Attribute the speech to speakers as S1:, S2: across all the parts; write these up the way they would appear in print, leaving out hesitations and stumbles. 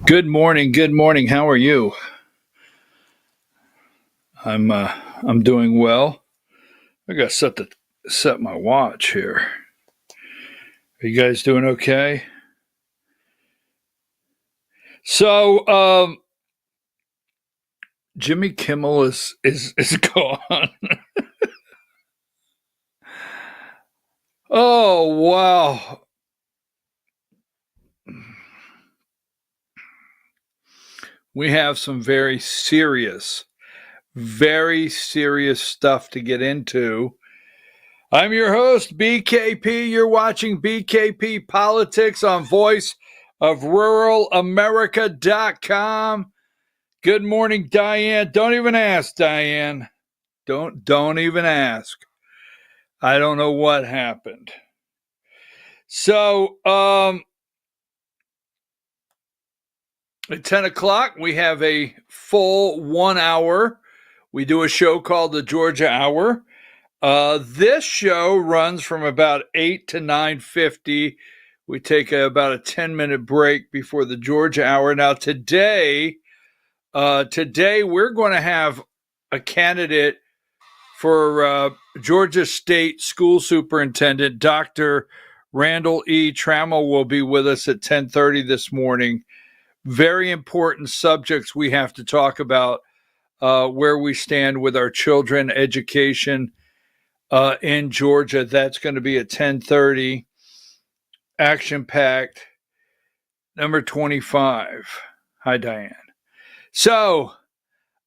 S1: Good morning. Good morning. How are you? I'm doing well. I got to set my watch here. Are you guys doing okay? So, Jimmy Kimmel is gone. Oh wow. We have some very serious stuff to get into. I'm your host, BKP. You're watching BKP Politics on Voice of Rural America.com. Good morning, Diane. Don't even ask, Diane. Don't even ask. I don't know what happened. So, at 10 o'clock, we have a full 1 hour. We do a show called the Georgia Hour. This show runs from about 8 to 9:50. We take about a 10-minute break before the Georgia Hour. Now, today we're going to have a candidate for Georgia State School Superintendent, Dr. Randall E. Trammell, will be with us at 10:30 this morning. Very important subjects we have to talk about, where we stand with our children, education in Georgia. That's going to be at 10:30. Action-packed. Number 25. Hi, Diane. So,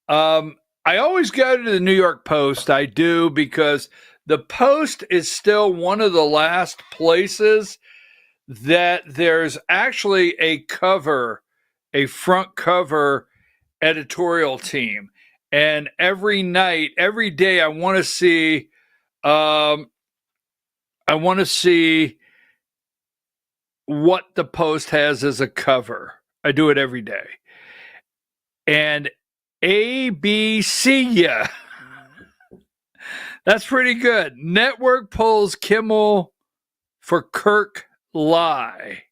S1: I always go to the New York Post. I do, because the Post is still one of the last places that there's actually a front cover editorial team. And every day, I want to see what the Post has as a cover. I do it every day. And ABC, yeah. That's pretty good. Network pulls Kimmel for Kirk lie.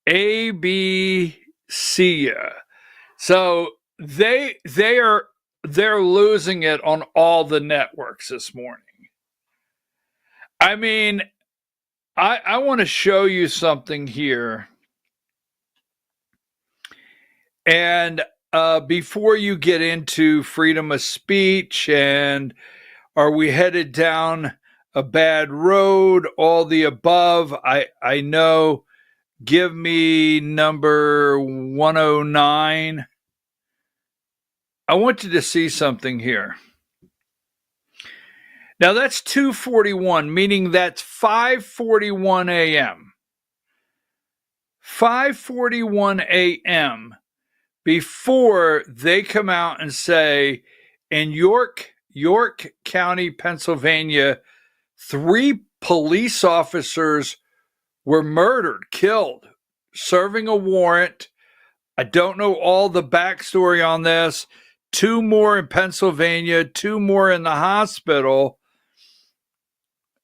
S1: ABC, yeah. So they're losing it on all the networks this morning. I mean, I want to show you something here. And before you get into freedom of speech and are we headed down a bad road, all the above, I know. Give me number 109. I want you to see something here. Now that's 2:41, meaning that's 5:41 a.m. 5:41 a.m. before they come out and say, in York County, Pennsylvania, 3 police officers were murdered, killed, serving a warrant. I don't know all the backstory on this. 2 more in Pennsylvania, 2 more in the hospital.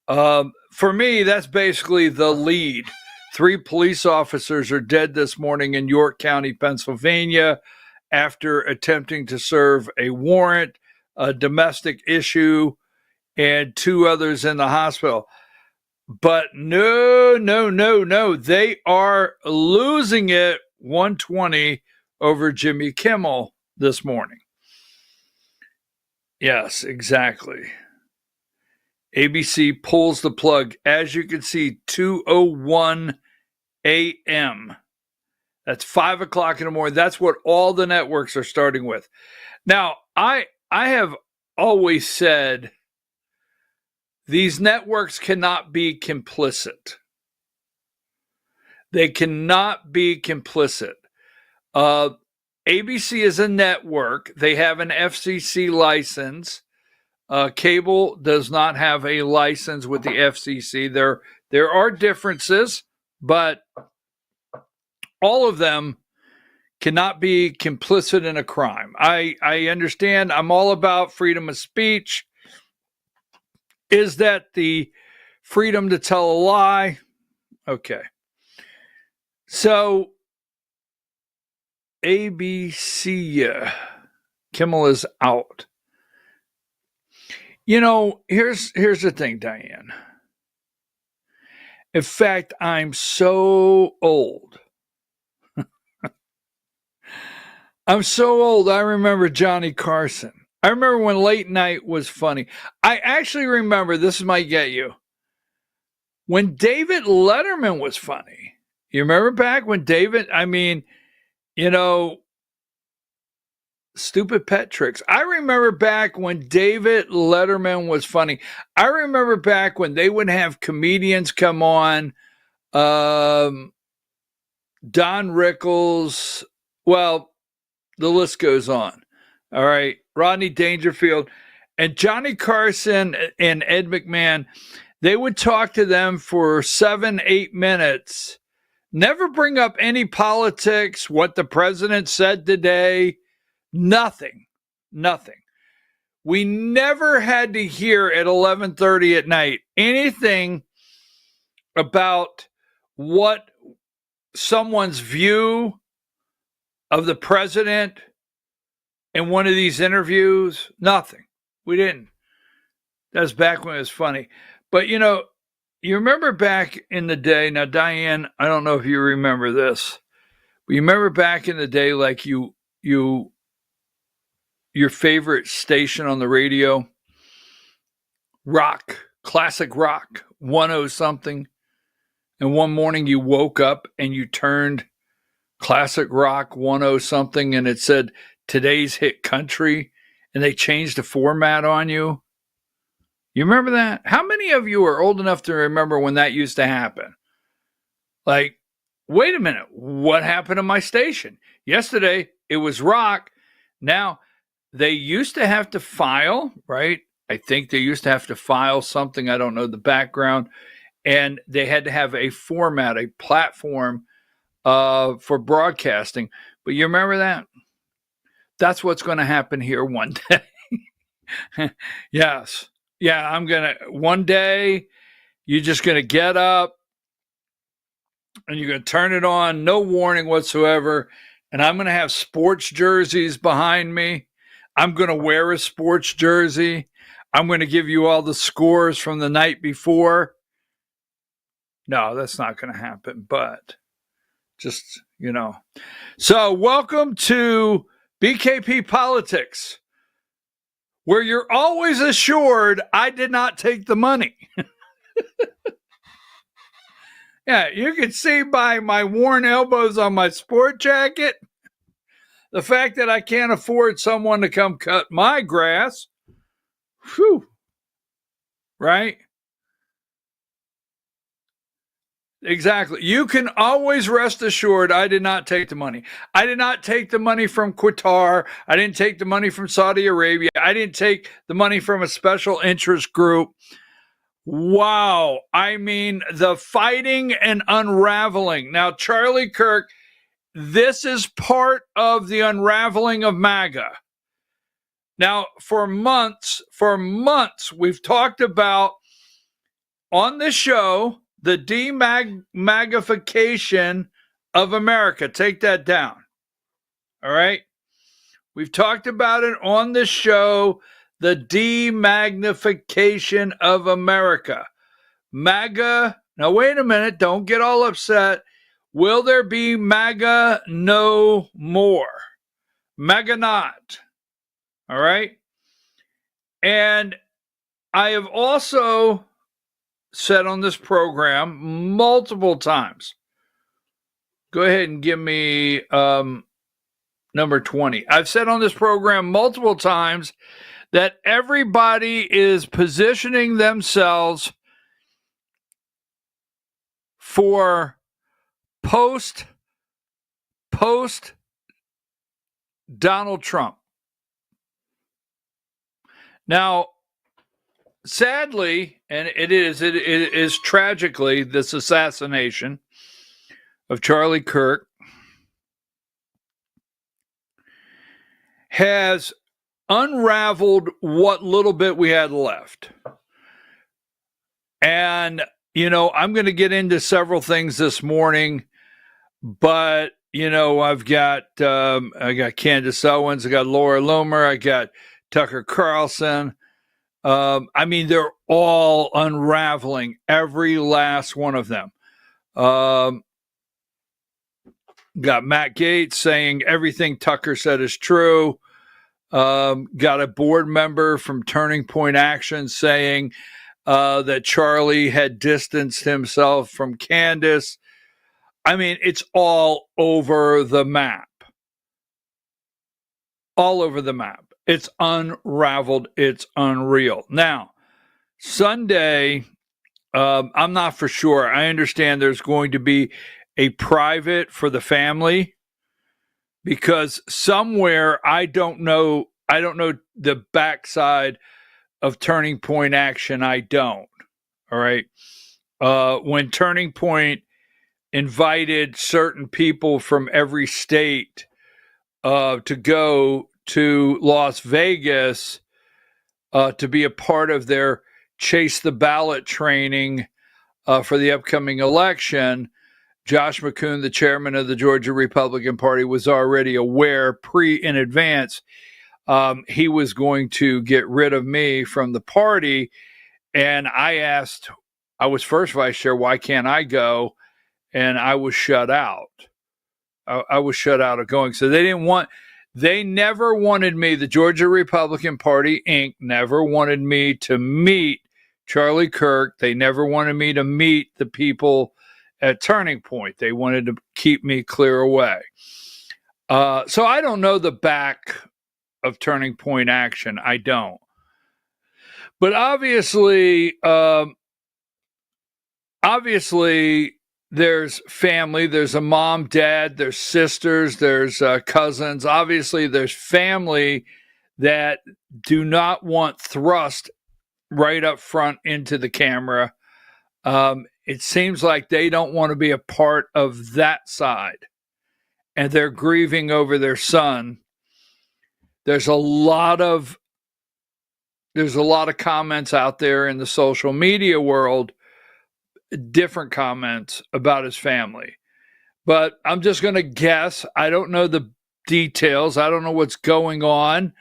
S1: For me, that's basically the lead. 3 police officers are dead this morning in York County, Pennsylvania, after attempting to serve a warrant, a domestic issue, and 2 others in the hospital. But no. They are losing it 120 over Jimmy Kimmel this morning. Yes, exactly. ABC pulls the plug. As you can see, 2:01 a.m. That's 5 o'clock in the morning. That's what all the networks are starting with. Now, I have always said these networks cannot be complicit. They cannot be complicit. ABC is a network. They have an FCC license. Cable does not have a license with the FCC. There are differences, but all of them cannot be complicit in a crime. I understand. I'm all about freedom of speech. Is that the freedom to tell a lie? Okay. So ABC. Kimmel is out. You know, here's the thing, Diane. In fact, I'm so old. I'm so old. I remember Johnny Carson. I remember when late night was funny. I actually remember, this might get you, when David Letterman was funny. You remember back when David, I mean, you know, stupid pet tricks. I remember back when David Letterman was funny. I remember back when they would have comedians come on, Don Rickles, well, the list goes on. All right. Rodney Dangerfield and Johnny Carson and Ed McMahon, they would talk to them for 7-8 minutes, never bring up any politics, what the president said today, nothing. We never had to hear at 11:30 at night anything about what someone's view of the president in one of these interviews. Nothing. We didn't. That was back when it was funny. But, you know, you remember back in the day, now, Diane, I don't know if you remember this, but you remember back in the day, like your favorite station on the radio, rock, classic rock, 10 something. And one morning you woke up and you turned classic rock 10 something and it said today's hit country, and they changed the format on you. You remember that? How many of you are old enough to remember when that used to happen? Like, wait a minute, what happened to my station? Yesterday it was rock. Now they used to have to file, right? I think they used to have to file something. I don't know the background. And they had to have a format, a platform for broadcasting. But you remember that? That's what's going to happen here one day. Yes. Yeah, one day, you're just going to get up and you're going to turn it on, no warning whatsoever. And I'm going to have sports jerseys behind me. I'm going to wear a sports jersey. I'm going to give you all the scores from the night before. No, that's not going to happen, but just, you know. So welcome to BKP Politics, where you're always assured I did not take the money. Yeah, you can see by my worn elbows on my sport jacket, the fact that I can't afford someone to come cut my grass. Whew. Right? Exactly. You can always rest assured I did not take the money. I did not take the money from Qatar. I didn't take the money from Saudi Arabia. I didn't take the money from a special interest group. Wow. I mean, the fighting and unraveling. Now, Charlie Kirk, this is part of the unraveling of MAGA. Now, for months, we've talked about on this show the demagnification of America. Take that down. All right? We've talked about it on this show, the demagnification of America. MAGA. Now, wait a minute. Don't get all upset. Will there be MAGA no more? MAGA not. All right? And I have also said on this program multiple times. Go ahead and give me number 20. I've said on this program multiple times that everybody is positioning themselves for post Donald Trump. Now, sadly, and it is tragically, this assassination of Charlie Kirk has unraveled what little bit we had left. And, you know, I'm going to get into several things this morning, but I've got Candace Owens, I got Laura Loomer, I got Tucker Carlson. They're all unraveling, every last one of them. Got Matt Gaetz saying everything Tucker said is true. Got a board member from Turning Point Action saying that Charlie had distanced himself from Candace. It's all over the map. All over the map. It's unraveled. It's unreal. Now, Sunday, I'm not for sure. I understand there's going to be a private for the family because somewhere, I don't know the backside of Turning Point Action. I don't. All right. When Turning Point invited certain people from every state to go to Las Vegas to be a part of their Chase the Ballot training for the upcoming election, Josh McCoon, the chairman of the Georgia Republican Party, was already aware in advance he was going to get rid of me from the party. And I was first vice chair, why can't I go? And I was shut out. I was shut out of going. So they never wanted me, the Georgia Republican Party, Inc., never wanted me to meet Charlie Kirk. They never wanted me to meet the people at Turning Point. They wanted to keep me clear away. So I don't know the back of Turning Point Action. I don't. But obviously, there's family. There's a mom, dad, there's sisters, there's cousins. Obviously, there's family that do not want thrust right up front into the camera. It seems like they don't want to be a part of that side. And they're grieving over their son. There's a lot of comments out there in the social media world, different comments about his family. But I'm just going to guess. I don't know the details. I don't know what's going on.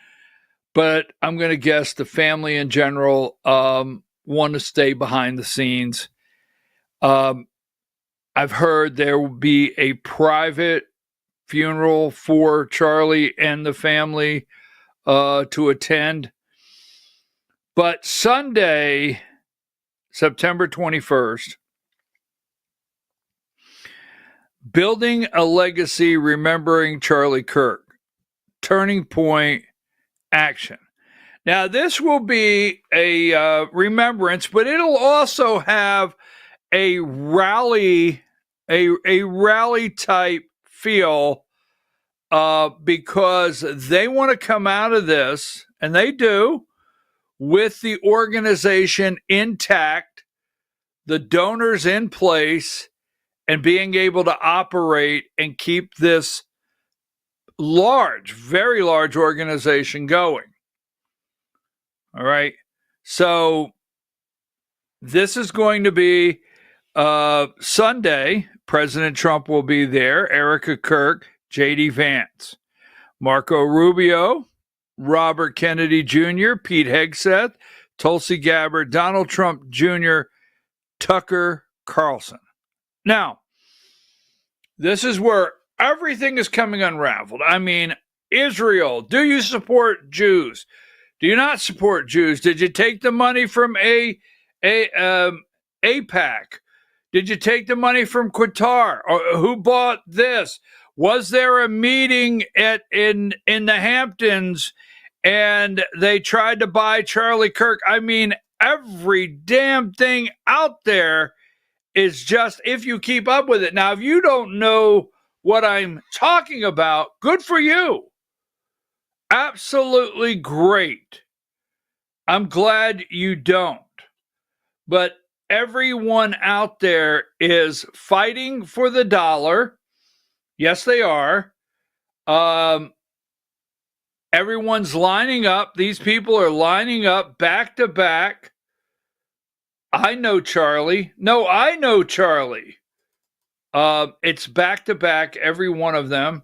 S1: But I'm going to guess the family in general want to stay behind the scenes. I've heard there will be a private funeral for Charlie and the family to attend. But Sunday, September 21st, Building a Legacy Remembering Charlie Kirk, Turning Point Action. Now, this will be a remembrance, but it'll also have a rally type feel because they want to come out of this, and they do, with the organization intact, the donors in place, and being able to operate and keep this large, very large organization going. All right. So this is going to be Sunday. President Trump will be there. Erica Kirk, J.D. Vance, Marco Rubio, Robert Kennedy Jr., Pete Hegseth, Tulsi Gabbard, Donald Trump Jr., Tucker Carlson. Now, this is where everything is coming unraveled. Israel, do you support Jews? Do you not support Jews? Did you take the money from AIPAC? Did you take the money from Qatar? Or who bought this? Was there a meeting in the Hamptons and they tried to buy Charlie Kirk? Every damn thing out there is just, if you keep up with it. Now, if you don't know what I'm talking about, good for you. Absolutely great. I'm glad you don't. But everyone out there is fighting for the dollar. Yes, they are. Everyone's lining up. These people are lining up back to back. I know Charlie. No, I know Charlie. It's back to back, every one of them.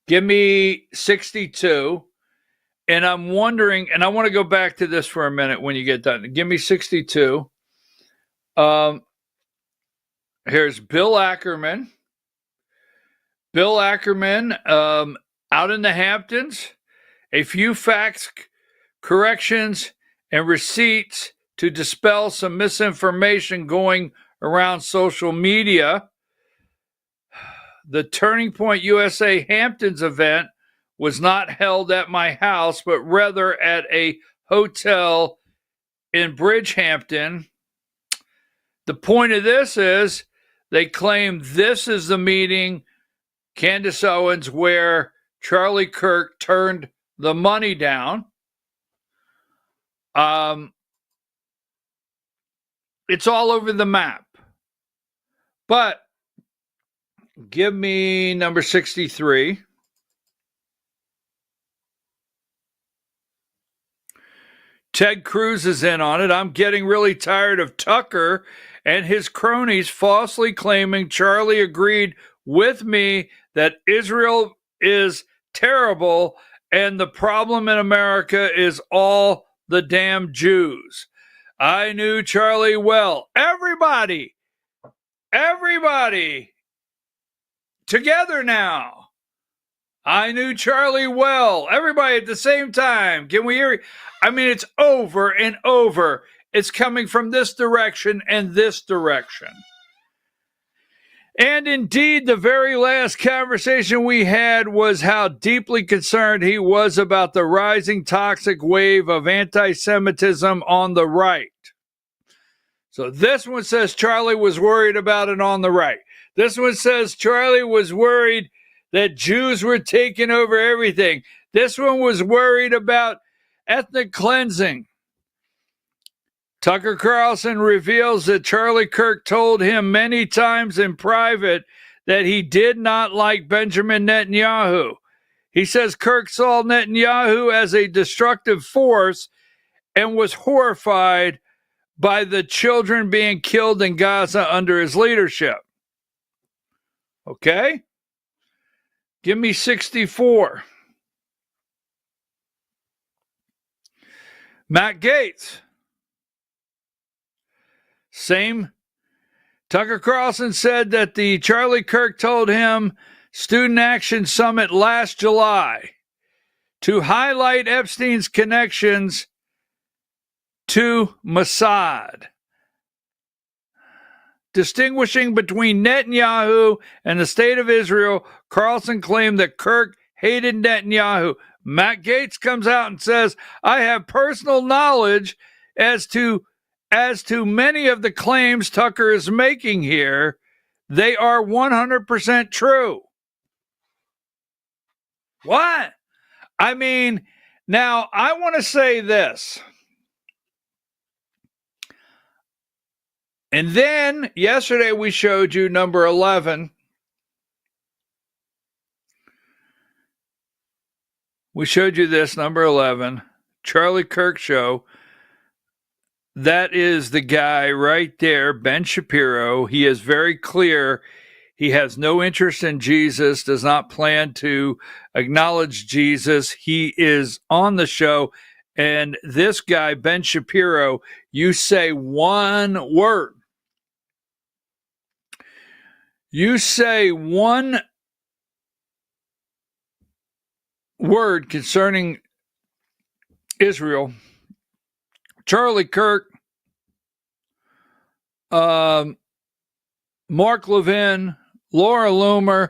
S1: Give me 62. And I'm wondering, and I want to go back to this for a minute when you get done. Give me 62. Here's Bill Ackerman. Bill Ackerman, out in the Hamptons, a few facts, corrections, and receipts to dispel some misinformation going around social media. The Turning Point USA Hamptons event was not held at my house, but rather at a hotel in Bridgehampton. The point of this is they claim this is the meeting, Candace Owens, where Charlie Kirk turned the money down. It's all over the map. But give me number 63. Ted Cruz is in on it. I'm getting really tired of Tucker and his cronies falsely claiming Charlie agreed with me that Israel is terrible and the problem in America is all the damn Jews. I knew Charlie well. Everybody, together now. I knew Charlie well. Everybody at the same time. Can we hear it? I mean, it's over and over. It's coming from this direction and this direction. And indeed, the very last conversation we had was how deeply concerned he was about the rising toxic wave of anti-Semitism on the right. So this one says Charlie was worried about it on the right. This one says Charlie was worried that Jews were taking over everything. This one was worried about ethnic cleansing. Tucker Carlson reveals that Charlie Kirk told him many times in private that he did not like Benjamin Netanyahu. He says Kirk saw Netanyahu as a destructive force and was horrified by the children being killed in Gaza under his leadership. Okay? Give me 64. Matt Gaetz. Same. Tucker Carlson said that the Charlie Kirk told him Student Action Summit last July to highlight Epstein's connections to Mossad. Distinguishing between Netanyahu and the state of Israel, Carlson claimed that Kirk hated Netanyahu. Matt Gaetz comes out and says, I have personal knowledge as to many of the claims Tucker is making here. They are 100% true. What? I mean, now I want to say this. And then yesterday we showed you number 11. We showed you this, number 11, Charlie Kirk show. That is the guy right there, Ben Shapiro. He is very clear. He has no interest in Jesus, does not plan to acknowledge Jesus. He is on the show. And this guy, Ben Shapiro, you say one word. You say one word concerning Israel. Charlie Kirk, Mark Levin, Laura Loomer,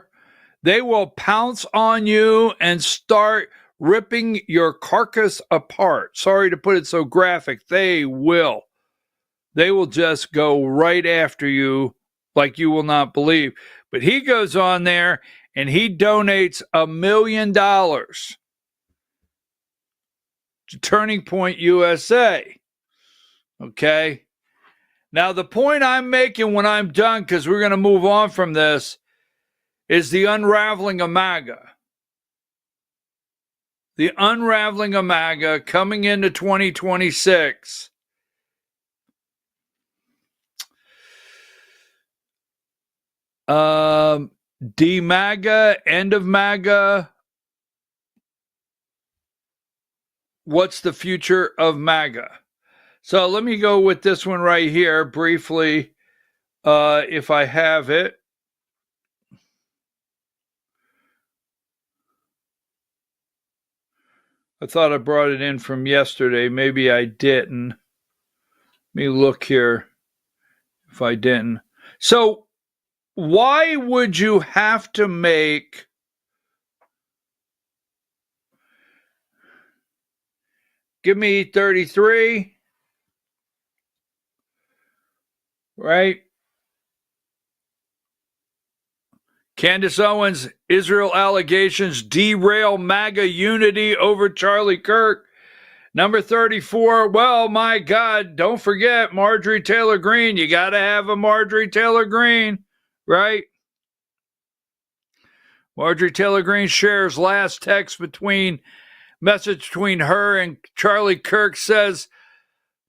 S1: they will pounce on you and start ripping your carcass apart. Sorry to put it so graphic. They will. They will just go right after you like you will not believe. But he goes on there and he donates $1 million to Turning Point USA. Okay? Now, the point I'm making when I'm done, because we're going to move on from this, is the unraveling of MAGA. The unraveling of MAGA coming into 2026. D-MAGA, end of MAGA. What's the future of MAGA? So let me go with this one right here briefly, if I have it. I thought I brought it in from yesterday. Maybe I didn't. Let me look here if I didn't. So why would you have to make give me 33, right? Candace Owens, Israel allegations derail MAGA unity over Charlie Kirk. Number 34, well, my God, don't forget Marjorie Taylor Greene. You got to have a Marjorie Taylor Greene, right? Marjorie Taylor Greene shares last message between her and Charlie Kirk, says,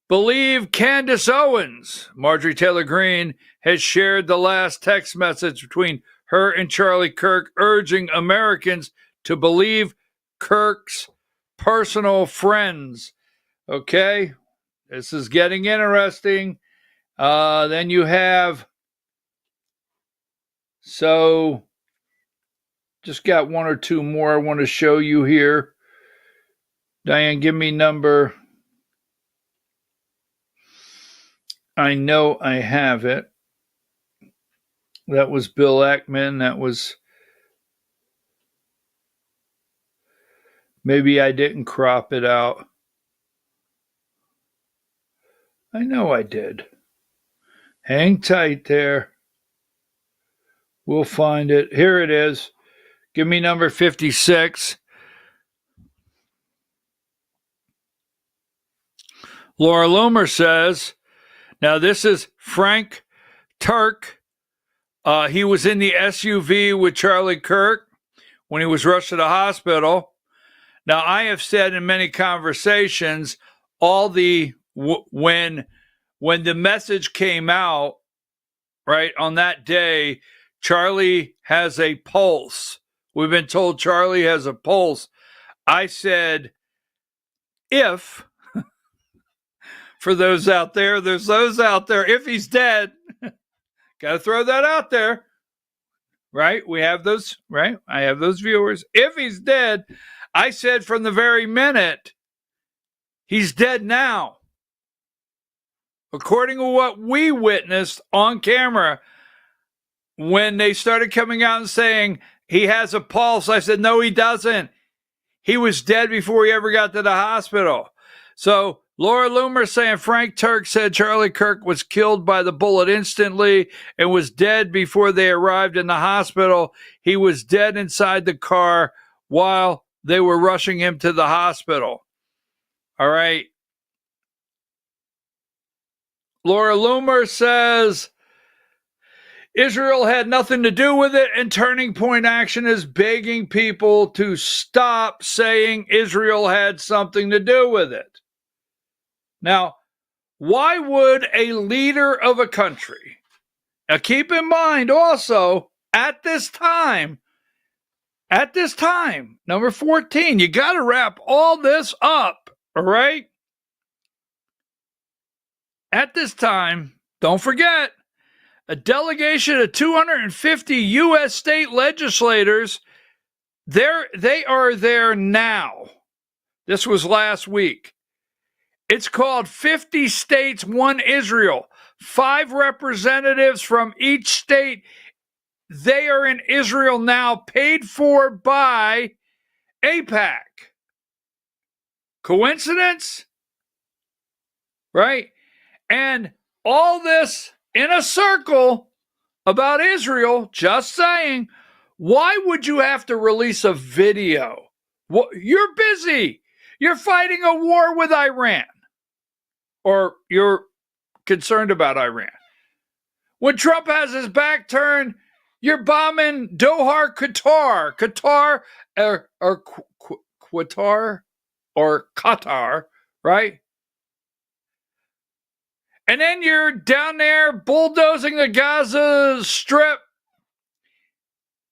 S1: believe Candace Owens. Marjorie Taylor Greene has shared the last text message between her and Charlie Kirk, urging Americans to believe Kirk's personal friends. Okay, this is getting interesting. Then you have, so just got one or two more I want to show you here. Diane, give me number. I know I have it. That was Bill Ackman. That was, maybe I didn't crop it out. I know I did. Hang tight there. We'll find it. Here it is. Give me number 56. Laura Loomer says, now this is Frank Turk. He was in the SUV with Charlie Kirk when he was rushed to the hospital. Now, I have said in many conversations, when the message came out, right, on that day, Charlie has a pulse. We've been told Charlie has a pulse. I said, if, for those out there, there's those out there, if he's dead, got to throw that out there, right? We have those, right? I have those viewers. If he's dead, I said from the very minute, he's dead now. According to what we witnessed on camera, when they started coming out and saying he has a pulse, I said, no, he doesn't. He was dead before he ever got to the hospital. So Laura Loomer saying Frank Turk said Charlie Kirk was killed by the bullet instantly and was dead before they arrived in the hospital. He was dead inside the car while they were rushing him to the hospital. All right. Laura Loomer says Israel had nothing to do with it, and Turning Point Action is begging people to stop saying Israel had something to do with it. Now, why would a leader of a country, now keep in mind also, at this time, number 14, you got to wrap all this up, all right? At this time, don't forget, a delegation of 250 U.S. state legislators, they are there now. This was last week. It's called 50 States, One Israel. 5 representatives from each state. They are in Israel now, paid for by AIPAC. Coincidence? Right? And all this in a circle about Israel, just saying, why would you have to release a video? Well, you're busy. You're fighting a war with Iran. Or you're concerned about Iran. When Trump has his back turned, you're bombing Doha, Qatar, or Qatar, right? And then you're down there bulldozing the Gaza Strip,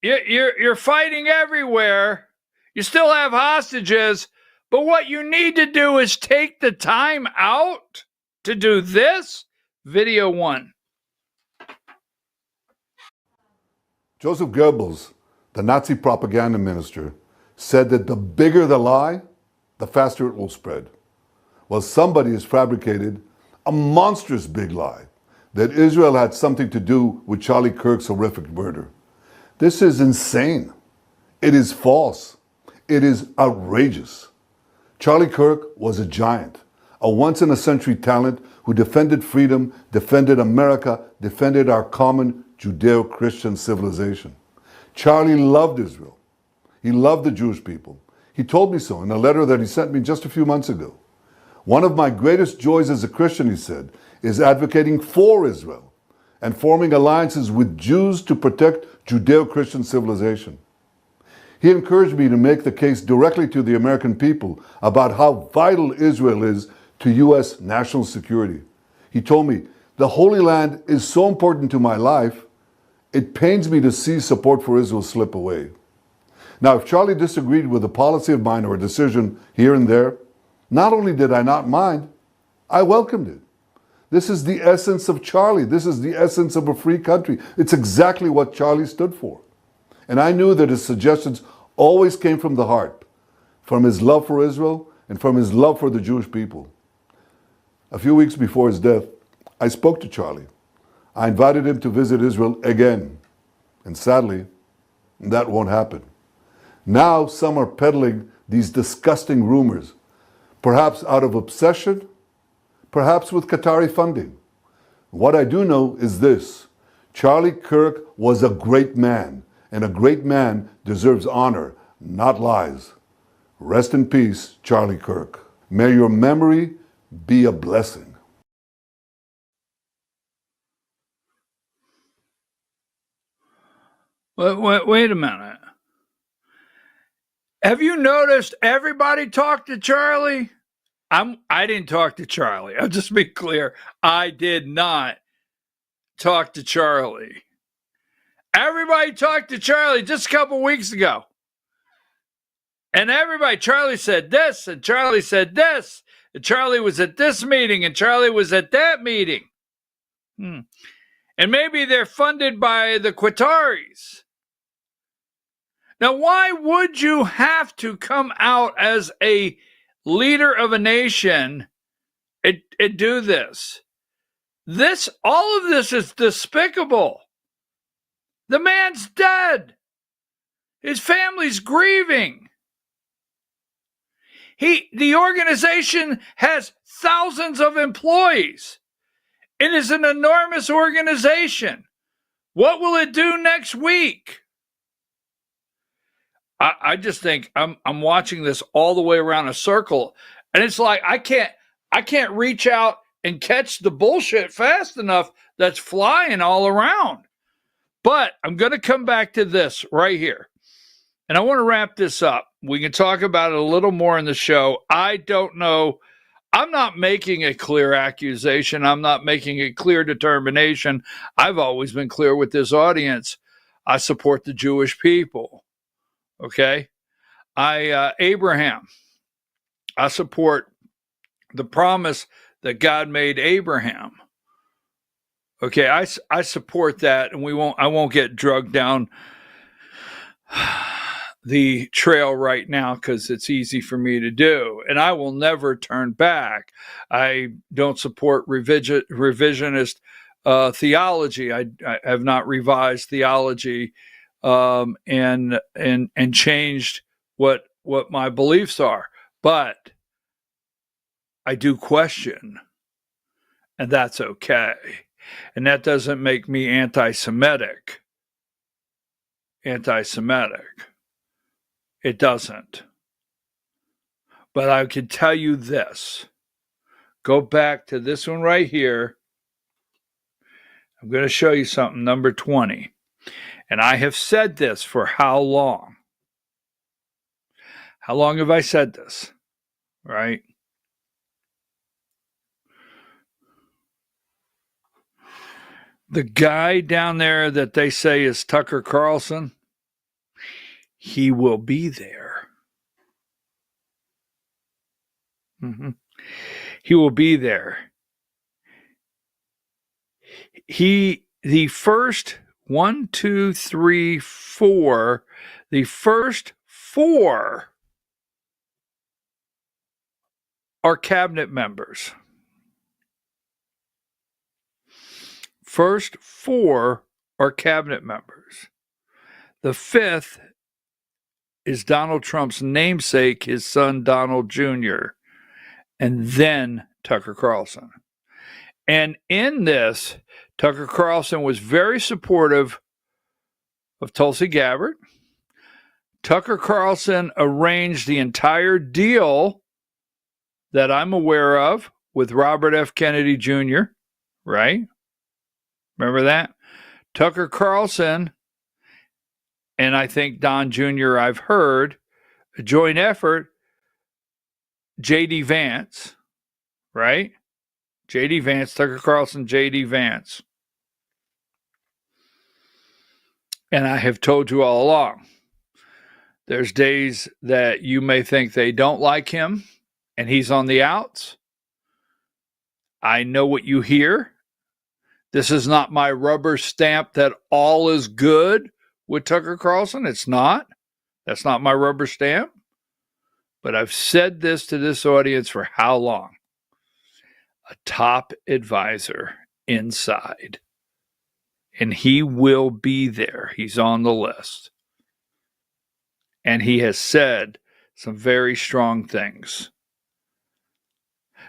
S1: You're fighting everywhere. You still have hostages, but what you need to do is take the time out to do this. Video 1.
S2: Joseph Goebbels, the Nazi propaganda minister, said that the bigger the lie, the faster it will spread. Well, somebody has fabricated a monstrous big lie that Israel had something to do with Charlie Kirk's horrific murder. This is insane. It is false. It is outrageous. Charlie Kirk was a giant, a once-in-a-century talent who defended freedom, defended America, defended our common Judeo-Christian civilization. Charlie loved Israel. He loved the Jewish people. He told me so in a letter that he sent me just a few months ago. One of my greatest joys as a Christian, he said, is advocating for Israel and forming alliances with Jews to protect Judeo-Christian civilization. He encouraged me to make the case directly to the American people about how vital Israel is to U.S. national security. He told me, the Holy Land is so important to my life, it pains me to see support for Israel slip away. Now, if Charlie disagreed with a policy of mine or a decision here and there, not only did I not mind, I welcomed it. This is the essence of Charlie. This is the essence of a free country. It's exactly what Charlie stood for. And I knew that his suggestions always came from the heart, from his love for Israel and from his love for the Jewish people. A few weeks before his death, I spoke to Charlie. I invited him to visit Israel again. And sadly, that won't happen. Now some are peddling these disgusting rumors, perhaps out of obsession, perhaps with Qatari funding. What I do know is this: Charlie Kirk was a great man, and a great man deserves honor, not lies. Rest in peace, Charlie Kirk. May your memory be a blessing.
S1: Wait a minute. Have you noticed everybody talked to Charlie? I didn't talk to Charlie. I'll just be clear. I did not talk to Charlie. Everybody talked to Charlie just a couple weeks ago. And Charlie said this, and Charlie said this, and Charlie was at this meeting, and Charlie was at that meeting. And maybe they're funded by the Qataris. Now, why would you have to come out as a leader of a nation and do this? All of this is despicable. The man's dead. His family's grieving. The organization has thousands of employees. It is an enormous organization. What will it do next week? I just think I'm watching this all the way around a circle, and it's like I can't reach out and catch the bullshit fast enough that's flying all around. But I'm going to come back to this right here, and I want to wrap this up. We can talk about it a little more in the show. I don't know. I'm not making a clear accusation. I'm not making a clear determination. I've always been clear with this audience. I support the Jewish people. Okay? Abraham. I support the promise that God made Abraham. Okay, I support that, and I won't get drugged down the trail right now because it's easy for me to do, and I will never turn back. I don't support revisionist theology. I have not revised theology and changed what my beliefs are, but I do question, and that's okay. And that doesn't make me anti-Semitic. It doesn't. But I can tell you this. Go back to this one right here. I'm going to show you something, number 20. And I have said this for how long? How long have I said this? Right? The guy down there that they say is Tucker Carlson, He will be there. Mm-hmm. He will be there. The first 1, 2, 3, 4, the first 4 are cabinet members. First 4 are cabinet members. The 5th is Donald Trump's namesake, his son Donald Jr., and then Tucker Carlson. And in this, Tucker Carlson was very supportive of Tulsi Gabbard. Tucker Carlson arranged the entire deal that I'm aware of with Robert F. Kennedy Jr., right? Remember that? Tucker Carlson, and I think Don Jr., I've heard, a joint effort, J.D. Vance, right? J.D. Vance, Tucker Carlson, J.D. Vance. And I have told you all along, there's days that you may think they don't like him and he's on the outs. I know what you hear. This is not my rubber stamp that all is good with Tucker Carlson. It's not. That's not my rubber stamp. But I've said this to this audience for how long? A top advisor inside. And he will be there. He's on the list. And he has said some very strong things.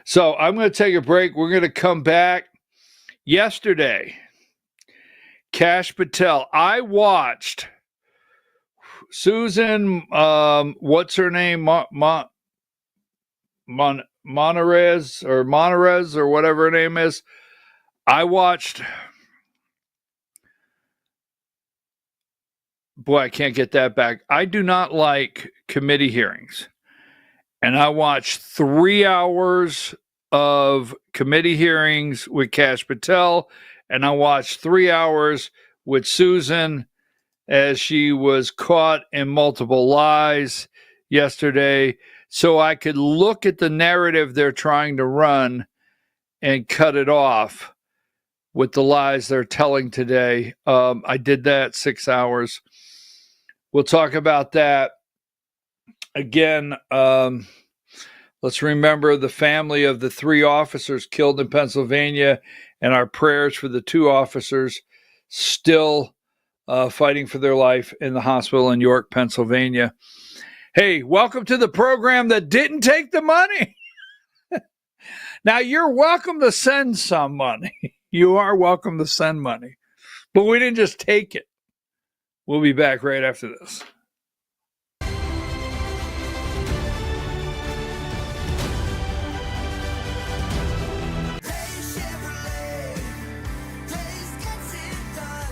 S1: So I'm going to take a break. We're going to come back. Yesterday, Kash Patel. I watched Susan, what's her name? Monarez or whatever her name is. I watched. Boy, I can't get that back. I do not like committee hearings. And I watched 3 hours of committee hearings with Kash Patel, and I watched 3 hours with Susan as she was caught in multiple lies yesterday, so I could look at the narrative they're trying to run and cut it off with the lies they're telling today. I did that 6 hours. We'll talk about that. Again, let's remember the family of the 3 officers killed in Pennsylvania and our prayers for the 2 officers still fighting for their life in the hospital in York, Pennsylvania. Hey, welcome to the program that didn't take the money. Now, you're welcome to send some money. You are welcome to send money. But we didn't just take it. We'll be back right after this.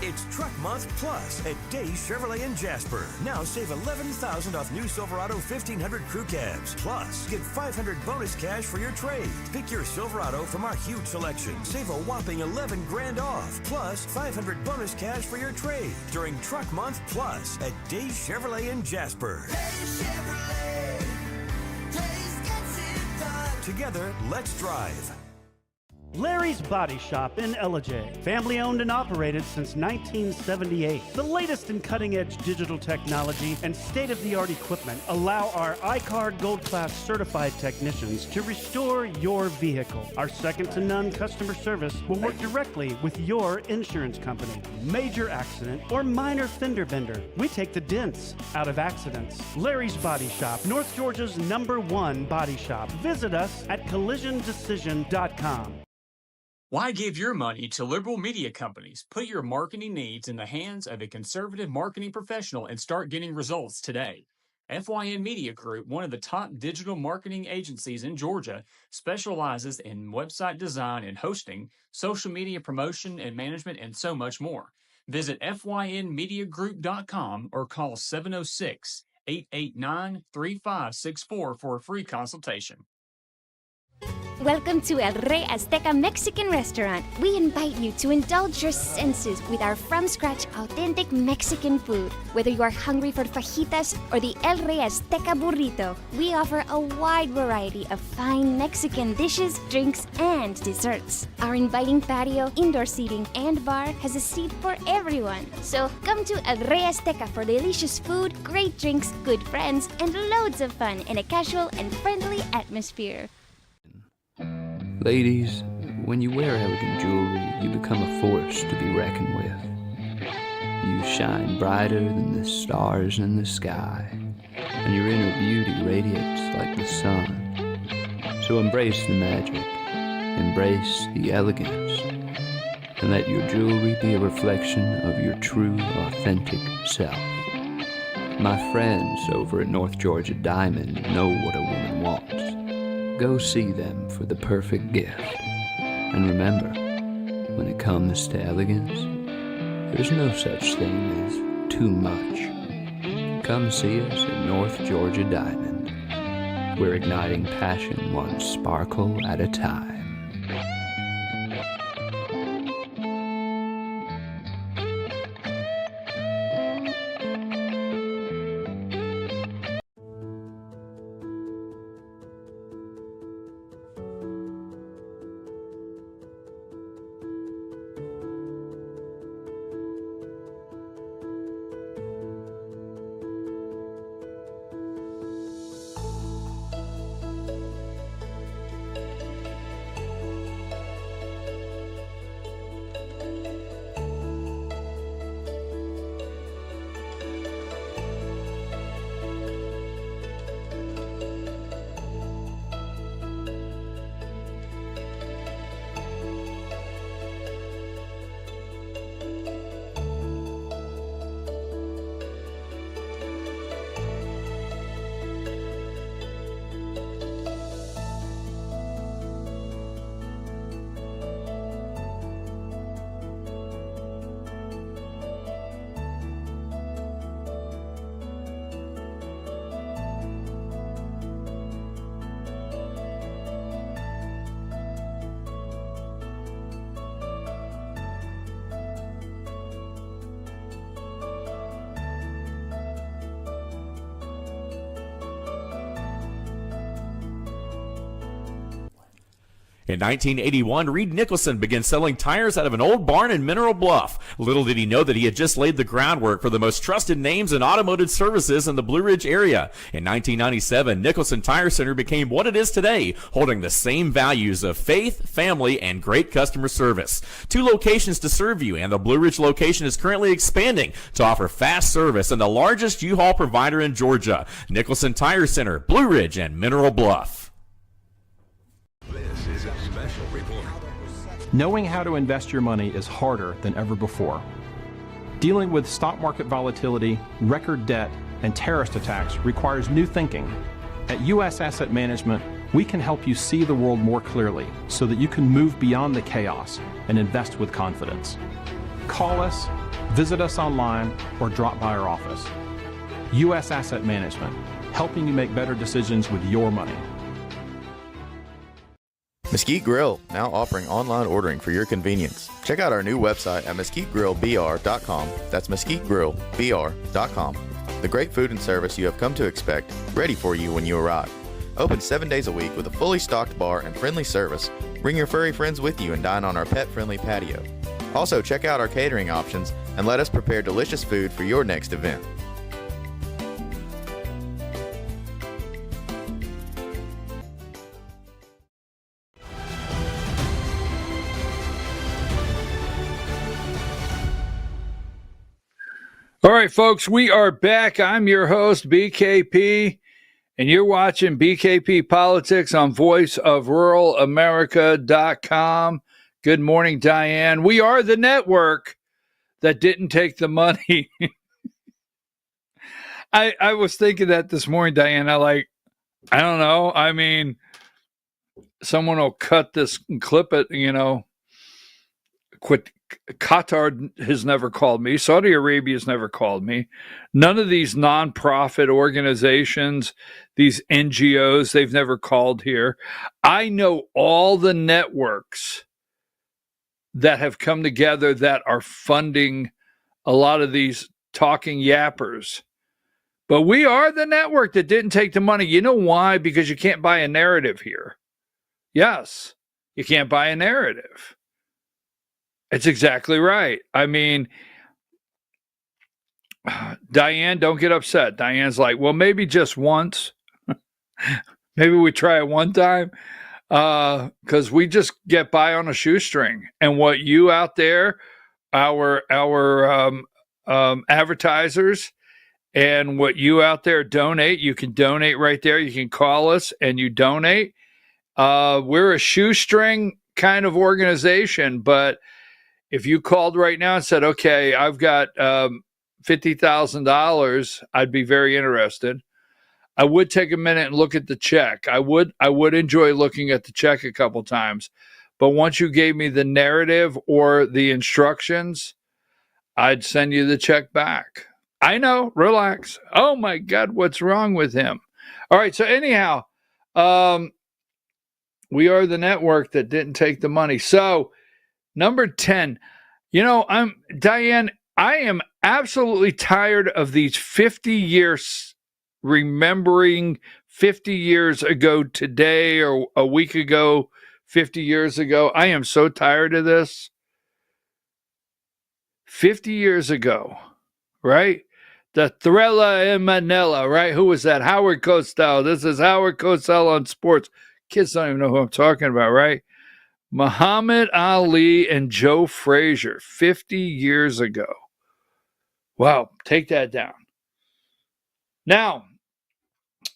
S3: It's Truck Month Plus at Days Chevrolet in Jasper. Now save $11,000 off new Silverado 1500 crew cabs. Plus, get $500 bonus cash for your trade. Pick your Silverado from our huge selection. Save a whopping $11,000 off. Plus, $500 bonus cash for your trade during Truck Month Plus at Days Chevrolet in Jasper. Days Chevrolet. Days gets it done. Together, let's drive.
S4: Larry's Body Shop in Ellijay. Family owned and operated since 1978. The latest in cutting-edge digital technology and state-of-the-art equipment allow our iCard Gold Class certified technicians to restore your vehicle. Our second-to-none customer service will work directly with your insurance company. Major accident or minor fender bender, we take the dents out of accidents. Larry's Body Shop, North Georgia's #1 body shop. Visit us at collisiondecision.com.
S5: Why give your money to liberal media companies? Put your marketing needs in the hands of a conservative marketing professional and start getting results today. FYN Media Group, one of the top digital marketing agencies in Georgia, specializes in website design and hosting, social media promotion and management, and so much more. Visit FYNmediagroup.com or call 706-889-3564 for a free consultation.
S6: Welcome to El Rey Azteca Mexican Restaurant. We invite you to indulge your senses with our from-scratch authentic Mexican food. Whether you are hungry for fajitas or the El Rey Azteca burrito, we offer a wide variety of fine Mexican dishes, drinks, and desserts. Our inviting patio, indoor seating, and bar has a seat for everyone. So come to El Rey Azteca for delicious food, great drinks, good friends, and loads of fun in a casual and friendly atmosphere.
S7: Ladies, when you wear elegant jewelry, you become a force to be reckoned with. You shine brighter than the stars in the sky, and your inner beauty radiates like the sun. So embrace the magic, embrace the elegance, and let your jewelry be a reflection of your true, authentic self. My friends over at North Georgia Diamond know what a woman wants. Go see them for the perfect gift. And remember, when it comes to elegance, there's no such thing as too much. Come see us at North Georgia Diamond. We're igniting passion one sparkle at a time.
S8: In 1981, Reed Nicholson began selling tires out of an old barn in Mineral Bluff. Little did he know that he had just laid the groundwork for the most trusted names in automotive services in the Blue Ridge area. In 1997, Nicholson Tire Center became what it is today, holding the same values of faith, family, and great customer service. 2 locations to serve you, and the Blue Ridge location is currently expanding to offer fast service and the largest U-Haul provider in Georgia. Nicholson Tire Center, Blue Ridge, and Mineral Bluff.
S3: This is a special report.
S9: Knowing how to invest your money is harder than ever before. Dealing with stock market volatility, record debt, and terrorist attacks requires new thinking. At U.S. Asset Management, we can help you see the world more clearly so that you can move beyond the chaos and invest with confidence. Call us, visit us online, or drop by our office. U.S. Asset Management, helping you make better decisions with your money.
S10: Mesquite Grill, now offering online ordering for your convenience. Check out our new website at mesquitegrillbr.com. That's mesquitegrillbr.com. The great food and service you have come to expect, ready for you when you arrive. Open 7 days a week with a fully stocked bar and friendly service. Bring your furry friends with you and dine on our pet-friendly patio. Also, check out our catering options and let us prepare delicious food for your next event.
S1: All right, folks, we are back. I'm your host, BKP, and you're watching BKP Politics on voiceofruralamerica.com. Good morning, Diane. We are the network that didn't take the money. I was thinking that this morning, Diane. I don't know. I mean, someone will cut this and clip it, quit Qatar has never called me. Saudi Arabia has never called me. None of these nonprofit organizations, these NGOs, they've never called here. I know all the networks that have come together that are funding a lot of these talking yappers. But we are the network that didn't take the money. You know why? Because you can't buy a narrative here. Yes, you can't buy a narrative. It's exactly right. I mean, Diane, don't get upset. Diane's like, well, maybe just once. Maybe we try it one time. Because we just get by on a shoestring. And what you out there, our advertisers, and what you out there donate, you can donate right there. You can call us and you donate. We're a shoestring kind of organization, but if you called right now and said, okay, I've got $50,000, I'd be very interested. I would take a minute and look at the check. I would enjoy looking at the check a couple times. But once you gave me the narrative or the instructions, I'd send you the check back. I know, relax. Oh my God, what's wrong with him? All right, so anyhow, we are the network that didn't take the money. So number 10, Diane, I am absolutely tired of these 50 years, remembering 50 years ago today or a week ago, 50 years ago. I am so tired of this. 50 years ago, right? The Thrilla in Manila, right? Who was that? Howard Cosell. This is Howard Cosell on sports. Kids don't even know who I'm talking about, right? Muhammad Ali and Joe Frazier, 50 years ago. Wow, take that down. Now,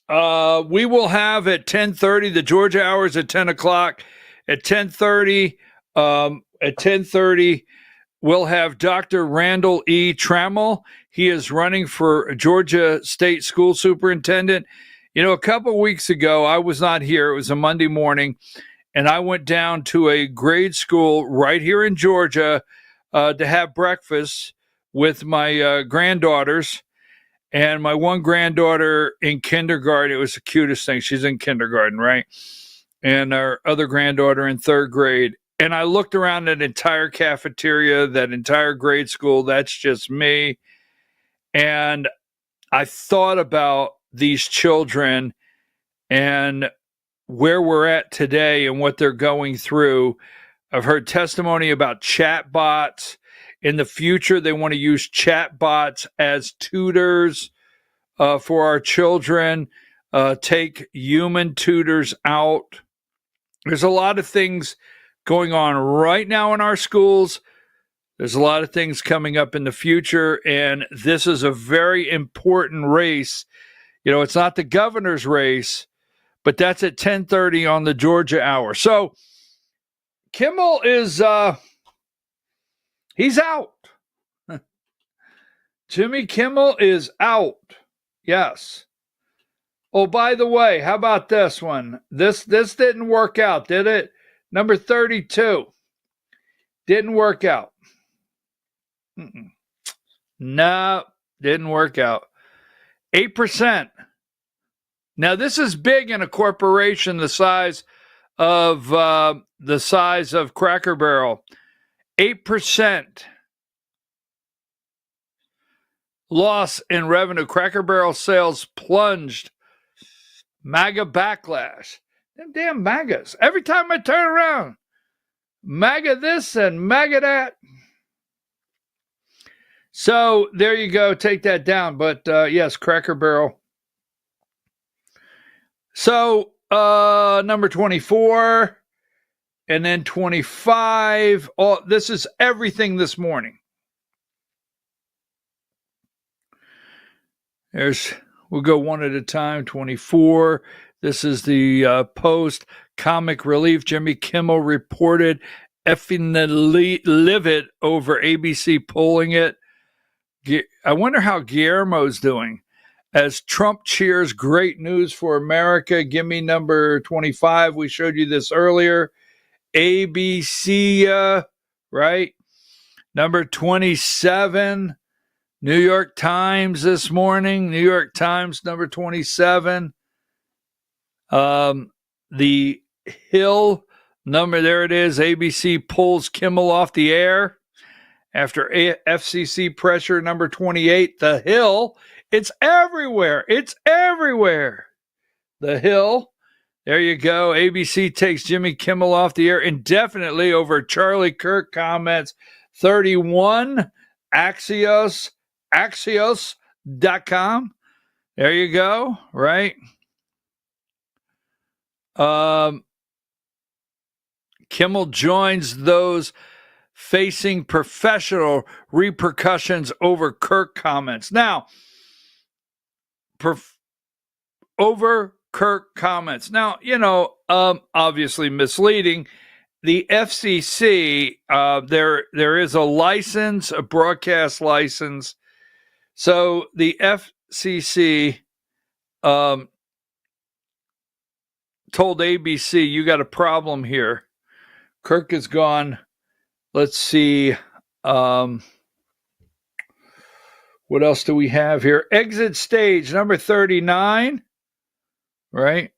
S1: we will have at 10:30, the Georgia hours at 10 o'clock. At 10:30, we'll have Dr. Randall E. Trammell. He is running for Georgia State School Superintendent. A couple weeks ago, I was not here. It was a Monday morning. And I went down to a grade school right here in Georgia to have breakfast with my granddaughters. And my one granddaughter in kindergarten, it was the cutest thing. She's in kindergarten, right? And our other granddaughter in third grade. And I looked around that entire cafeteria, that entire grade school. That's just me. And I thought about these children and where we're at today and what they're going through. I've heard testimony about chat bots. In the future, they want to use chat bots as tutors for our children, take human tutors out. There's a lot of things going on right now in our schools. There's a lot of things coming up in the future, and this is a very important race. It's not the governor's race, but that's at 10:30 on the Georgia hour. So Kimmel is, he's out. Jimmy Kimmel is out. Yes. Oh, by the way, how about this one? This didn't work out, did it? Number 32. Didn't work out. No, didn't work out. 8%. Now, this is big in a corporation the size of Cracker Barrel. 8% loss in revenue. Cracker Barrel sales plunged. MAGA backlash. Them damn MAGAs. Every time I turn around, MAGA this and MAGA that. So there you go. Take that down. But yes, Cracker Barrel. So number 24 and then 25. Oh, this is everything this morning. We'll go one at a time. 24. This is the Post. Comic relief. Jimmy Kimmel reported effing livid over ABC pulling it. I wonder how Guillermo's doing. As Trump cheers great news for America. Give me number 25. We showed you this earlier. ABC, right? Number 27, New York Times this morning. New York Times, number 27. The Hill number, there it is. ABC pulls Kimmel off the air after FCC pressure. Number 28, The Hill. It's everywhere. It's everywhere. The Hill. There you go. ABC takes Jimmy Kimmel off the air indefinitely over Charlie Kirk comments. 31, Axios.com. There you go, right? Kimmel joins those facing professional repercussions over Kirk comments. Now, over Kirk comments. Now, obviously misleading. The FCC, there is a license, a broadcast license. So the FCC told ABC, you got a problem here. Kirk is gone. Let's see. What else do we have here? Exit stage number 39. Right?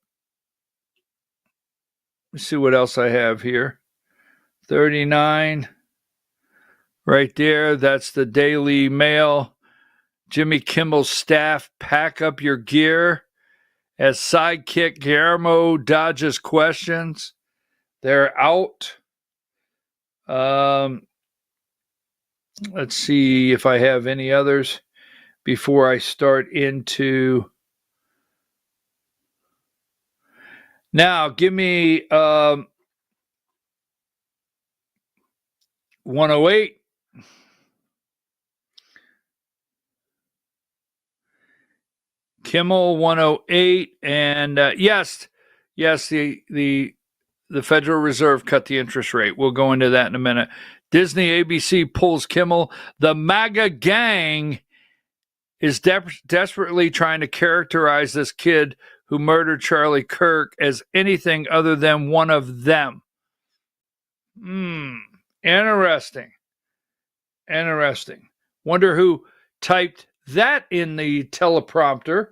S1: Let's see what else I have here. 39. Right there. That's the Daily Mail. Jimmy Kimmel's staff pack up your gear as sidekick Guillermo dodges questions. They're out. Let's see if I have any others before I start into. Now, give me 108. Kimmel 108, and yes, the Federal Reserve cut the interest rate. We'll go into that in a minute. Disney ABC pulls Kimmel. The MAGA gang is desperately trying to characterize this kid who murdered Charlie Kirk as anything other than one of them. Interesting. Wonder who typed that in the teleprompter.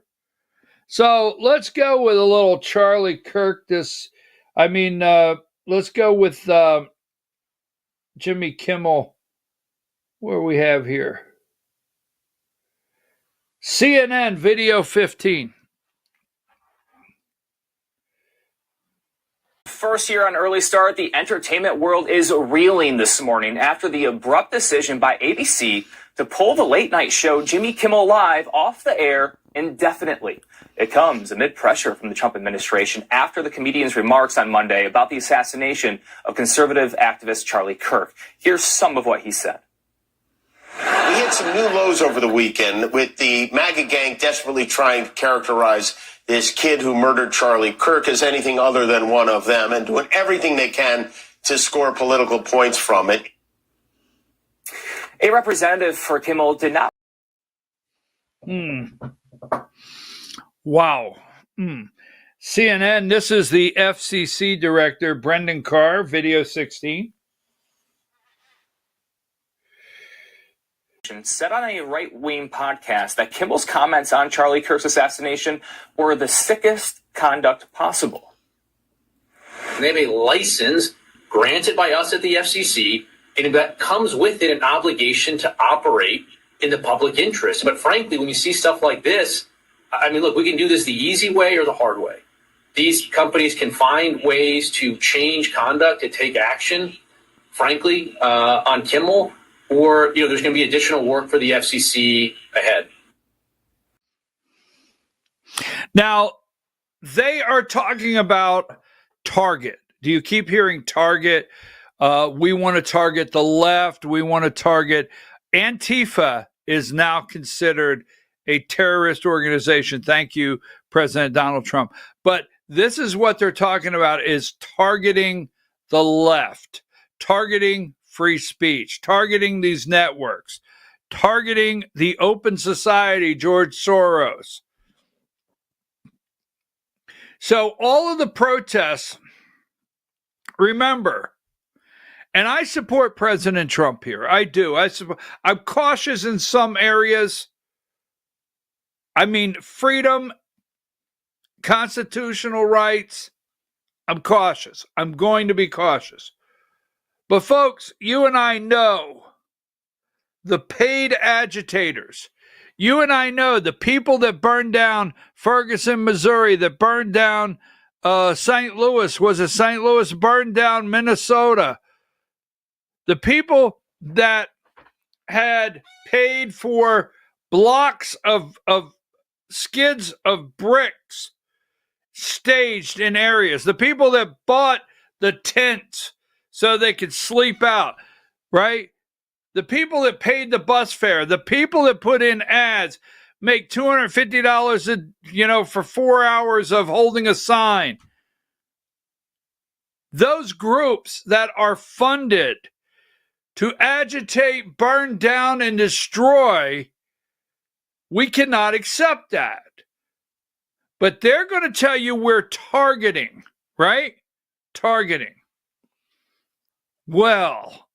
S1: So let's go with a little Charlie Kirk. Let's go with Jimmy Kimmel. What do we have here? CNN video 15.
S11: First here on Early Start, the entertainment world is reeling this morning after the abrupt decision by ABC to pull the late night show Jimmy Kimmel Live off the air indefinitely. It comes amid pressure from the Trump administration after the comedian's remarks on Monday about the assassination of conservative activist Charlie Kirk. Here's some of what he said.
S12: We hit some new lows over the weekend with the MAGA gang desperately trying to characterize this kid who murdered Charlie Kirk as anything other than one of them and doing everything they can to score political points from it.
S11: A representative for Kimmel did not.
S1: Wow. CNN, this is the FCC director, Brendan Carr, video 16.
S11: Said on a right-wing podcast that Kimmel's comments on Charlie Kirk's assassination were the sickest conduct possible.
S13: They have a license granted by us at the FCC, and that comes with it an obligation to operate in the public interest. But frankly, when you see stuff like this, look, we can do this the easy way or the hard way. These companies can find ways to change conduct, to take action, frankly, on Kimmel. Or, there's going to be additional work for the FCC ahead.
S1: Now, they are talking about Target. Do you keep hearing Target? We want to target the left. We want to target. Antifa is now considered a terrorist organization. Thank you, President Donald Trump. But this is what they're talking about, is targeting the left, targeting free speech, targeting these networks, targeting the open society, George Soros. So all of the protests, remember, And I support President Trump here. I do. I'm cautious in some areas. I mean, freedom, constitutional rights. I'm cautious. I'm going to be cautious. But folks, you and I know the paid agitators. You and I know the people that burned down Ferguson, Missouri, that burned down St. Louis. Was it St. Louis? Burned down Minnesota. The people that had paid for blocks of skids of bricks staged in areas. The people that bought the tents so they could sleep out, right? The people that paid the bus fare, the people that put in ads, make $250 for 4 hours of holding a sign. Those groups that are funded to agitate, burn down, and destroy, we cannot accept that. But they're going to tell you we're targeting, right? Targeting. Well,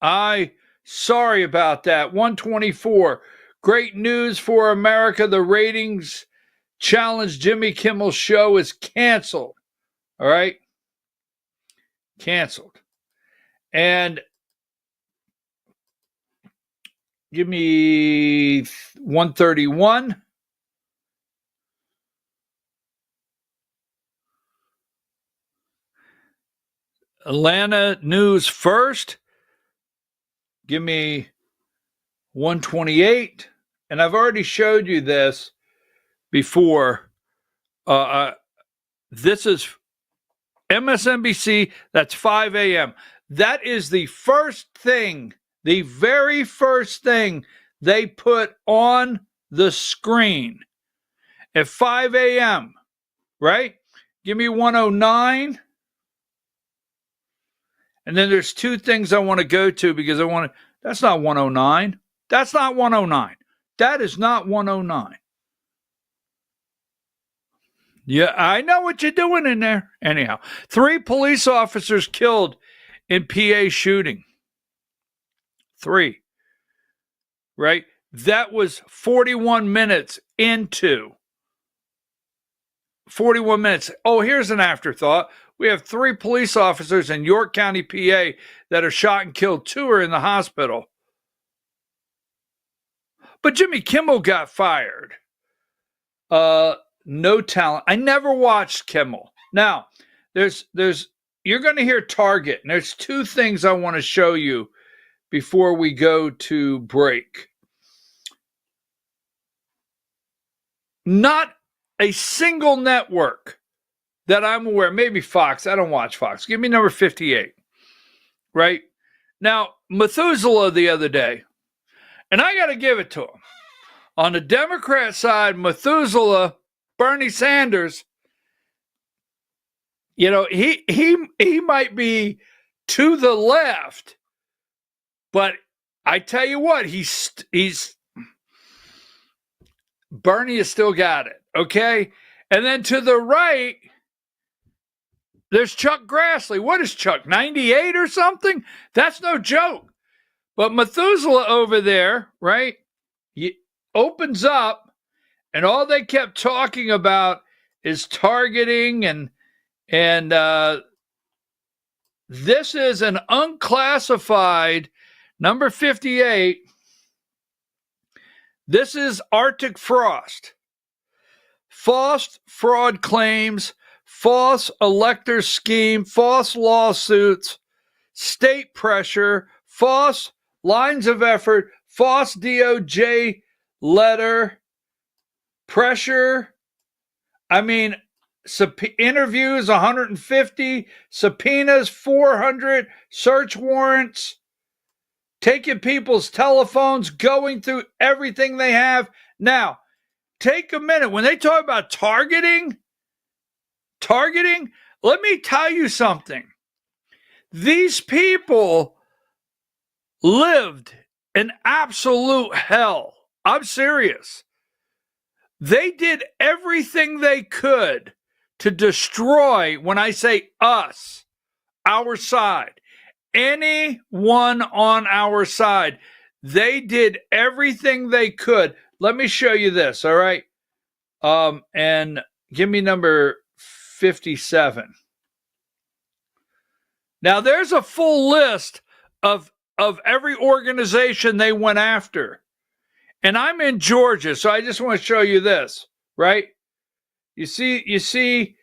S1: sorry about that. 124. Great news for America. The ratings challenge Jimmy Kimmel's show is canceled. All right? Canceled. And give me 131. Atlanta News First. Give me 128. And I've already showed you this before. This is MSNBC. That's 5 a.m. That is the first thing, the very first thing they put on the screen at 5 a.m., right? Give me 109. And then there's two things I want to go to because that's not 109. That's not 109. That is not 109. Yeah, I know what you're doing in there. Anyhow, 3 police officers killed in PA shooting. 3. Right? That was 41 minutes into. 41 minutes. Oh, here's an afterthought. We have 3 police officers in York County, PA that are shot and killed. 2 are in the hospital. But Jimmy Kimmel got fired. No talent. I never watched Kimmel. Now, you're going to hear Target. And there's 2 things I want to show you before we go to break. Not a single network that I'm aware, maybe Fox. I don't watch Fox. Give me number 58. Right? Now, Methuselah the other day, and I got to give it to him. On the Democrat side, Methuselah, Bernie Sanders, he might be to the left, but I tell you what, Bernie has still got it, okay? And then to the right, there's Chuck Grassley. What is Chuck, 98 or something? That's no joke. But Methuselah over there, right, he opens up, and all they kept talking about is targeting, and this is an unclassified number 58. This is Arctic Frost. False fraud claims, false elector scheme, false lawsuits, state pressure, false lines of effort, false DOJ letter, pressure. I mean, interviews 150, subpoenas 400, search warrants, taking people's telephones, going through everything they have. Now, take a minute. When they talk about targeting, let me tell you something. These people lived in absolute hell. I'm serious. They did everything they could to destroy, when I say us, our side, anyone on our side. They did everything they could. Let me show you this, all right? And give me number 57. Now, there's a full list of every organization they went after. And I'm in Georgia, so I just want to show you this, right? You see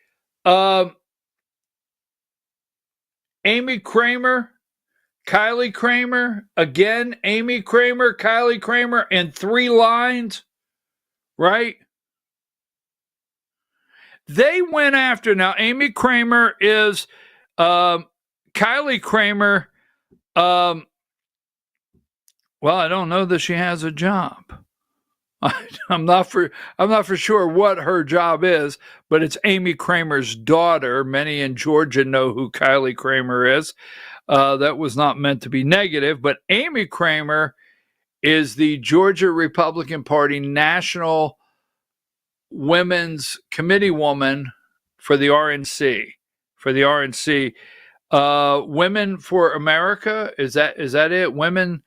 S1: Amy Kramer, Kylie Kramer, again, Amy Kramer, Kylie Kramer, in 3 lines, right? They went after, now Amy Kramer is, Kylie Kramer, well, I don't know that she has a job. I'm not for sure what her job is, but it's Amy Kramer's daughter. Many in Georgia know who Kylie Kramer is. That was not meant to be negative, but Amy Kramer is the Georgia Republican Party National Women's Committee woman for the RNC. Women for America, is that it? Women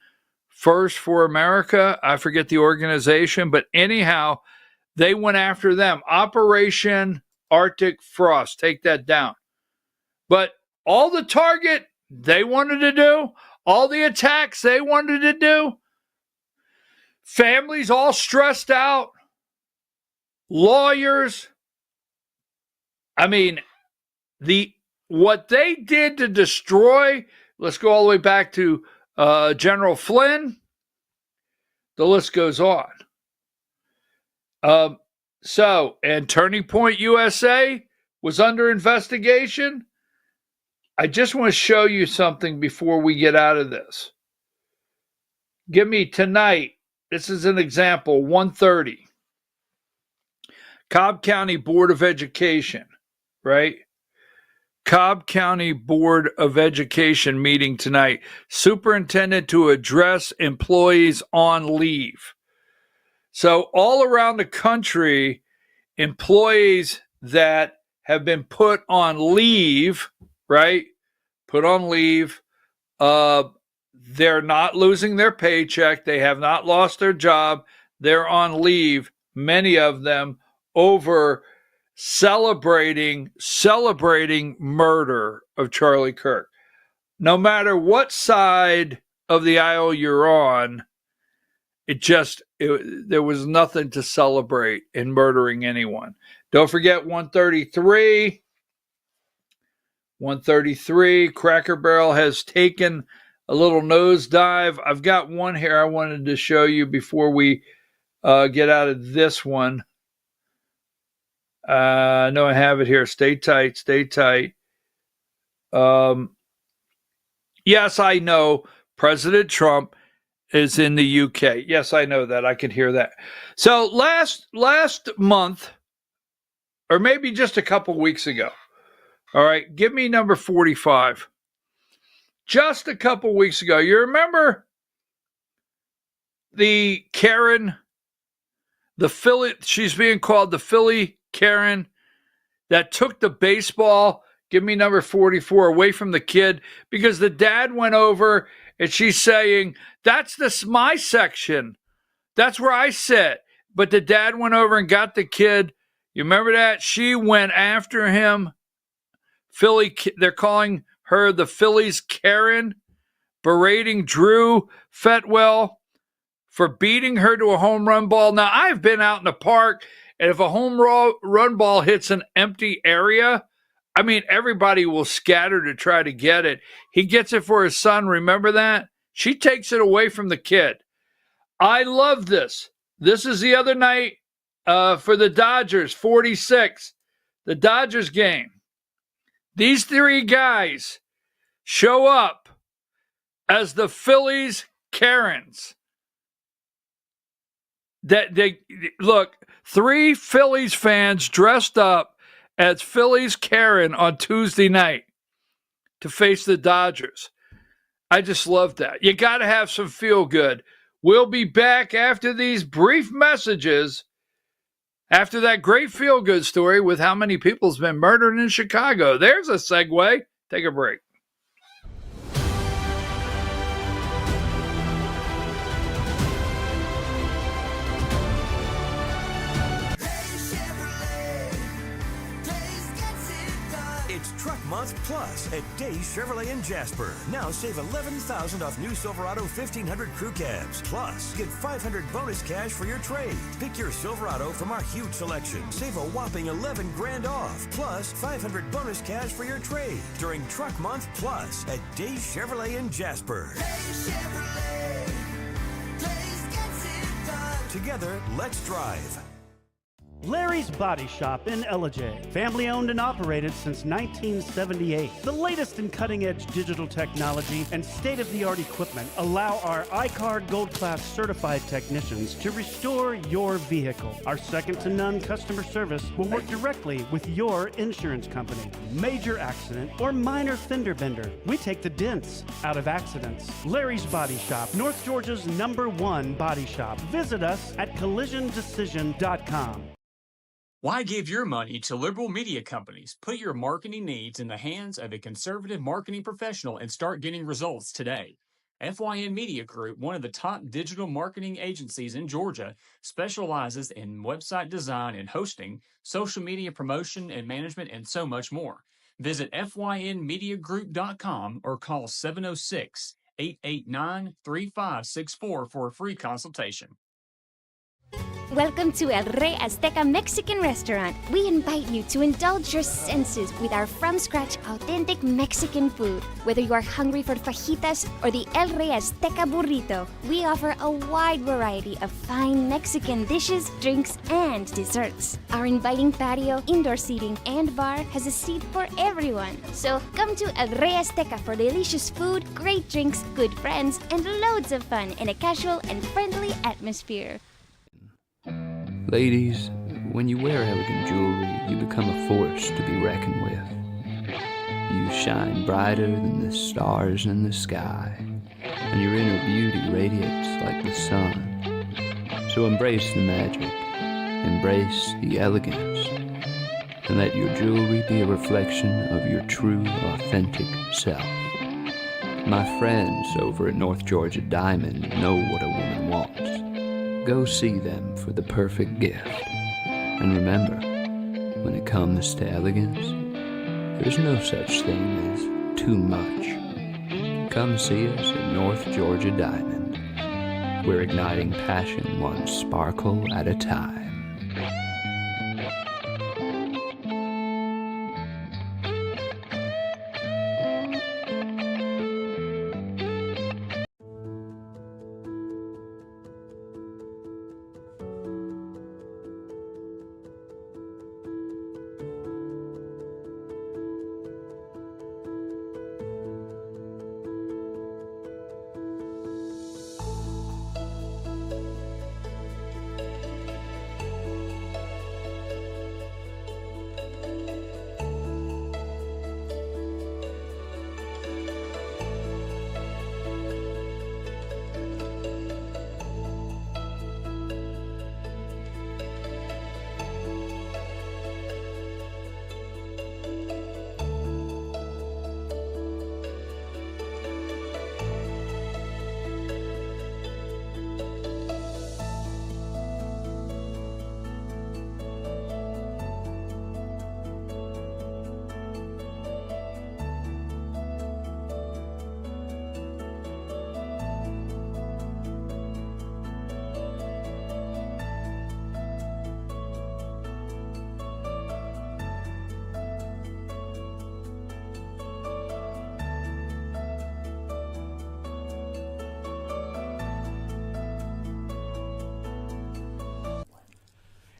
S1: First for America, I forget the organization, but anyhow, they went after them. Operation Arctic Frost, take that down. But all the target they wanted to do, all the attacks they wanted to do, families all stressed out, lawyers. I mean, what they did to destroy, let's go all the way back to General Flynn, the list goes on. And Turning Point USA was under investigation. I just want to show you something before we get out of this. Give me tonight, this is an example, 1:30. Cobb County Board of Education, right? Cobb County Board of Education meeting tonight. Superintendent to address employees on leave. So all around the country, employees that have been put on leave, right? Put on leave. They're not losing their paycheck. They have not lost their job. They're on leave, many of them, over celebrating murder of Charlie Kirk. No matter what side of the aisle you're on, there was nothing to celebrate in murdering anyone. Don't forget 133. 133, Cracker Barrel has taken a little nosedive. I've got one here I wanted to show you before we get out of this one. No, I have it here. Stay tight. Yes, I know President Trump is in the UK. Yes, I know that. I could hear that. So last month, or maybe just a couple weeks ago, all right, give me number 45. Just a couple weeks ago, you remember the Karen, the Philly, she's being called the Philly Karen, that took the baseball, give me number 44, away from the kid because the dad went over and she's saying, that's my section. That's where I sit. But the dad went over and got the kid. You remember that? She went after him. Philly, they're calling her the Phillies Karen, berating Drew Fetwell for beating her to a home run ball. Now, I've been out in the park, and if a home run ball hits an empty area, I mean, everybody will scatter to try to get it. He gets it for his son. Remember that? She takes it away from the kid. I love this. This is the other night for the Dodgers, 46, the Dodgers game. These 3 guys show up as the Phillies Karens. That they look, 3 Phillies fans dressed up as Phillies Karen on Tuesday night to face the Dodgers. I just love that. You got to have some feel good. We'll be back after these brief messages, after that great feel good story with how many people's been murdered in Chicago. There's a segue. Take a break.
S3: It's Truck Month Plus at Days Chevrolet in Jasper. Now save $11,000 off new Silverado 1500 crew cabs. Plus, get $500 bonus cash for your trade. Pick your Silverado from our huge selection. Save a whopping $11 grand off. Plus, $500 bonus cash for your trade during Truck Month Plus at Days Chevrolet in Jasper.
S14: Days Chevrolet. Days gets it done.
S3: Together, let's drive.
S4: Larry's Body Shop in Ellijay. Family owned and operated since 1978. The latest in cutting-edge digital technology and state-of-the-art equipment allow our iCard Gold Class certified technicians to restore your vehicle. Our second-to-none customer service will work directly with your insurance company. Major accident or minor fender bender, we take the dents out of accidents. Larry's Body Shop, North Georgia's #1 body shop. Visit us at collisiondecision.com.
S5: Why give your money to liberal media companies? Put your marketing needs in the hands of a conservative marketing professional and start getting results today. FYN Media Group, one of the top digital marketing agencies in Georgia, specializes in website design and hosting, social media promotion and management, and so much more. Visit FYNmediagroup.com or call 706-889-3564 for a free consultation.
S6: Welcome to El Rey Azteca Mexican Restaurant. We invite you to indulge your senses with our from-scratch authentic Mexican food. Whether you are hungry for fajitas or the El Rey Azteca burrito, we offer a wide variety of fine Mexican dishes, drinks, and desserts. Our inviting patio, indoor seating, and bar has a seat for everyone. So come to El Rey Azteca for delicious food, great drinks, good friends, and loads of fun in a casual and friendly atmosphere.
S7: Ladies, when you wear elegant jewelry, you become a force to be reckoned with. You shine brighter than the stars in the sky, and your inner beauty radiates like the sun. So embrace the magic, embrace the elegance, and let your jewelry be a reflection of your true, authentic self. My friends over at North Georgia Diamond know what a woman wants. Go see them for the perfect gift. And remember, when it comes to elegance, there's no such thing as too much. Come see us at North Georgia Diamond. We're igniting passion one sparkle at a time.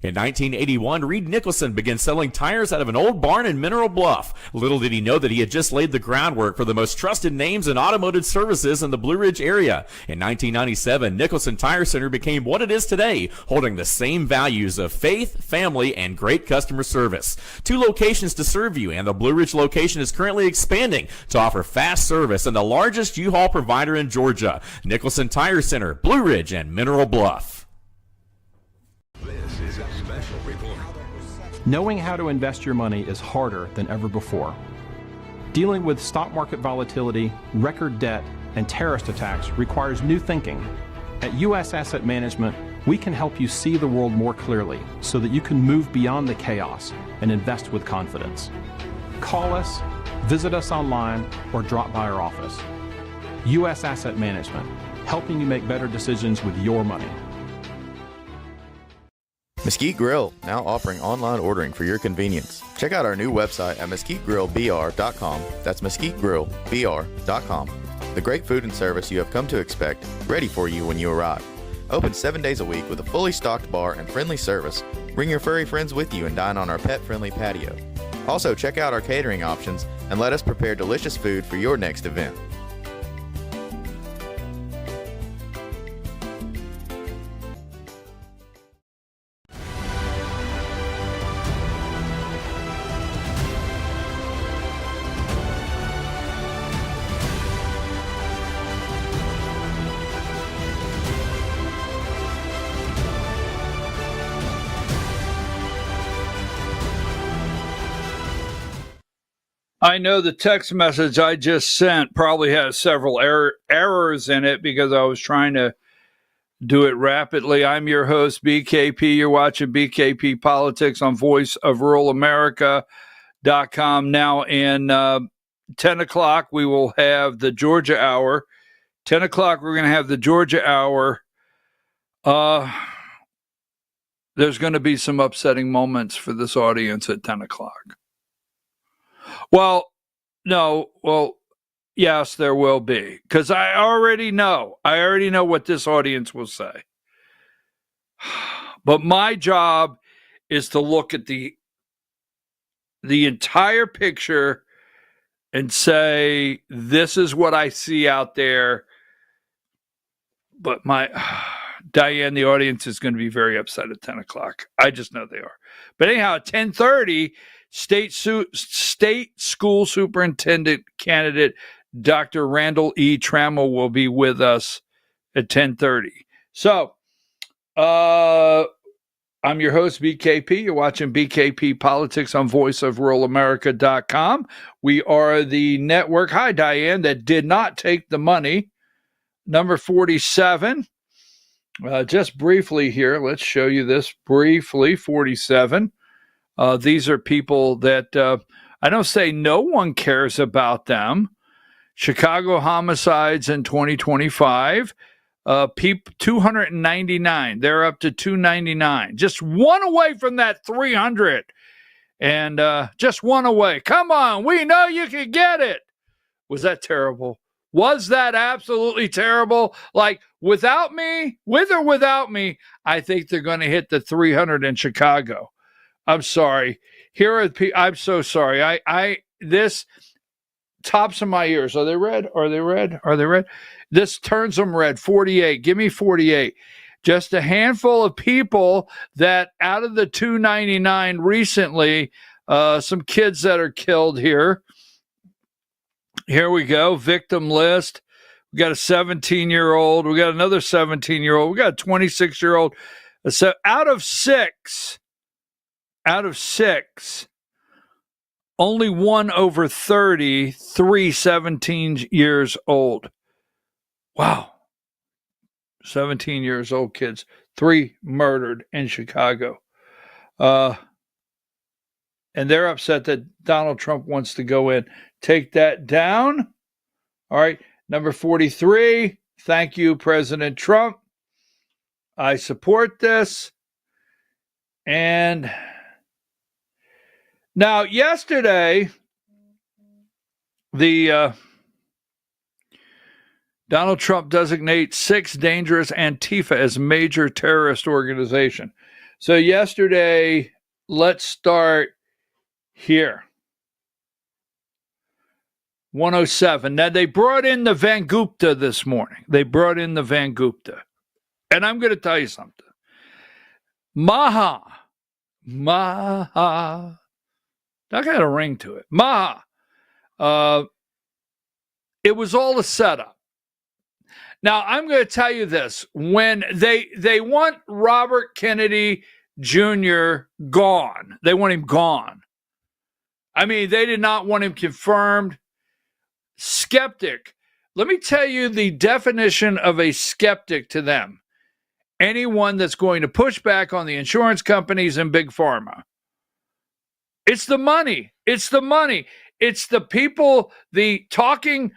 S8: In 1981, Reed Nicholson began selling tires out of an old barn in Mineral Bluff. Little did he know that he had just laid the groundwork for the most trusted names in automotive services in the Blue Ridge area. In 1997, Nicholson Tire Center became what it is today, holding the same values of faith, family, and great customer service. 2 locations to serve you, and the Blue Ridge location is currently expanding to offer fast service and the largest U-Haul provider in Georgia. Nicholson Tire Center, Blue Ridge, and Mineral Bluff.
S3: This is a special report.
S9: Knowing how to invest your money is harder than ever before. Dealing with stock market volatility, record debt, and terrorist attacks requires new thinking. At U.S. Asset Management, we can help you see the world more clearly so that you can move beyond the chaos and invest with confidence. Call us, visit us online, or drop by our office. U.S. Asset Management, helping you make better decisions with your money.
S10: Mesquite Grill, now offering online ordering for your convenience. Check out our new website at mesquitegrillbr.com. That's mesquitegrillbr.com. The great food and service you have come to expect, ready for you when you arrive. Open 7 days a week with a fully stocked bar and friendly service. Bring your furry friends with you and dine on our pet-friendly patio. Also, check out our catering options and let us prepare delicious food for your next event.
S1: I know the text message I just sent probably has several errors in it because I was trying to do it rapidly. I'm your host, BKP. You're watching BKP Politics on voiceofruralamerica.com. Now in 10 o'clock, we will have the Georgia Hour. 10 o'clock, we're going to have the Georgia Hour. There's going to be some upsetting moments for this audience at 10 o'clock. Well, no. Well, yes, there will be. Because I already know what this audience will say. But my job is to look at the entire picture and say, this is what I see out there. But Diane, the audience is going to be very upset at 10 o'clock. I just know they are. But anyhow, at 10:30, State School Superintendent candidate Dr. Randall E. Trammell will be with us at 10:30. So, I'm your host, BKP. You're watching BKP Politics on voiceofruralamerica.com. We are the network, hi Diane, that did not take the money. Number 47. Just briefly here, let's show you this briefly. 47. These are people that I don't say no one cares about them. Chicago homicides in 2025. 299. They're up to 299. Just one away from that 300. And just one away. Come on, we know you can get it. Was that terrible? Was that absolutely terrible? Like, without me, with or without me, I think they're going to hit the 300 in Chicago. I'm sorry. Here are I'm so sorry. This tops of my ears. Are they red? Are they red? Are they red? This turns them red. 48. Give me 48. Just a handful of people that out of the 299 recently, some kids that are killed here. Here we go. Victim list. We got a 17-year-old. We got another 17-year-old. We got a 26-year-old. So out of six, only one over 30, 3 17 years old. Wow. 17 years old kids, 3 murdered in Chicago. And they're upset that Donald Trump wants to go in. Take that down. All right. Number 43. Thank you, President Trump. I support this. And now, yesterday, the Donald Trump designates 6 dangerous Antifa as major terrorist organization. So yesterday, let's start here. 107. Now, they brought in the Van Gupta this morning. And I'm going to tell you something. Maha. That got a ring to it. Maha. It was all a setup. Now, I'm going to tell you this. When they want Robert Kennedy Jr. gone. They want him gone. I mean, they did not want him confirmed. Skeptic. Let me tell you the definition of a skeptic to them. Anyone that's going to push back on the insurance companies and Big Pharma. It's the money. It's the money. It's the people, the talking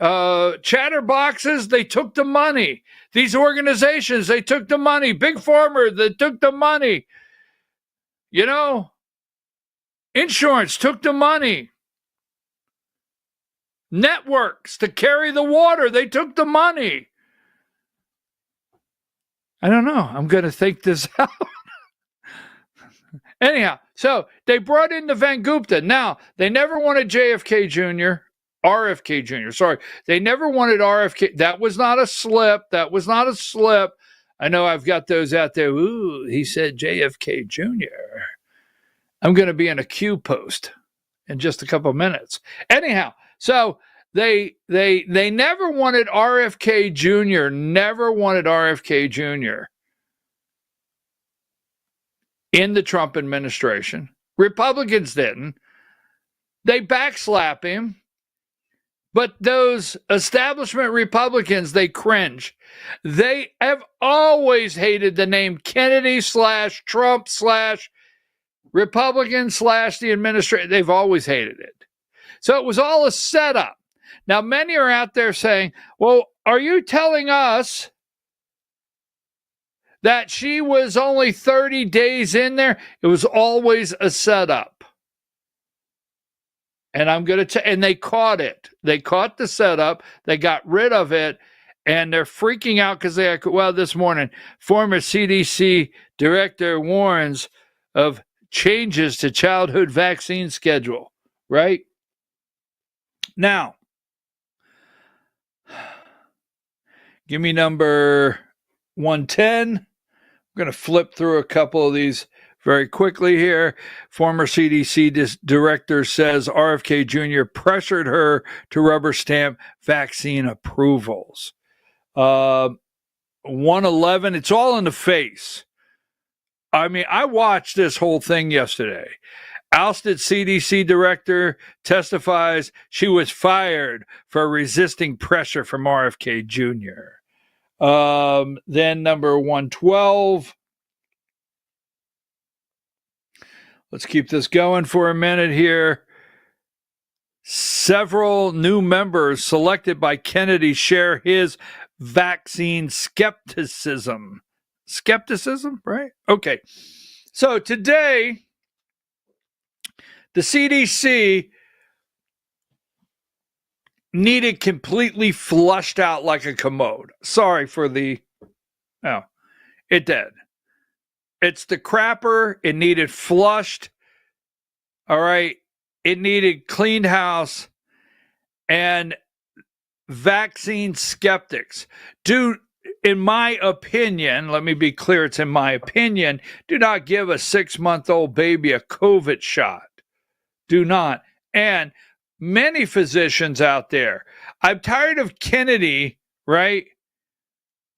S1: chatterboxes, they took the money. These organizations, they took the money. Big Pharma, they took the money. You know, insurance took the money. Networks to carry the water, they took the money. I don't know. I'm going to think this out. Anyhow, so they brought in the Van Gupta. Now, they never wanted JFK Jr., RFK Jr., sorry. They never wanted RFK. That was not a slip. That was not a slip. I know I've got those out there. Ooh, he said JFK Jr. I'm going to be in a Q post in just a couple of minutes. Anyhow, so they never wanted RFK Jr., never wanted RFK Jr. in the Trump administration. Republicans didn't. They backslap him. But those establishment Republicans, they cringe. They have always hated the name Kennedy / Trump / Republican / the administration. They've always hated it. So it was all a setup. Now, many are out there saying, well, are you telling us that she was only 30 days in there? It was always a setup. And I'm going to and they caught it. They caught the setup. They got rid of it. And they're freaking out because this morning, former CDC director warns of changes to childhood vaccine schedule, right? Now, give me number 110. I'm going to flip through a couple of these very quickly here. Former CDC director says RFK Jr. pressured her to rubber stamp vaccine approvals. 111, it's all in the face. I mean, I watched this whole thing yesterday. Ousted CDC director testifies she was fired for resisting pressure from RFK Jr. Then number 112. Let's keep this going for a minute here. Several new members selected by Kennedy share his vaccine skepticism. Skepticism, right? Okay. So today, the CDC needed completely flushed out like a commode. Sorry for the... Oh, it did. It's the crapper. It needed flushed. All right. It needed cleaned house. And vaccine skeptics do, in my opinion, let me be clear, it's in my opinion, do not give a 6-month-old baby a COVID shot. Do not. And many physicians out there, I'm tired of Kennedy, right,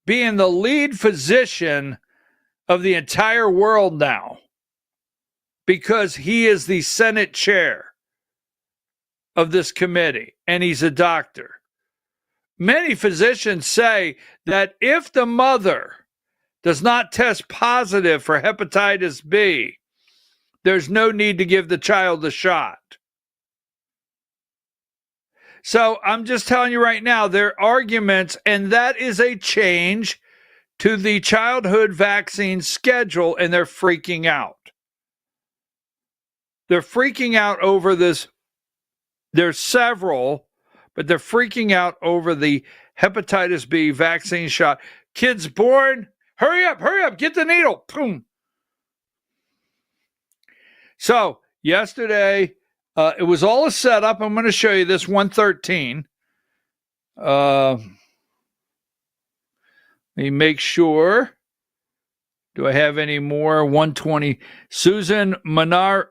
S1: being the lead physician of the entire world now, because he is the Senate chair of this committee and he's a doctor. Many physicians say that if the mother does not test positive for hepatitis B, there's no need to give the child the shot. So I'm just telling you right now, their arguments, and that is a change to the childhood vaccine schedule, and they're freaking out. They're freaking out over this. There's several, but they're freaking out over the hepatitis B vaccine shot. Kids born, hurry up, get the needle. Boom. So yesterday, it was all a setup. I'm going to show you this 113. Let me make sure. Do I have any more? 120. Susan Manares,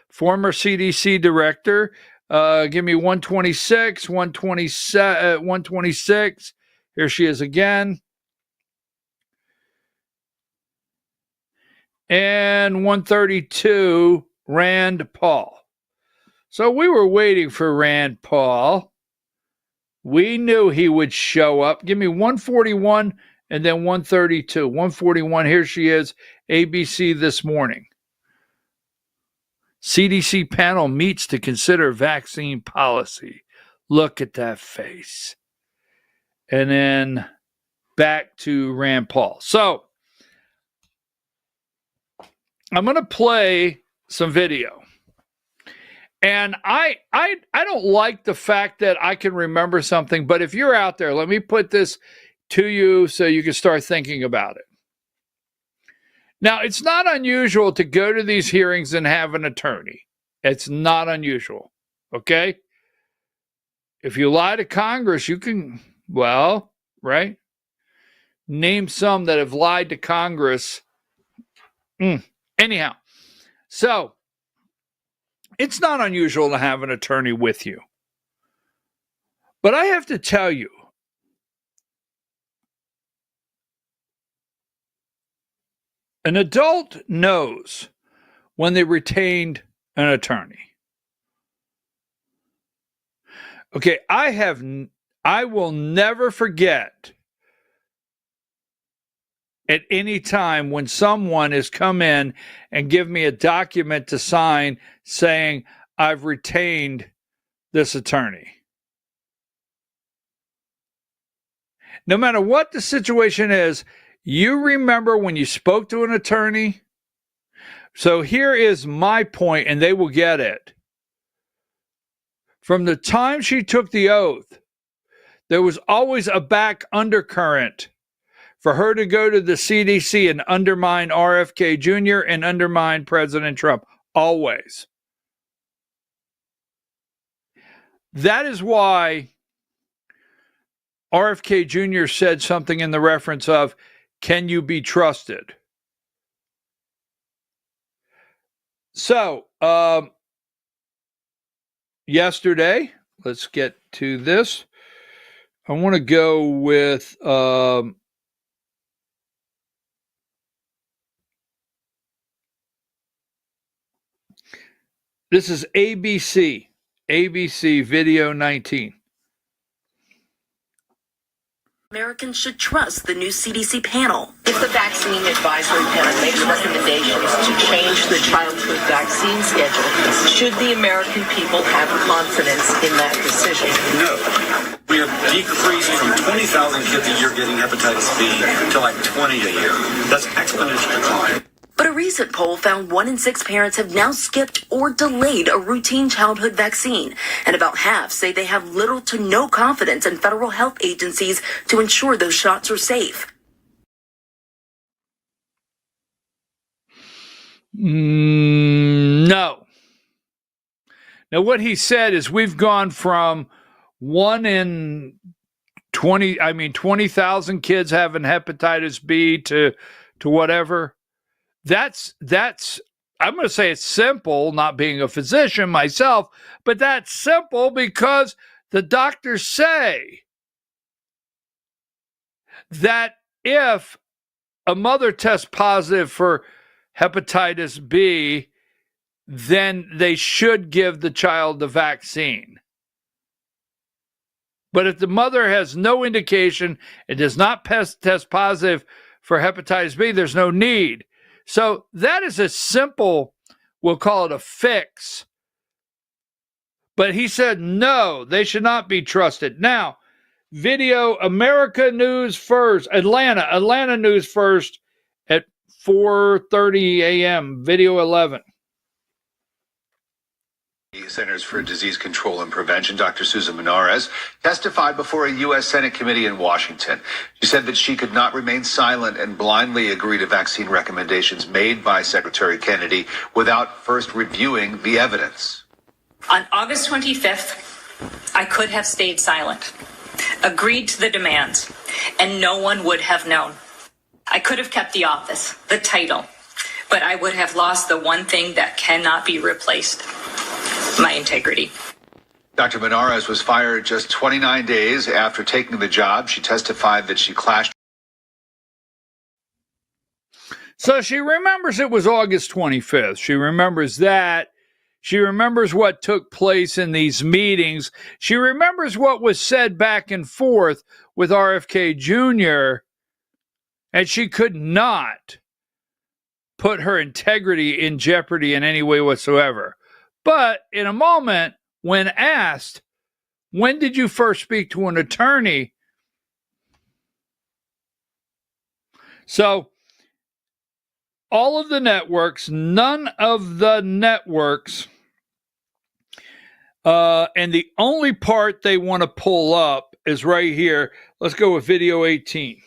S1: former CDC director. Give me 126, 127, 126. Here she is again. And 132, Rand Paul. So we were waiting for Rand Paul. We knew he would show up. Give me 141 and then 132. 141, here she is, ABC this morning. CDC panel meets to consider vaccine policy. Look at that face. And then back to Rand Paul. So I'm going to play some video. And I don't like the fact that I can remember something, but if you're out there, let me put this to you so you can start thinking about it. Now, it's not unusual to go to these hearings and have an attorney. It's not unusual, okay? If you lie to Congress, you can, well, right? Name some that have lied to Congress. Anyhow, so it's not unusual to have an attorney with you. But I have to tell you, an adult knows when they retained an attorney. Okay, I will never forget at any time when someone has come in and give me a document to sign saying I've retained this attorney. No matter what the situation is, you remember when you spoke to an attorney? So here is my point, and they will get it. From the time she took the oath, there was always a back undercurrent for her to go to the CDC and undermine RFK Jr. and undermine President Trump. Always. That is why RFK Jr. said something in the reference of, can you be trusted? So, yesterday, let's get to this. I want to go with this is ABC video 19.
S15: Americans should trust the new CDC panel. If the vaccine advisory panel makes recommendations to change the childhood vaccine schedule, should the American people have confidence in that decision?
S16: No. We have decreased from 20,000 kids a year getting hepatitis B to like 20 a year. That's exponential decline.
S15: But a recent poll found 1 in 6 parents have now skipped or delayed a routine childhood vaccine, and about half say they have little to no confidence in federal health agencies to ensure those shots are safe.
S1: No. Now, what he said is we've gone from 1 in 20,000 kids having hepatitis B to whatever. That's I'm going to say it's simple, not being a physician myself, but that's simple because the doctors say that if a mother tests positive for hepatitis B, then they should give the child the vaccine. But if the mother has no indication and does not test positive for hepatitis B, there's no need. So that is a simple, we'll call it a fix. But he said, no, they should not be trusted. Now, video America News First, Atlanta News First at 4:30 a.m., video 11.
S17: Centers for Disease Control and Prevention, Dr. Susan Menares, testified before a U.S. Senate committee in Washington. She said that she could not remain silent and blindly agree to vaccine recommendations made by Secretary Kennedy without first reviewing the evidence.
S18: On August 25th, I could have stayed silent, agreed to the demands, and no one would have known. I could have kept the office, the title, but I would have lost the one thing that cannot be replaced. My integrity.
S17: Dr. Menares was fired just 29 days after taking the job. She testified that she clashed.
S1: So she remembers it was August 25th. She remembers that. She remembers what took place in these meetings. She remembers what was said back and forth with RFK Jr. And she could not put her integrity in jeopardy in any way whatsoever. But in a moment, when asked, when did you first speak to an attorney? So all of the networks, none of the networks, and the only part they want to pull up is right here. Let's go with video 18.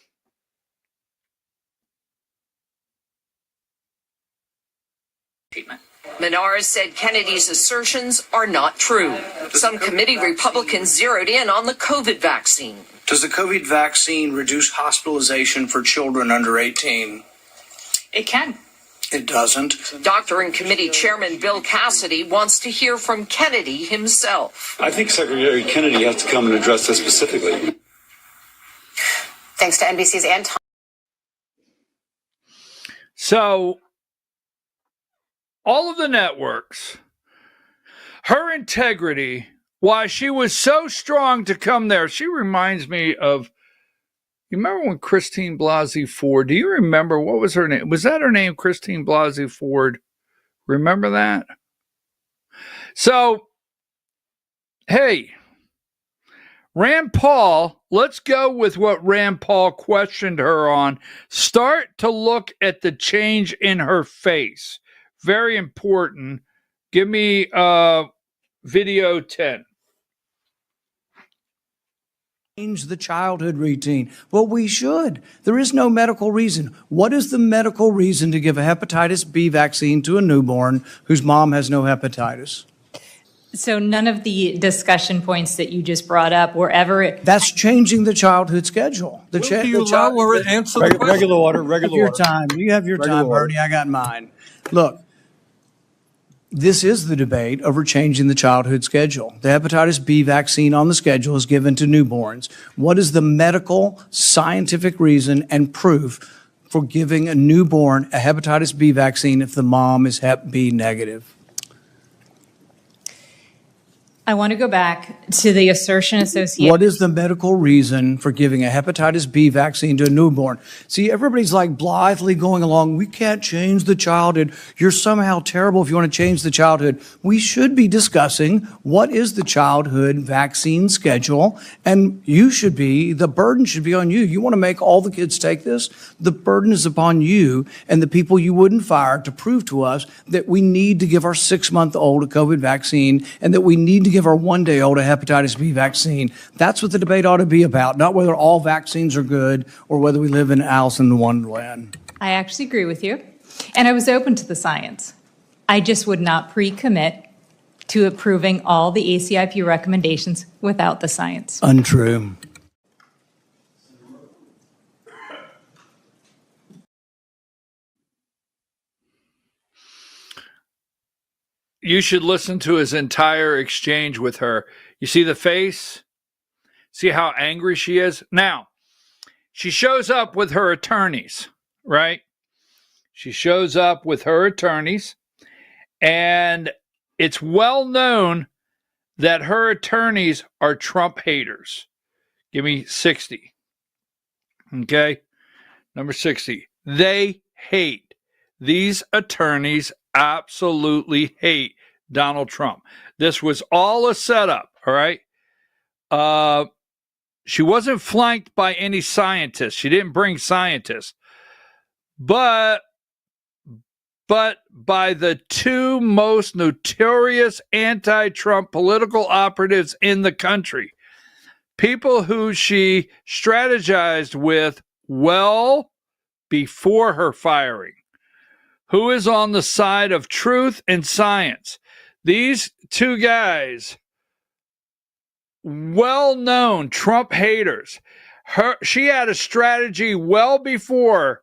S15: Menard said Kennedy's assertions are not true. Some committee Republicans zeroed in on the COVID vaccine.
S19: Does the COVID vaccine reduce hospitalization for children under 18?
S18: It can.
S19: It doesn't.
S15: Doctor and committee chairman Bill Cassidy wants to hear from Kennedy himself.
S16: I think Secretary Kennedy has to come and address this specifically.
S15: Thanks to NBC's Anton.
S1: So all of the networks, her integrity, why she was so strong to come there. She reminds me of, you remember when Christine Blasey Ford, do you remember, what was her name? Was that her name, Christine Blasey Ford? Remember that? So, hey, Rand Paul, let's go with what Rand Paul questioned her on. Start to look at the change in her face. Very important. Give me video 10.
S20: Change the childhood routine. Well, we should. There is no medical reason. What is the medical reason to give a hepatitis B vaccine to a newborn whose mom has no hepatitis?
S18: So none of the discussion points that you just brought up were ever.
S20: That's changing the childhood schedule.
S21: Do you allow her to answer the question?
S20: Regular order. Your time. You have your time, Bernie. I got mine. Look. This is the debate over changing the childhood schedule. The hepatitis B vaccine on the schedule is given to newborns. What is the medical, scientific reason and proof for giving a newborn a hepatitis B vaccine if the mom is Hep B negative?
S18: I want to go back to the assertion associated.
S20: What is the medical reason for giving a hepatitis B vaccine to a newborn? See, everybody's like blithely going along. We can't change the childhood. You're somehow terrible if you want to change the childhood. We should be discussing what is the childhood vaccine schedule, and the burden should be on you. You want to make all the kids take this? The burden is upon you and the people you wouldn't fire to prove to us that we need to give our 6-month-old a COVID vaccine and that we need to give our 1-day-old a hepatitis B vaccine. That's what the debate ought to be about, not whether all vaccines are good or whether we live in Alice in Wonderland.
S18: I actually agree with you. And I was open to the science. I just would not pre-commit to approving all the ACIP recommendations without the science.
S20: Untrue.
S1: You should listen to his entire exchange with her. You see the face? See how angry she is? Now, she shows up with her attorneys, right? She shows up with her attorneys, and it's well known that her attorneys are Trump haters. Give me 60. Okay? Number 60. They hate. These attorneys absolutely hate Donald Trump. This was all a setup, all right? She wasn't flanked by any scientists. She didn't bring scientists. But by the two most notorious anti-Trump political operatives in the country, people who she strategized with well before her firing, who is on the side of truth and science. These two guys, well-known Trump haters. She had a strategy well before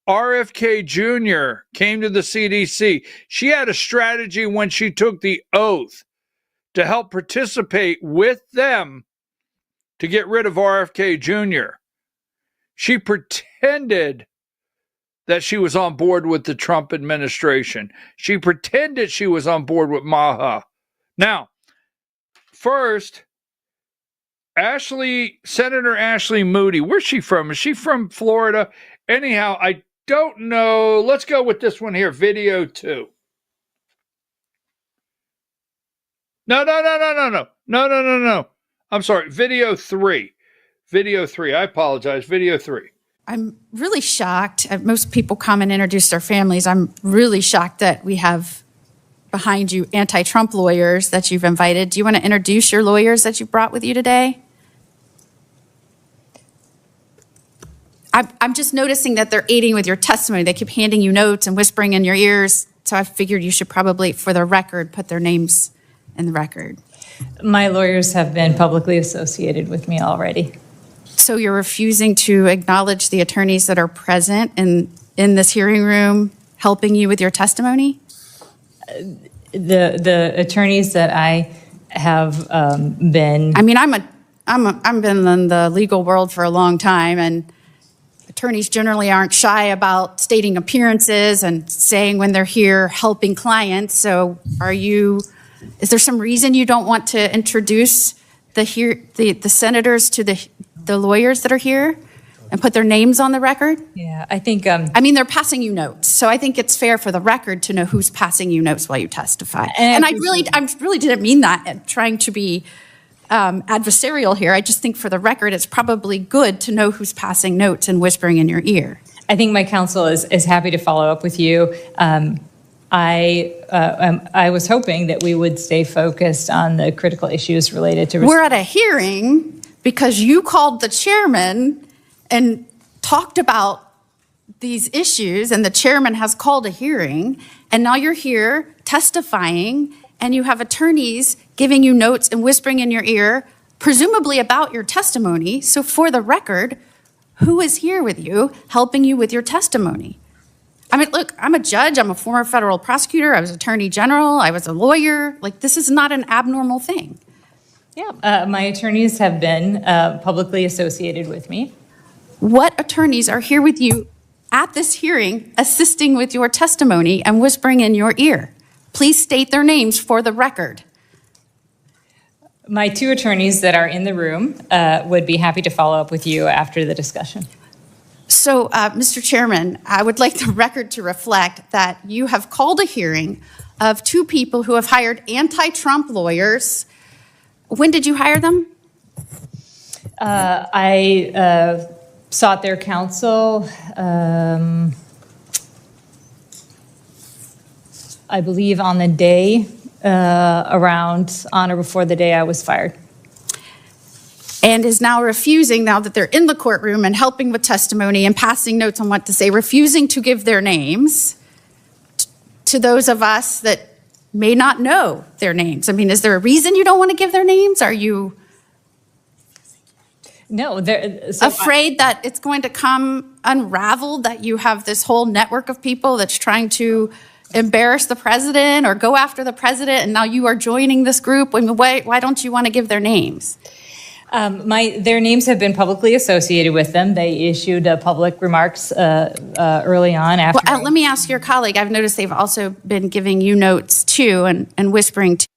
S1: RFK Jr. came to the CDC. She had a strategy when she took the oath to help participate with them to get rid of RFK Jr. She pretended that she was on board with the Trump administration. She pretended she was on board with Maha. Now, first, Senator Ashley Moody, where's she from? Is she from Florida? Anyhow, don't know. Let's go with this one here, video 2. No. I'm sorry, video 3. Video 3. I apologize. Video 3.
S2: I'm really shocked. Most people come and introduce their families. I'm really shocked that we have behind you anti-Trump lawyers that you've invited. Do you want to introduce your lawyers that you brought with you today? I'm just noticing that they're aiding with your testimony. They keep handing you notes and whispering in your ears. So I figured you should probably, for the record, put their names in the record.
S22: My lawyers have been publicly associated with me already.
S2: So you're refusing to acknowledge the attorneys that are present in this hearing room helping you with your testimony?
S22: The attorneys that I have been.
S2: I mean, I've been in the legal world for a long time, and attorneys generally aren't shy about stating appearances and saying when they're here helping clients. So is there some reason you don't want to introduce the senators to the lawyers that are here and put their names on the record?
S22: Yeah, I think.
S2: I mean, they're passing you notes, so I think it's fair for the record to know who's passing you notes while you testify. And I really didn't mean that. I'm trying to be adversarial here. I just think for the record, it's probably good to know who's passing notes and whispering in your ear.
S22: I think my counsel is happy to follow up with you. I was hoping that we would stay focused on the critical issues related to.
S2: We're at a hearing because you called the chairman and talked about these issues, and the chairman has called a hearing, and now you're here testifying, and you have attorneys giving you notes and whispering in your ear, presumably about your testimony. So for the record, who is here with you, helping you with your testimony? I mean, look, I'm a judge. I'm a former federal prosecutor. I was attorney general. I was a lawyer. Like, this is not an abnormal thing.
S22: Yeah, my attorneys have been publicly associated with me.
S2: What attorneys are here with you at this hearing, assisting with your testimony and whispering in your ear? Please state their names for the record.
S22: My 2 attorneys that are in the room would be happy to follow up with you after the discussion.
S2: So, Mr. Chairman, I would like the record to reflect that you have called a hearing of 2 people who have hired anti-Trump lawyers. When did you hire them?
S22: I sought their counsel, I believe on the day around on or before the day I was fired.
S2: And is now refusing, now that they're in the courtroom and helping with testimony and passing notes on what to say, refusing to give their names to those of us that may not know their names. I mean, is there a reason you don't want to give their names? Are you afraid that it's going to come unraveled, that you have this whole network of people that's trying to embarrass the president or go after the president, and now you are joining this group? I mean, why don't you want to give their names?
S22: Their names have been publicly associated with them. They issued public remarks early on.
S2: Let me ask your colleague. I've noticed they've also been giving you notes too and whispering to.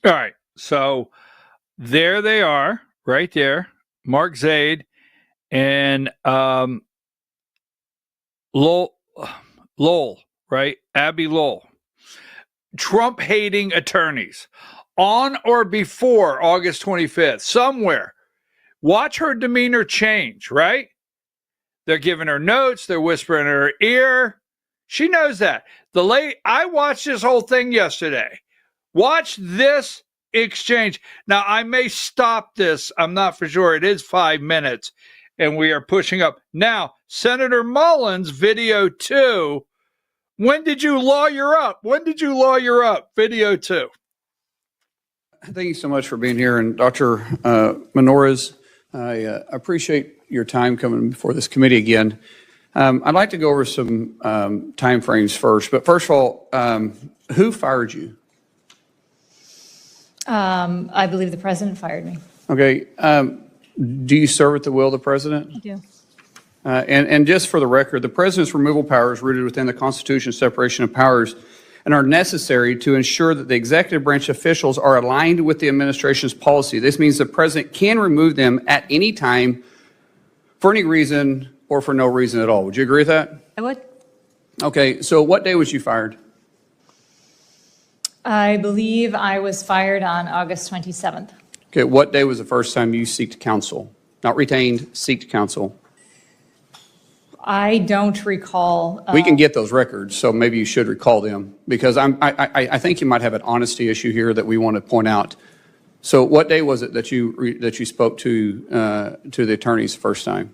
S1: All right. So there they are, right there. Mark Zaid and Lowell, right? Abby Lowell. Trump-hating attorneys. On or before August 25th, somewhere. Watch her demeanor change, right? They're giving her notes. They're whispering in her ear. She knows that. I watched this whole thing yesterday. Watch this exchange. Now, I may stop this. I'm not for sure. It is 5 minutes, and we are pushing up. Now, Senator Mullins, video 2. When did you lawyer up? Video 2.
S20: Thank you so much for being here. And Dr. Menorez, I appreciate your time coming before this committee again. I'd like to go over some time frames first. But first of all, who fired you?
S22: I believe the president fired me.
S20: Okay. Do you serve at the will of the president?
S22: I do.
S20: And just for the record, the president's removal power is rooted within the Constitution's separation of powers and are necessary to ensure that the executive branch officials are aligned with the administration's policy. This means the president can remove them at any time for any reason
S11: or for no reason at all. Would you agree with that?
S22: I would.
S11: Okay, so what day was you fired?
S22: I believe I was fired on August 27th.
S11: Okay, what day was the first time you seeked counsel? Not retained, seeked counsel.
S22: I don't recall.
S11: We can get those records, so maybe you should recall them, because I think you might have an honesty issue here that we want to point out. So what day was it that you spoke to the attorneys first time?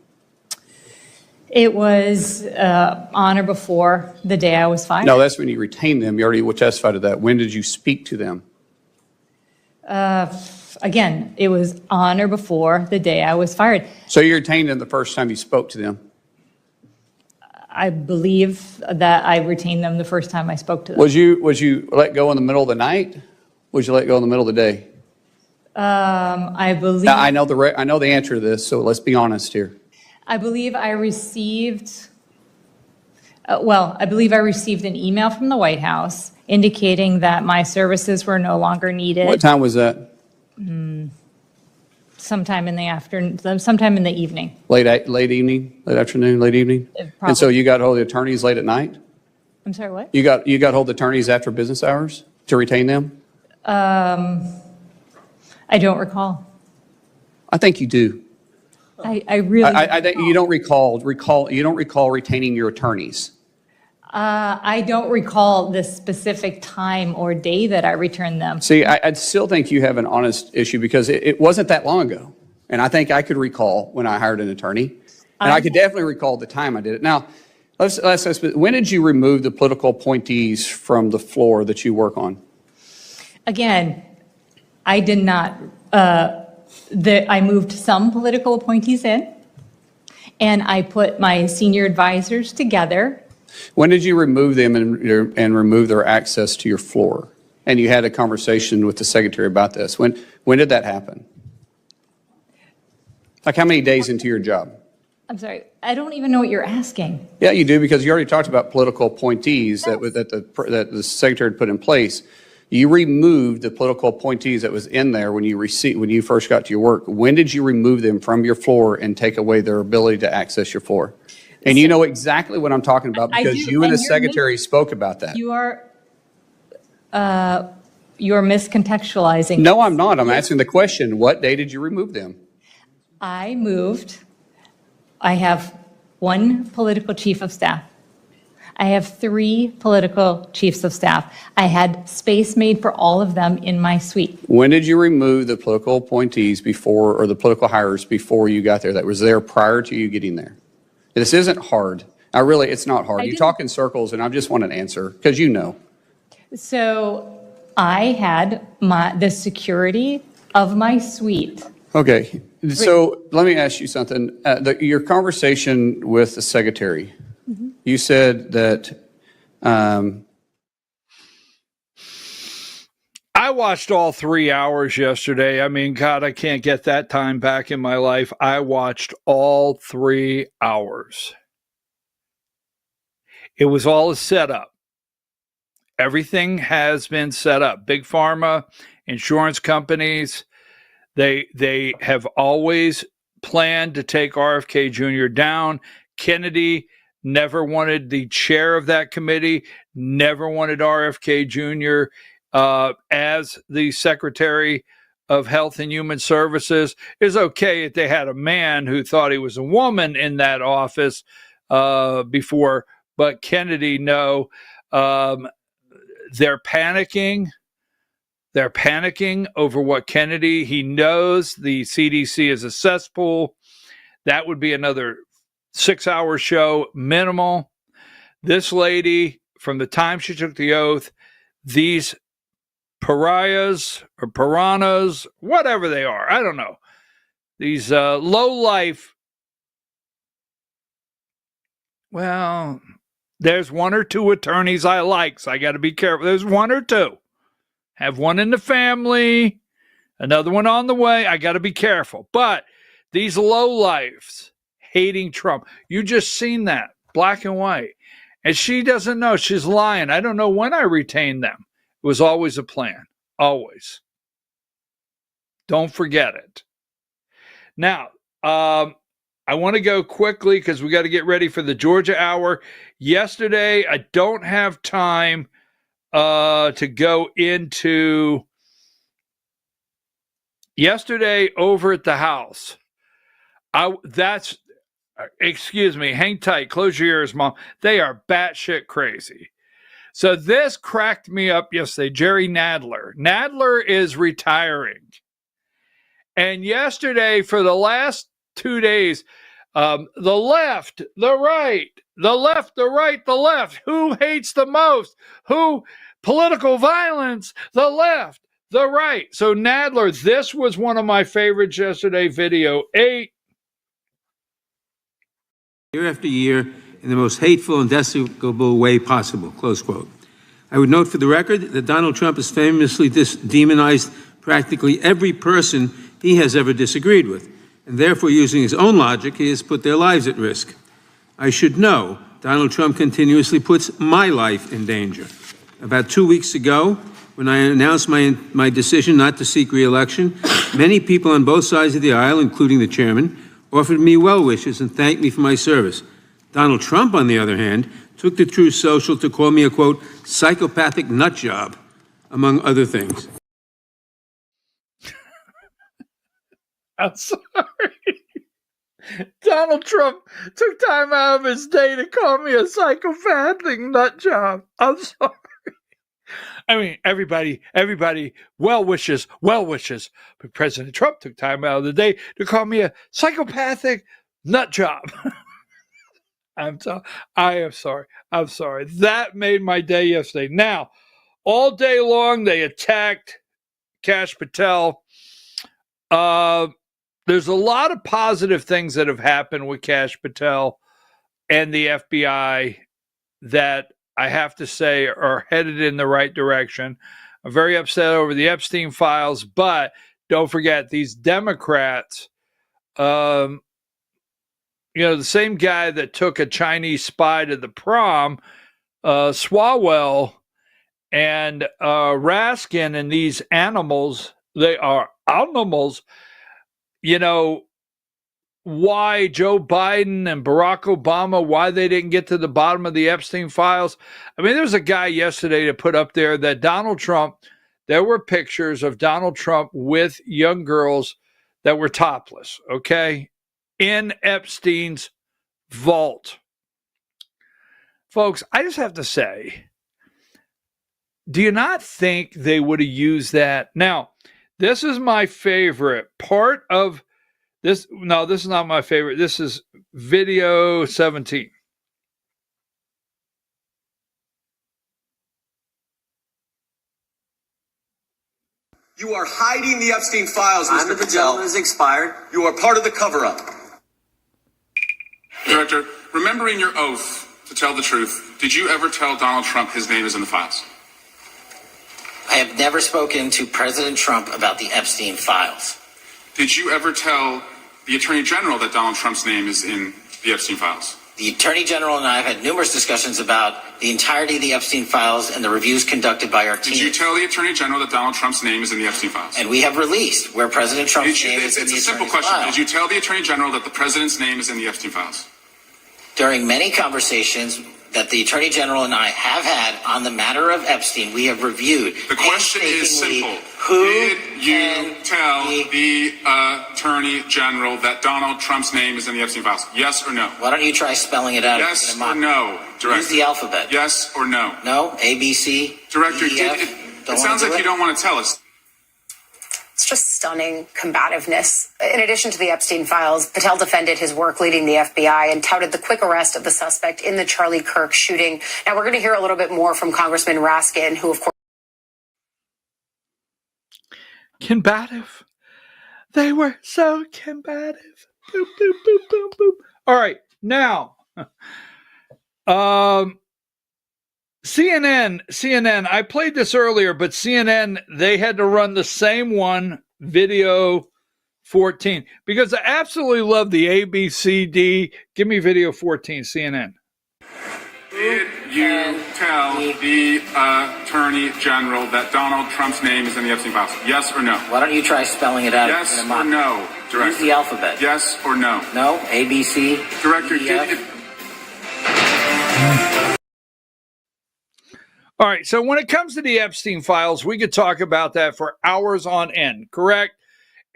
S22: It was on or before the day I was fired.
S11: No, that's when you retained them. You already testified to that. When did you speak to them?
S22: Again, it was on or before the day I was fired.
S11: So you retained them the first time you spoke to them?
S22: I believe that I retained them the first time I spoke to them.
S11: Was you let go in the middle of the night? Was you let go in the middle of the day?
S22: I believe.
S11: Now, I know the answer to this, so let's be honest here.
S22: I believe I received. I believe I received an email from the White House indicating that my services were no longer needed.
S11: What time was that?
S22: Sometime in the afternoon, sometime in the evening.
S11: Late evening, late afternoon, late evening? And so you got hold of the attorneys late at night?
S22: I'm sorry, what?
S11: You got hold of the attorneys after business hours to retain them?
S22: I don't recall.
S11: I think you do.
S22: I really.
S11: I think you don't recall retaining your attorneys.
S22: I don't recall the specific time or day that I returned them.
S11: See, I still think you have an honest issue, because it wasn't that long ago. And I think I could recall when I hired an attorney. And I could definitely recall the time I did it. Now, when did you remove the political appointees from the floor that you work on?
S22: Again, I did not. I moved some political appointees in, and I put my senior advisors together.
S11: When did you remove them and remove their access to your floor? And you had a conversation with the secretary about this. When did that happen? Like, how many days into your job?
S22: I'm sorry, I don't even know what you're asking.
S11: Yeah, you do, because you already talked about political appointees that the secretary had put in place. You removed the political appointees that was in there when you first got to your work. When did you remove them from your floor and take away their ability to access your floor? And you know exactly what I'm talking about, because you and the secretary spoke about that.
S22: You're miscontextualizing.
S11: No, I'm not. I'm asking the question. What day did you remove them?
S22: I have one political chief of staff. I have 3 political chiefs of staff. I had space made for all of them in my suite.
S11: When did you remove the political appointees or the political hires before you got there? That was there prior to you getting there? This isn't hard. It's not hard. You talk in circles, and I just want an answer, because you know.
S22: So I had the security of my suite.
S11: Okay. So let me ask you something. Your conversation with the secretary, you said that
S1: I watched all 3 hours yesterday. I mean, God, I can't get that time back in my life. I watched all 3 hours. It was all a setup. Everything has been set up. Big pharma, insurance companies, they have always planned to take RFK Jr. down. Kennedy never wanted the chair of that committee, never wanted RFK Jr. As the Secretary of Health and Human Services. It's okay if they had a man who thought he was a woman in that office before, but Kennedy, no. They're panicking. They're panicking over what Kennedy, he knows the CDC is a cesspool. That would be another 6-hour show, minimal. This lady, from the time she took the oath, these pariahs or piranhas, whatever they are, I don't know. These low-life, well, there's 1 or 2 attorneys I like, so I got to be careful. There's 1 or 2. Have one in the family, another one on the way. I got to be careful. But these lowlifes hating Trump, you just seen that, black and white. And she doesn't know. She's lying. I don't know when I retained them. It was always a plan. Always. Don't forget it. Now, I want to go quickly because we got to get ready for the Georgia Hour. Yesterday, I don't have time to go into yesterday over at the house. Excuse me, hang tight, close your ears, Mom. They are batshit crazy. So this cracked me up yesterday. Jerry Nadler. Nadler is retiring. And yesterday, for the last 2 days, the left, the right, the left, the right, the left. Who hates the most? Who? Political violence, the left, the right. So Nadler, this was one of my favorites yesterday, video 8.
S12: Year after year in the most hateful and despicable way possible, close quote. I would note for the record that Donald Trump has famously demonized practically every person he has ever disagreed with, and therefore, using his own logic, he has put their lives at risk. I should know Donald Trump continuously puts my life in danger. About 2 weeks ago, when I announced my decision not to seek re-election, many people on both sides of the aisle, including the chairman, offered me well wishes and thanked me for my service. Donald Trump, on the other hand, took to Truth Social to call me a, quote, psychopathic nut job, among other things.
S1: I'm sorry. Donald Trump took time out of his day to call me a psychopathic nut job. I'm sorry. I mean, everybody, well wishes. But President Trump took time out of the day to call me a psychopathic nut job. I am sorry. I'm sorry. That made my day yesterday. Now, all day long, they attacked Kash Patel. There's a lot of positive things that have happened with Kash Patel and the FBI that I have to say are headed in the right direction. I'm very upset over the Epstein files, but don't forget these Democrats, the same guy that took a Chinese spy to the prom, Swalwell and Raskin, and these animals, they are animals. Why Joe Biden and Barack Obama, why they didn't get to the bottom of the Epstein files. I mean, there's a guy yesterday to put up there that Donald Trump, there were pictures of Donald Trump with young girls that were topless, okay, in Epstein's vault. Folks, I just have to say, do you not think they would have used that? Now, this is my favorite part of this. No, this is not my favorite. This is video 17.
S13: You are hiding the Epstein files, Mr. Patel. Is expired. You are part of the cover-up.
S23: Director, remembering your oath to tell the truth, did you ever tell Donald Trump his name is in the files?
S24: I have never spoken to President Trump about the Epstein files.
S23: Did you ever tell the Attorney General that Donald Trump's name is in the Epstein files?
S24: The Attorney General and I have had numerous discussions about the entirety of the Epstein files and the reviews conducted by our team.
S23: Did you tell the Attorney General that Donald Trump's name is in the Epstein files?
S24: And we have released where President Trump's name is in the
S23: It's a simple
S24: Attorney's
S23: question.
S24: file.
S23: Did you tell the Attorney General that the President's name is in the Epstein files?
S24: During many conversations that the Attorney General and I have had on the matter of Epstein, we have reviewed.
S23: The question is simple.
S24: Who
S23: Did you tell the Attorney General that Donald Trump's name is in the Epstein files? Yes or no?
S24: Why don't you try spelling it out?
S23: Yes or no, Director?
S24: Use the alphabet.
S23: Yes or no?
S24: No, A, B, C,
S23: Director,
S24: D, E, F.
S23: it sounds like you don't want to tell us.
S25: It's just stunning combativeness. In addition to the Epstein files, Patel defended his work leading the FBI and touted the quick arrest of the suspect in the Charlie Kirk shooting. Now, we're going to hear a little bit more from Congressman Raskin, who, of course,
S1: combative. They were so combative. Boop, boop, boop, boop, boop. All right, now, CNN, I played this earlier, but CNN, they had to run the same one, video 14, because I absolutely love the ABCD. Give me video 14, CNN.
S23: Did you tell the Attorney General that Donald Trump's name is in the Epstein files? Yes or no?
S24: Why don't you try spelling it out?
S23: Yes
S24: in a
S23: or no, Director?
S24: Use the alphabet.
S23: Yes or no?
S24: No, A, B, C.
S23: Director,
S24: D, F.
S23: did you...
S1: All right, so when it comes to the Epstein files, we could talk about that for hours on end, correct?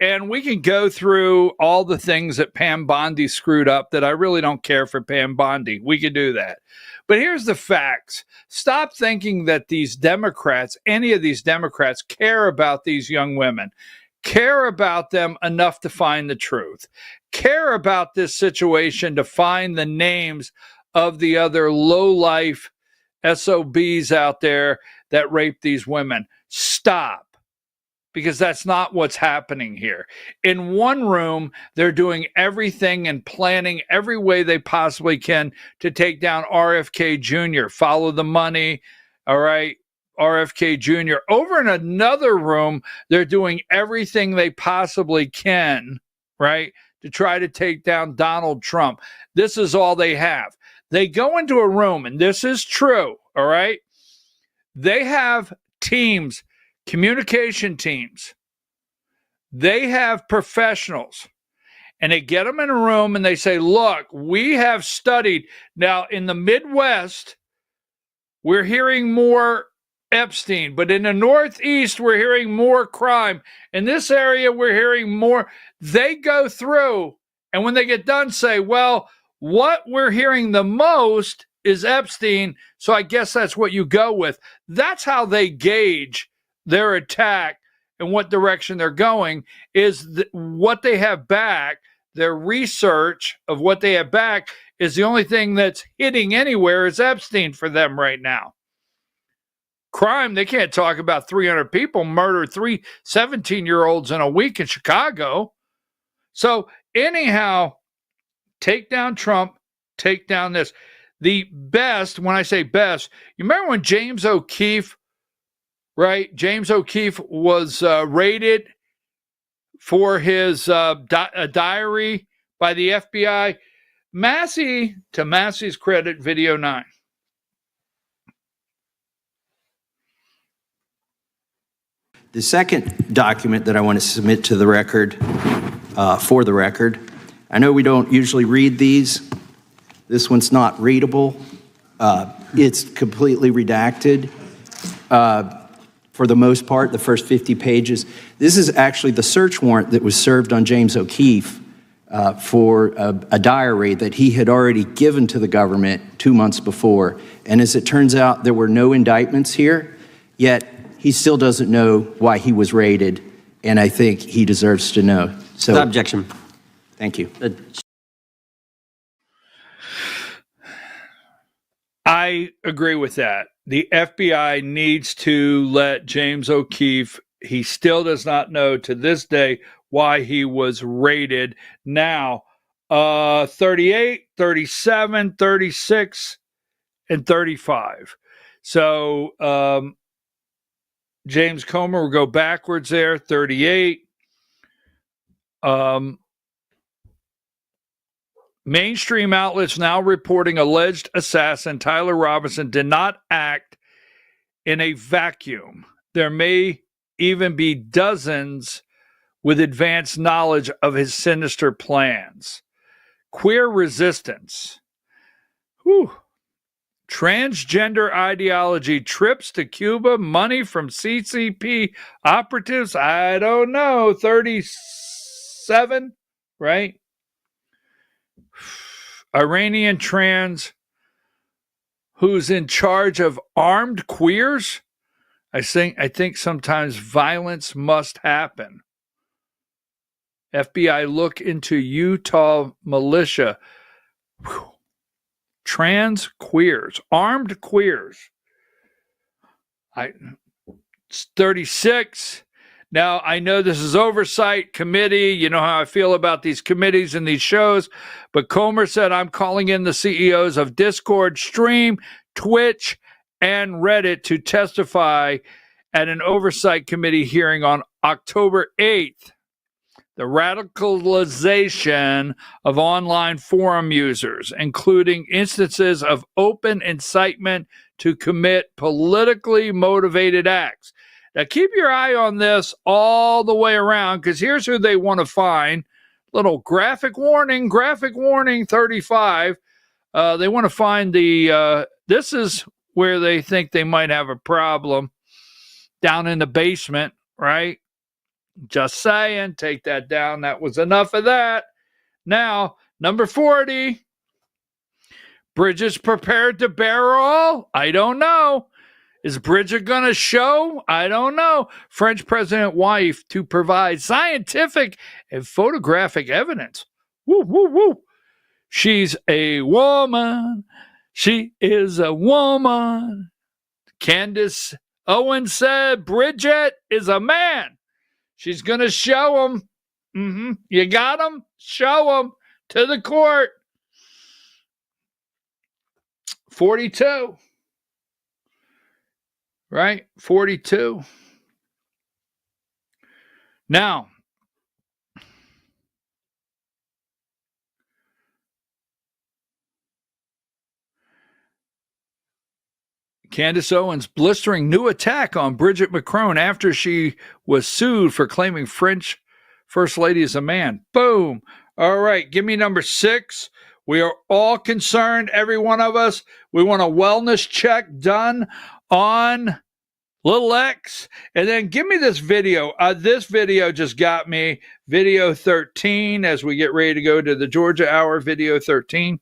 S1: And we can go through all the things that Pam Bondi screwed up that I really don't care for Pam Bondi. We could do that. But here's the facts. Stop thinking that these Democrats, any of these Democrats, care about these young women, care about them enough to find the truth, care about this situation to find the names of the other low-life SOBs out there that rape these women. Stop. Because that's not what's happening here. In one room, they're doing everything and planning every way they possibly can to take down RFK Jr., follow the money, all right, RFK Jr. Over in another room, they're doing everything they possibly can, right, to try to take down Donald Trump. This is all they have. They go into a room, and this is true, all right? They have teams, communication teams. They have professionals, and they get them in a room and they say, look, we have studied. Now, in the Midwest, we're hearing more Epstein, but in the Northeast, we're hearing more crime. In this area, we're hearing more. They go through, and when they get done, say, well, what we're hearing the most is Epstein, so I guess that's what you go with. That's how they gauge their attack and what direction they're going, is what they have back. Their research of what they have back is the only thing that's hitting anywhere is Epstein for them right now. Crime, they can't talk about 300 people murdered 3 17-year-olds in a week in Chicago. So anyhow, take down Trump, take down this. The best, when I say best, you remember when James O'Keefe, right? James O'Keefe was raided for his diary by the FBI. Massey, to Massey's credit, video 9.
S4: The second document that I want to submit to the record, for the record, I know we don't usually read these. This one's not readable. It's completely redacted. For the most part, the first 50 pages. This is actually the search warrant that was served on James O'Keefe for a diary that he had already given to the government 2 months before. And as it turns out, there were no indictments here, yet he still doesn't know why he was raided, and I think he deserves to know. So,
S5: without objection.
S4: Thank you.
S1: I agree with that. The FBI needs to let James O'Keefe, he still does not know to this day why he was raided. Now, 38, 37, 36, and 35. So, James Comer will go backwards there, 38. Mainstream outlets now reporting alleged assassin Tyler Robinson did not act in a vacuum. There may even be dozens with advanced knowledge of his sinister plans. Queer resistance. Whew. Transgender ideology, trips to Cuba, money from CCP operatives. I don't know, 37, right? Iranian trans who's in charge of armed queers. I think sometimes violence must happen. FBI look into Utah militia. Whew. Trans queers, armed queers. 36. Now, I know this is oversight committee. You know how I feel about these committees and these shows. But Comer said, I'm calling in the CEOs of Discord, Stream, Twitch, and Reddit to testify at an oversight committee hearing on October 8th. the radicalization of online forum users, including instances of open incitement to commit politically motivated acts. Now, keep your eye on this all the way around, because here's who they want to find. Little graphic warning 35. They want to find this is where they think they might have a problem, down in the basement, right? Just saying, take that down. That was enough of that. Now, number 40. Bridget's prepared to bear all? I don't know. Is Bridget going to show? I don't know. French president wife to provide scientific and photographic evidence. Woo, woo, woo. She's a woman. She is a woman. Candace Owens said Bridget is a man. She's going to show him. You got him? Show him to the court. 42. Right? 42. Now, Candace Owens blistering new attack on Bridget Macron after she was sued for claiming French First Lady is a man. Boom. All right, give me number 6. We are all concerned, every one of us. We want a wellness check done on Little X. And then give me this video. This video just got me. Video 13 as we get ready to go to the Georgia Hour, video 13.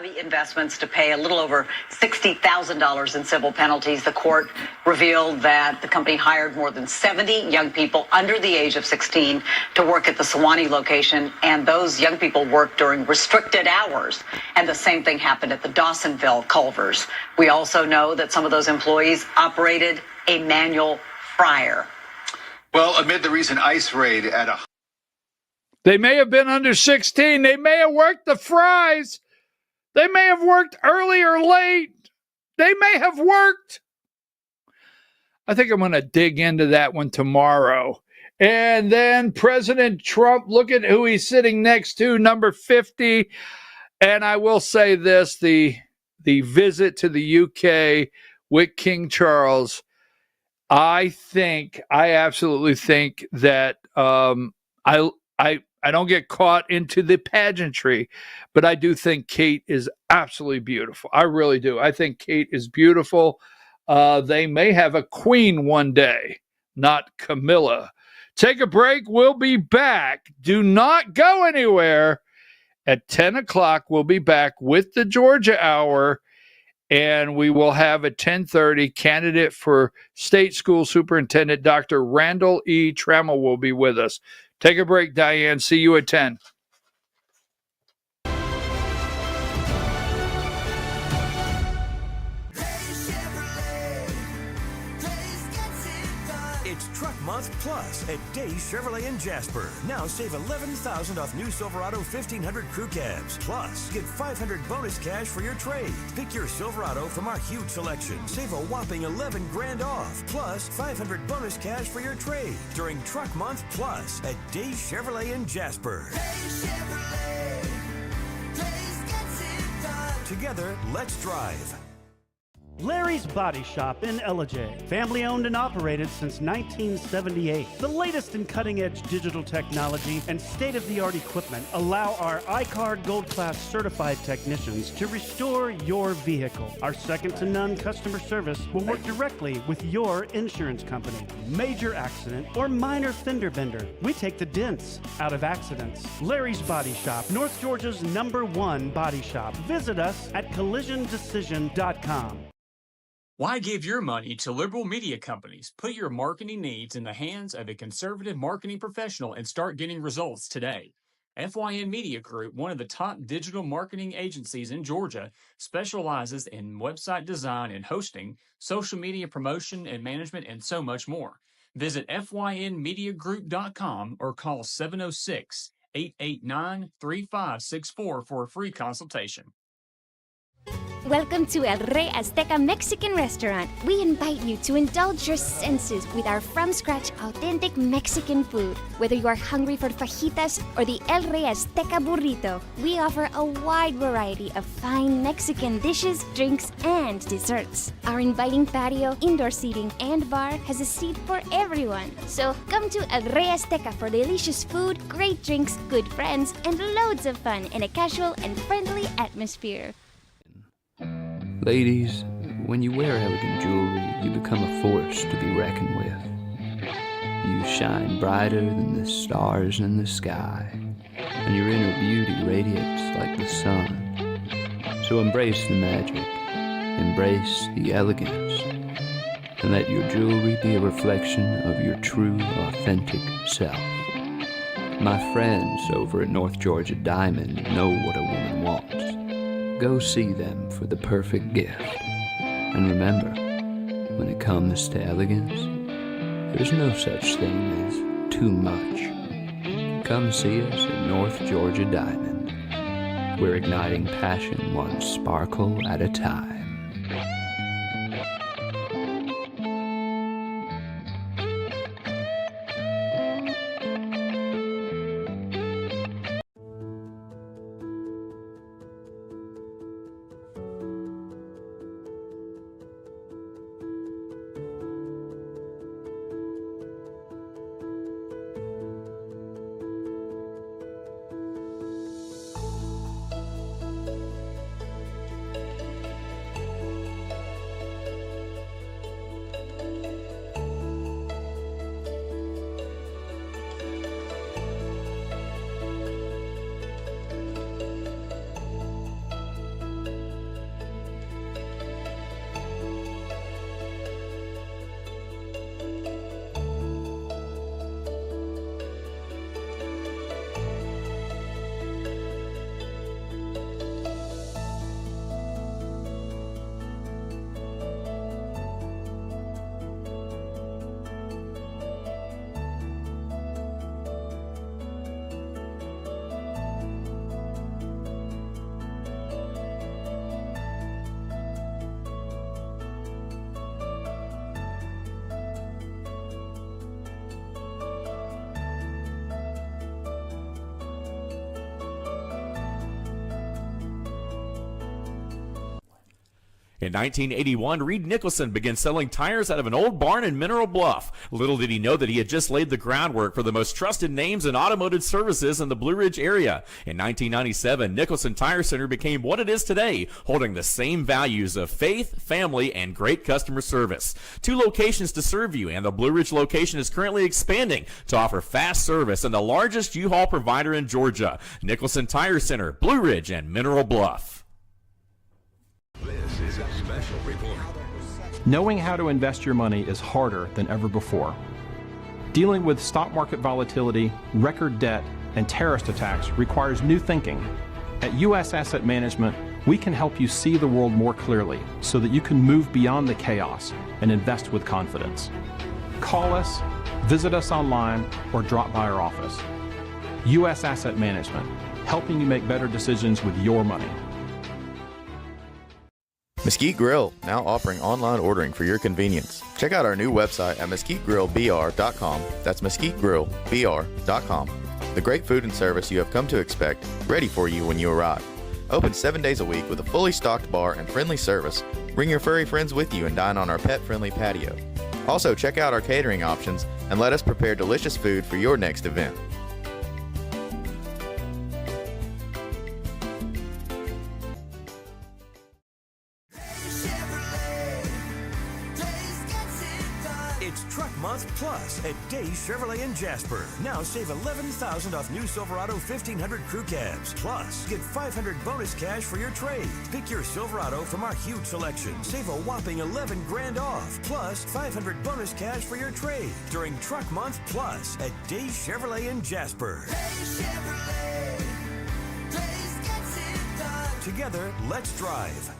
S5: The investments to pay a little over $60,000 in civil penalties. The court revealed that the company hired more than 70 young people under the age of 16 to work at the Sewanee location, and those young people worked during restricted hours. And the same thing happened at the Dawsonville Culvers. We also know that some of those employees operated a manual fryer.
S17: Well, amid the recent ICE raid at a...
S1: They may have been under 16. They may have worked the fries. They may have worked early or late. They may have worked. I think I'm going to dig into that one tomorrow. And then President Trump, look at who he's sitting next to, number 50. And I will say this, the visit to the UK with King Charles, I absolutely think that I don't get caught into the pageantry, but I do think Kate is absolutely beautiful. I really do. I think Kate is beautiful. They may have a queen one day, not Camilla. Take a break. We'll be back. Do not go anywhere. At 10 o'clock, we'll be back with the Georgia Hour, and we will have at 10:30 candidate for state school superintendent, Dr. Randall E. Trammell will be with us. Take a break, Diane. See you at 10.
S3: It's Truck Month Plus at Days Chevrolet in Jasper. Now save $11,000 off new Silverado 1500 crew cabs. Plus, get $500 bonus cash for your trade. Pick your Silverado from our huge selection. Save a whopping $11 grand off. Plus, $500 bonus cash for your trade during Truck Month Plus at Days Chevrolet in Jasper. Days Chevrolet. Days gets it done. Together, let's drive.
S6: Larry's Body Shop in Ellijay. Family owned and operated since 1978. The latest in cutting-edge digital technology and state-of-the-art equipment allow our iCard Gold Class certified technicians to restore your vehicle. Our second-to-none customer service will work directly with your insurance company. Major accident or minor fender bender, we take the dents out of accidents. Larry's Body Shop, North Georgia's #1 body shop. Visit us at collisiondecision.com.
S7: Why give your money to liberal media companies? Put your marketing needs in the hands of a conservative marketing professional and start getting results today. FYN Media Group, one of the top digital marketing agencies in Georgia, specializes in website design and hosting, social media promotion and management, and so much more. Visit FYNmediagroup.com or call 706-889-3564 for a free consultation.
S8: Welcome to El Rey Azteca Mexican Restaurant. We invite you to indulge your senses with our from-scratch authentic Mexican food. Whether you are hungry for fajitas or the El Rey Azteca burrito, we offer a wide variety of fine Mexican dishes, drinks, and desserts. Our inviting patio, indoor seating, and bar has a seat for everyone. So come to El Rey Azteca for delicious food, great drinks, good friends, and loads of fun in a casual and friendly atmosphere.
S9: Ladies, when you wear elegant jewelry, you become a force to be reckoned with. You shine brighter than the stars in the sky, and your inner beauty radiates like the sun. So embrace the magic, embrace the elegance, and let your jewelry be a reflection of your true, authentic self. My friends over at North Georgia Diamond know what a woman wants. Go see them for the perfect gift. And remember, when it comes to elegance, there's no such thing as too much. Come see us at North Georgia Diamond. We're igniting passion one sparkle at a time.
S10: In 1981, Reed Nicholson began selling tires out of an old barn in Mineral Bluff. Little did he know that he had just laid the groundwork for the most trusted names in automotive services in the Blue Ridge area. In 1997, Nicholson Tire Center became what it is today, holding the same values of faith, family, and great customer service. 2 locations to serve you, and the Blue Ridge location is currently expanding to offer fast service and the largest U-Haul provider in Georgia. Nicholson Tire Center, Blue Ridge, and Mineral Bluff.
S14: This is a special report. Knowing how to invest your money is harder than ever before. Dealing with stock market volatility, record debt, and terrorist attacks requires new thinking. At U.S. Asset Management, we can help you see the world more clearly so that you can move beyond the chaos and invest with confidence. Call us, visit us online, or drop by our office. U.S. Asset Management, helping you make better decisions with your money.
S19: Mesquite Grill, now offering online ordering for your convenience. Check out our new website at mesquitegrillbr.com. That's mesquitegrillbr.com. The great food and service you have come to expect, ready for you when you arrive. Open 7 days a week with a fully stocked bar and friendly service. Bring your furry friends with you and dine on our pet-friendly patio. Also, check out our catering options and let us prepare delicious food for your next event.
S3: It's Truck Month Plus at Day Chevrolet in Jasper. Now save $11,000 off new Silverado 1500 crew cabs. Plus, get $500 bonus cash for your trade. Pick your Silverado from our huge selection. Save a whopping $11 grand off. Plus, $500 bonus cash for your trade during Truck Month Plus at Day Chevrolet in Jasper. Together, let's drive.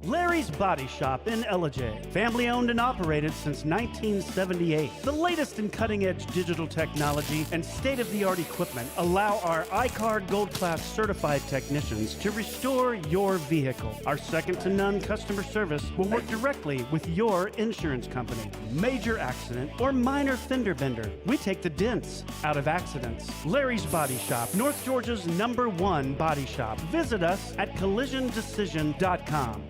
S6: Larry's Body Shop in Ellijay. Family owned and operated since 1978. The latest in cutting-edge digital technology and state-of-the-art equipment allow our iCard Gold Class certified technicians to restore your vehicle. Our second-to-none customer service will work directly with your insurance company. Major accident or minor fender bender, we take the dents out of accidents. Larry's Body Shop, North Georgia's #1 body shop. Visit us at collisiondecision.com.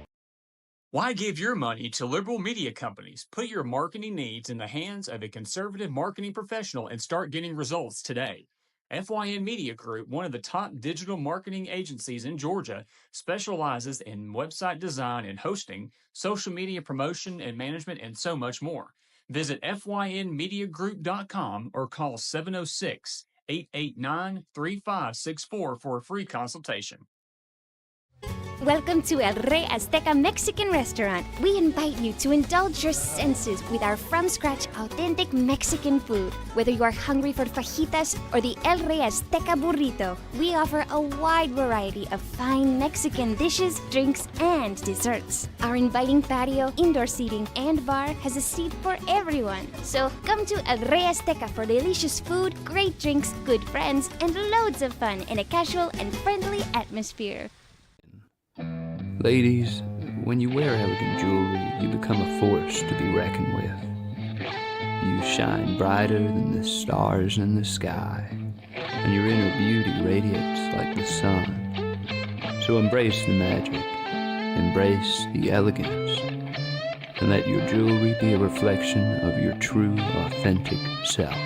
S7: Why give your money to liberal media companies? Put your marketing needs in the hands of a conservative marketing professional and start getting results today. FYN Media Group, one of the top digital marketing agencies in Georgia, specializes in website design and hosting, social media promotion and management, and so much more. Visit FYNmediagroup.com or call 706-889-3564 for a free consultation.
S8: Welcome to El Rey Azteca Mexican Restaurant. We invite you to indulge your senses with our from-scratch authentic Mexican food. Whether you are hungry for fajitas or the El Rey Azteca burrito, we offer a wide variety of fine Mexican dishes, drinks, and desserts. Our inviting patio, indoor seating, and bar has a seat for everyone. So come to El Rey Azteca for delicious food, great drinks, good friends, and loads of fun in a casual and friendly atmosphere.
S9: Ladies, when you wear elegant jewelry, you become a force to be reckoned with. You shine brighter than the stars in the sky, and your inner beauty radiates like the sun. So embrace the magic, embrace the elegance, and let your jewelry be a reflection of your true, authentic self.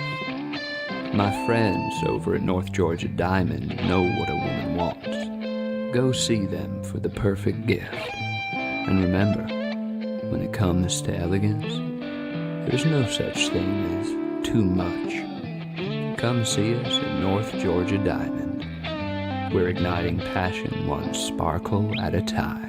S9: My friends over at North Georgia Diamond know what a woman wants. Go see them for the perfect gift. And remember, when it comes to elegance, there's no such thing as too much. Come see us at North Georgia Diamond. We're igniting passion one sparkle at a time.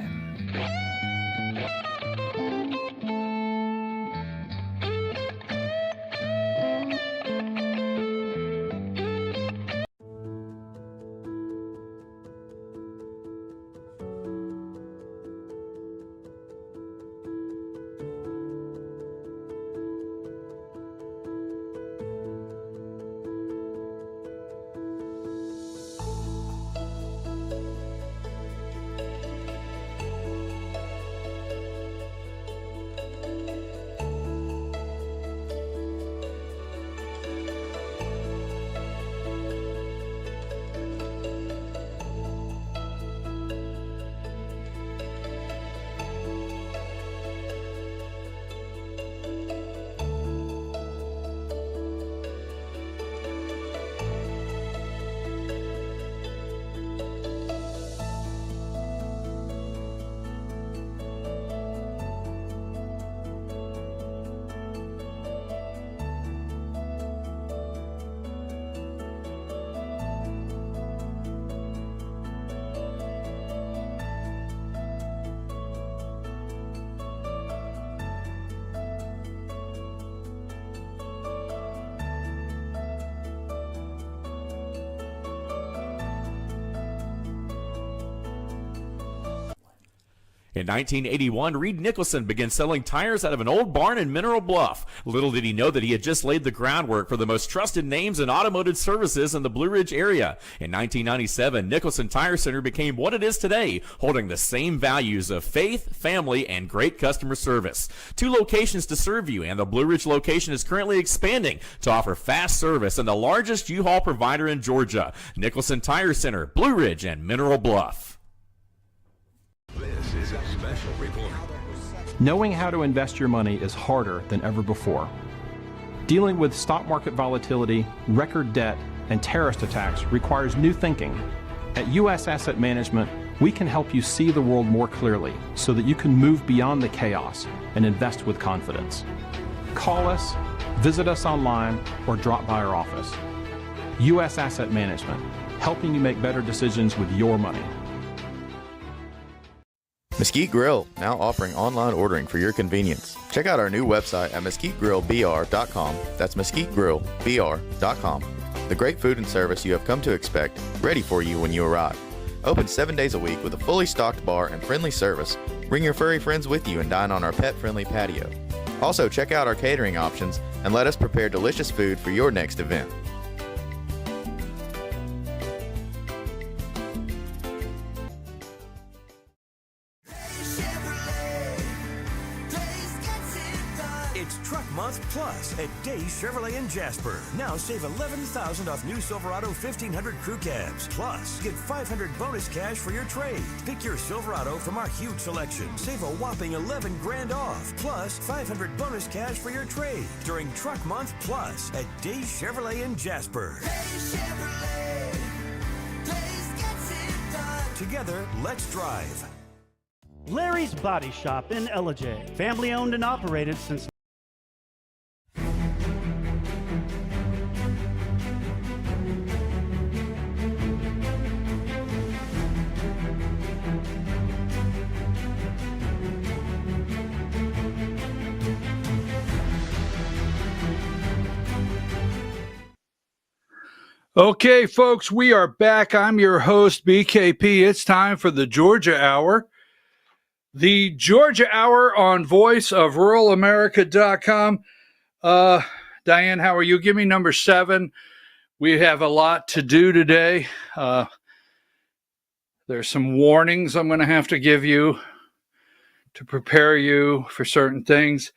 S10: In 1981, Reed Nicholson began selling tires out of an old barn in Mineral Bluff. Little did he know that he had just laid the groundwork for the most trusted names in automotive services in the Blue Ridge area. In 1997, Nicholson Tire Center became what it is today, holding the same values of faith, family, and great customer service. 2 locations to serve you, and the Blue Ridge location is currently expanding to offer fast service and the largest U-Haul provider in Georgia. Nicholson Tire Center, Blue Ridge, and Mineral Bluff.
S3: This is a special report.
S14: Knowing how to invest your money is harder than ever before. Dealing with stock market volatility, record debt, and terrorist attacks requires new thinking. At U.S. Asset Management, we can help you see the world more clearly so that you can move beyond the chaos and invest with confidence. Call us, visit us online, or drop by our office. U.S. Asset Management, helping you make better decisions with your money.
S19: Mesquite Grill, now offering online ordering for your convenience. Check out our new website at mesquitegrillbr.com. That's mesquitegrillbr.com. The great food and service you have come to expect, ready for you when you arrive. Open 7 days a week with a fully stocked bar and friendly service. Bring your furry friends with you and dine on our pet-friendly patio. Also, check out our catering options and let us prepare delicious food for your next event.
S3: It's Truck Month Plus at Day Chevrolet in Jasper. Now save $11,000 off new Silverado 1500 crew cabs. Plus, get $500 bonus cash for your trade. Pick your Silverado from our huge selection. Save a whopping $11,000 off. Plus, $500 bonus cash for your trade during Truck Month Plus at Day Chevrolet in Jasper. Together, let's drive.
S6: Larry's Body Shop in Ellijay. Family owned and operated since
S1: Okay, folks, we are back. I'm your host, BKP. It's time for the Georgia Hour. The Georgia Hour on voiceofruralamerica.com. Diane, how are you? Give me number 7. We have a lot to do today. There's some warnings I'm going to have to give you to prepare you for certain things.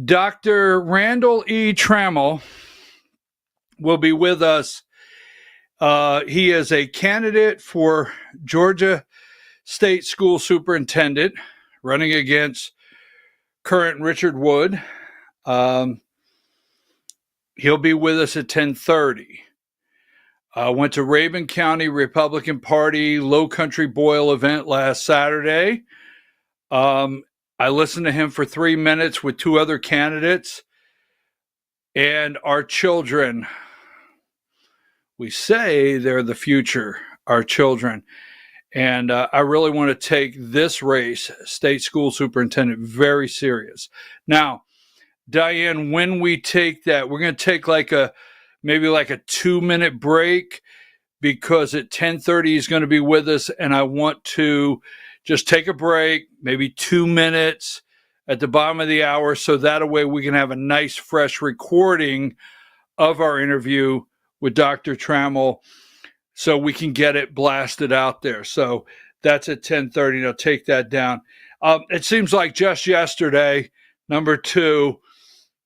S1: Dr. Randall E. Trammell will be with us. He is a candidate for Georgia State School Superintendent, running against current Richard Wood. He'll be with us at 10:30. Went to Rabun County Republican Party Low Country Boil event last Saturday. I listened to him for 3 minutes with 2 other candidates. And our children, we say they're the future, our children. And I really want to take this race, state school superintendent, very serious. Now, Diane, when we take that, we're going to take maybe a 2-minute break, because at 10:30 he's going to be with us, and I want to just take a break, maybe 2 minutes at the bottom of the hour, so that way we can have a nice fresh recording of our interview with Dr. Trammell, so we can get it blasted out there. So that's at 10:30. Now take that down. It seems like just yesterday, number 2,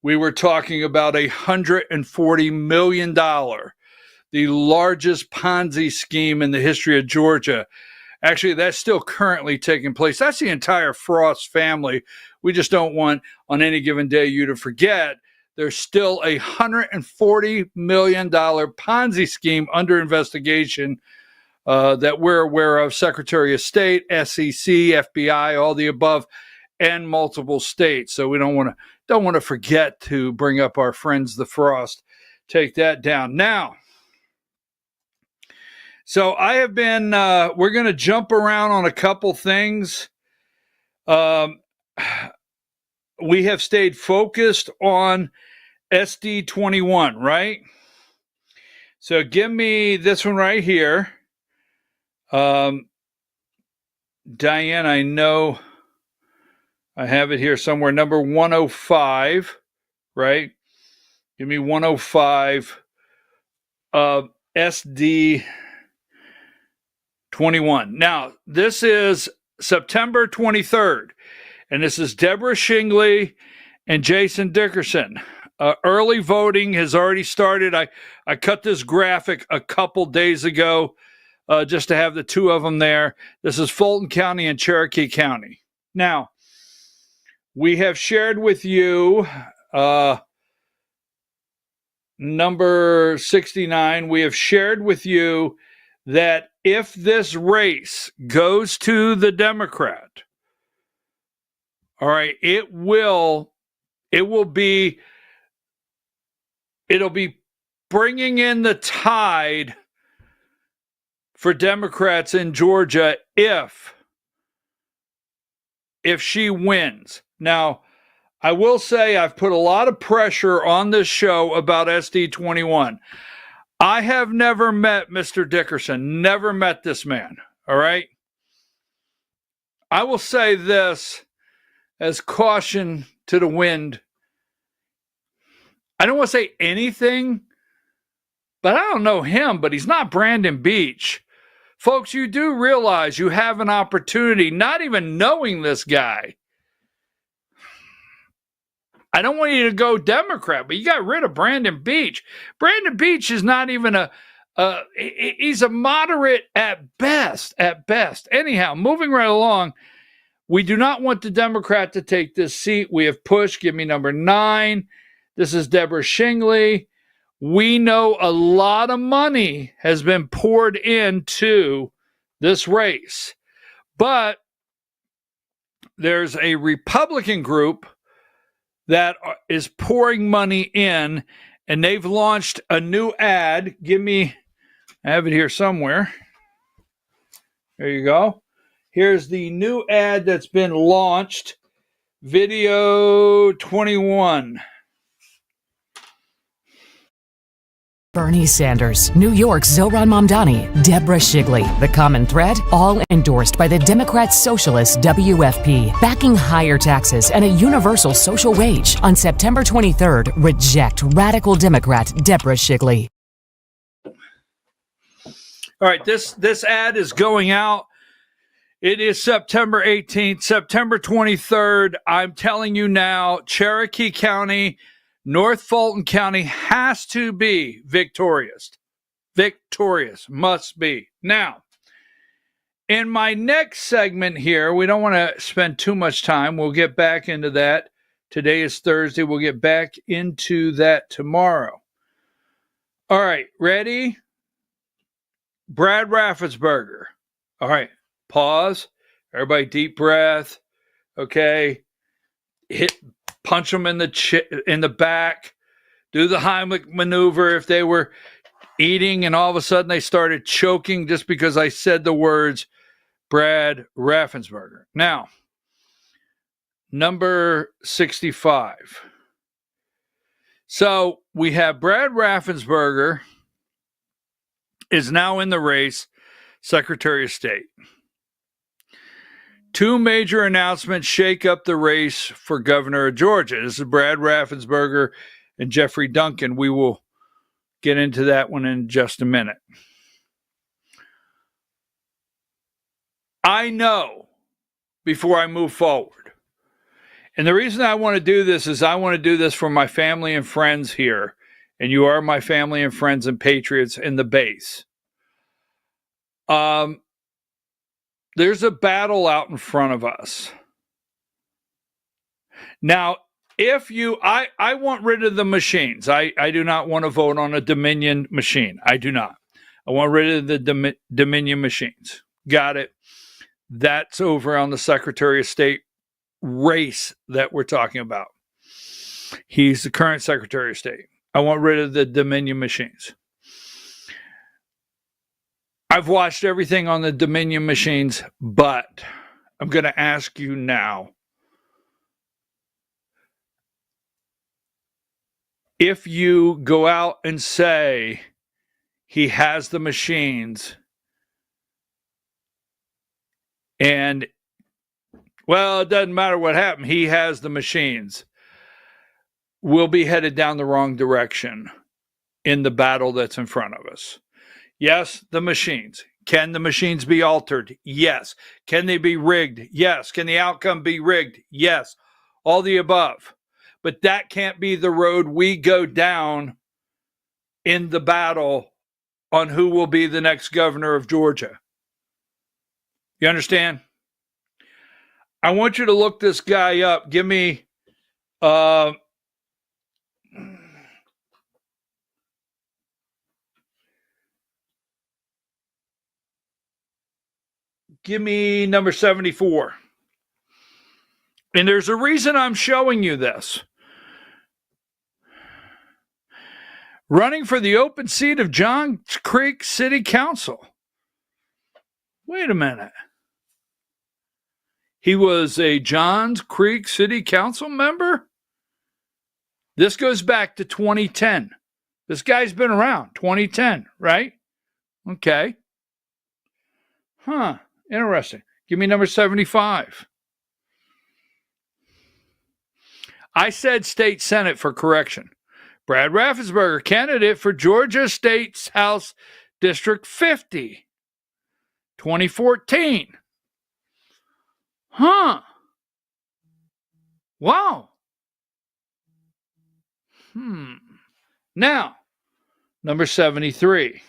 S1: we were talking about $140 million, the largest Ponzi scheme in the history of Georgia. Actually, that's still currently taking place. That's the entire Frost family. We just don't want, on any given day, you to forget there's still a $140 million Ponzi scheme under investigation that we're aware of. Secretary of State, SEC, FBI, all the above, and multiple states. So we don't want to forget to bring up our friends, the Frost. Take that down. Now, so I have been, we're going to jump around on a couple things. We have stayed focused on SD21, right? So give me this one right here. Diane, I know I have it here somewhere. Number 105, right? Give me 105 SD21. Now, this is September 23rd, and this is Deborah Shingley and Jason Dickerson. Early voting has already started. I cut this graphic a couple days ago just to have the 2 of them there. This is Fulton County and Cherokee County. Now, we have shared with you number 69. We have shared with you that if this race goes to the Democrat, all right, it'll be bringing in the tide for Democrats in Georgia if she wins. Now, I will say I've put a lot of pressure on this show about SD21. I have never met Mr. Dickerson, never met this man, all right? I will say this as caution to the wind. I don't want to say anything, but I don't know him, but he's not Brandon Beach. Folks, you do realize you have an opportunity, not even knowing this guy. I don't want you to go Democrat, but you got rid of Brandon Beach. Brandon Beach is not even he's a moderate at best, Anyhow, moving right along, we do not want the Democrat to take this seat. We have pushed. Give me number 9. This is Deborah Shingley. We know a lot of money has been poured into this race, but there's a Republican group that is pouring money in, and they've launched a new ad. I have it here somewhere. There you go. Here's the new ad that's been launched. Video 21.
S2: Bernie Sanders, New York's Zohran Mamdani, Deborah Shigley. The common thread, all endorsed by the Democrat Socialist WFP, backing higher taxes and a universal social wage. On September 23rd, reject radical Democrat Deborah Shigley.
S1: All right, this ad is going out. It is September 18th, September 23rd. I'm telling you now, Cherokee County, North Fulton County has to be victorious. Victorious, must be. Now, in my next segment here, we don't want to spend too much time. We'll get back into that. Today is Thursday. We'll get back into that tomorrow. All right, ready? Brad Raffensperger. All right, pause. Everybody deep breath. Okay. Punch them in the back. Do the Heimlich maneuver if they were eating and all of a sudden they started choking just because I said the words Brad Raffensperger. Now, number 65. So we have Brad Raffensperger is now in the race, Secretary of State. 2 major announcements shake up the race for governor of Georgia. This is Brad Raffensperger and Jeffrey Duncan. We will get into that one in just a minute. I know before I move forward, and the reason I want to do this is I want to do this for my family and friends here, and you are my family and friends and patriots in the base. There's a battle out in front of us. Now, I want rid of the machines. I do not want to vote on a Dominion machine. I do not. I want rid of the Dominion machines. Got it. That's over on the Secretary of State race that we're talking about. He's the current Secretary of State. I want rid of the Dominion machines. I've watched everything on the Dominion machines, but I'm going to ask you now. If you go out and say he has the machines and, well, it doesn't matter what happened, he has the machines, we'll be headed down the wrong direction in the battle that's in front of us. Yes, the machines. Can the machines be altered? Yes. Can they be rigged? Yes. Can the outcome be rigged? Yes. All the above. But that can't be the road we go down in the battle on who will be the next governor of Georgia. You understand? I want you to look this guy up. Give me number 74. And there's a reason I'm showing you this. Running for the open seat of Johns Creek City Council. Wait a minute. He was a Johns Creek City Council member? This goes back to 2010. This guy's been around, 2010, right? Okay. Huh. Interesting. Give me number 75. I said state Senate for correction. Brad Raffensperger, candidate for Georgia State's House District 50, 2014. Huh. Wow. Now, number 73.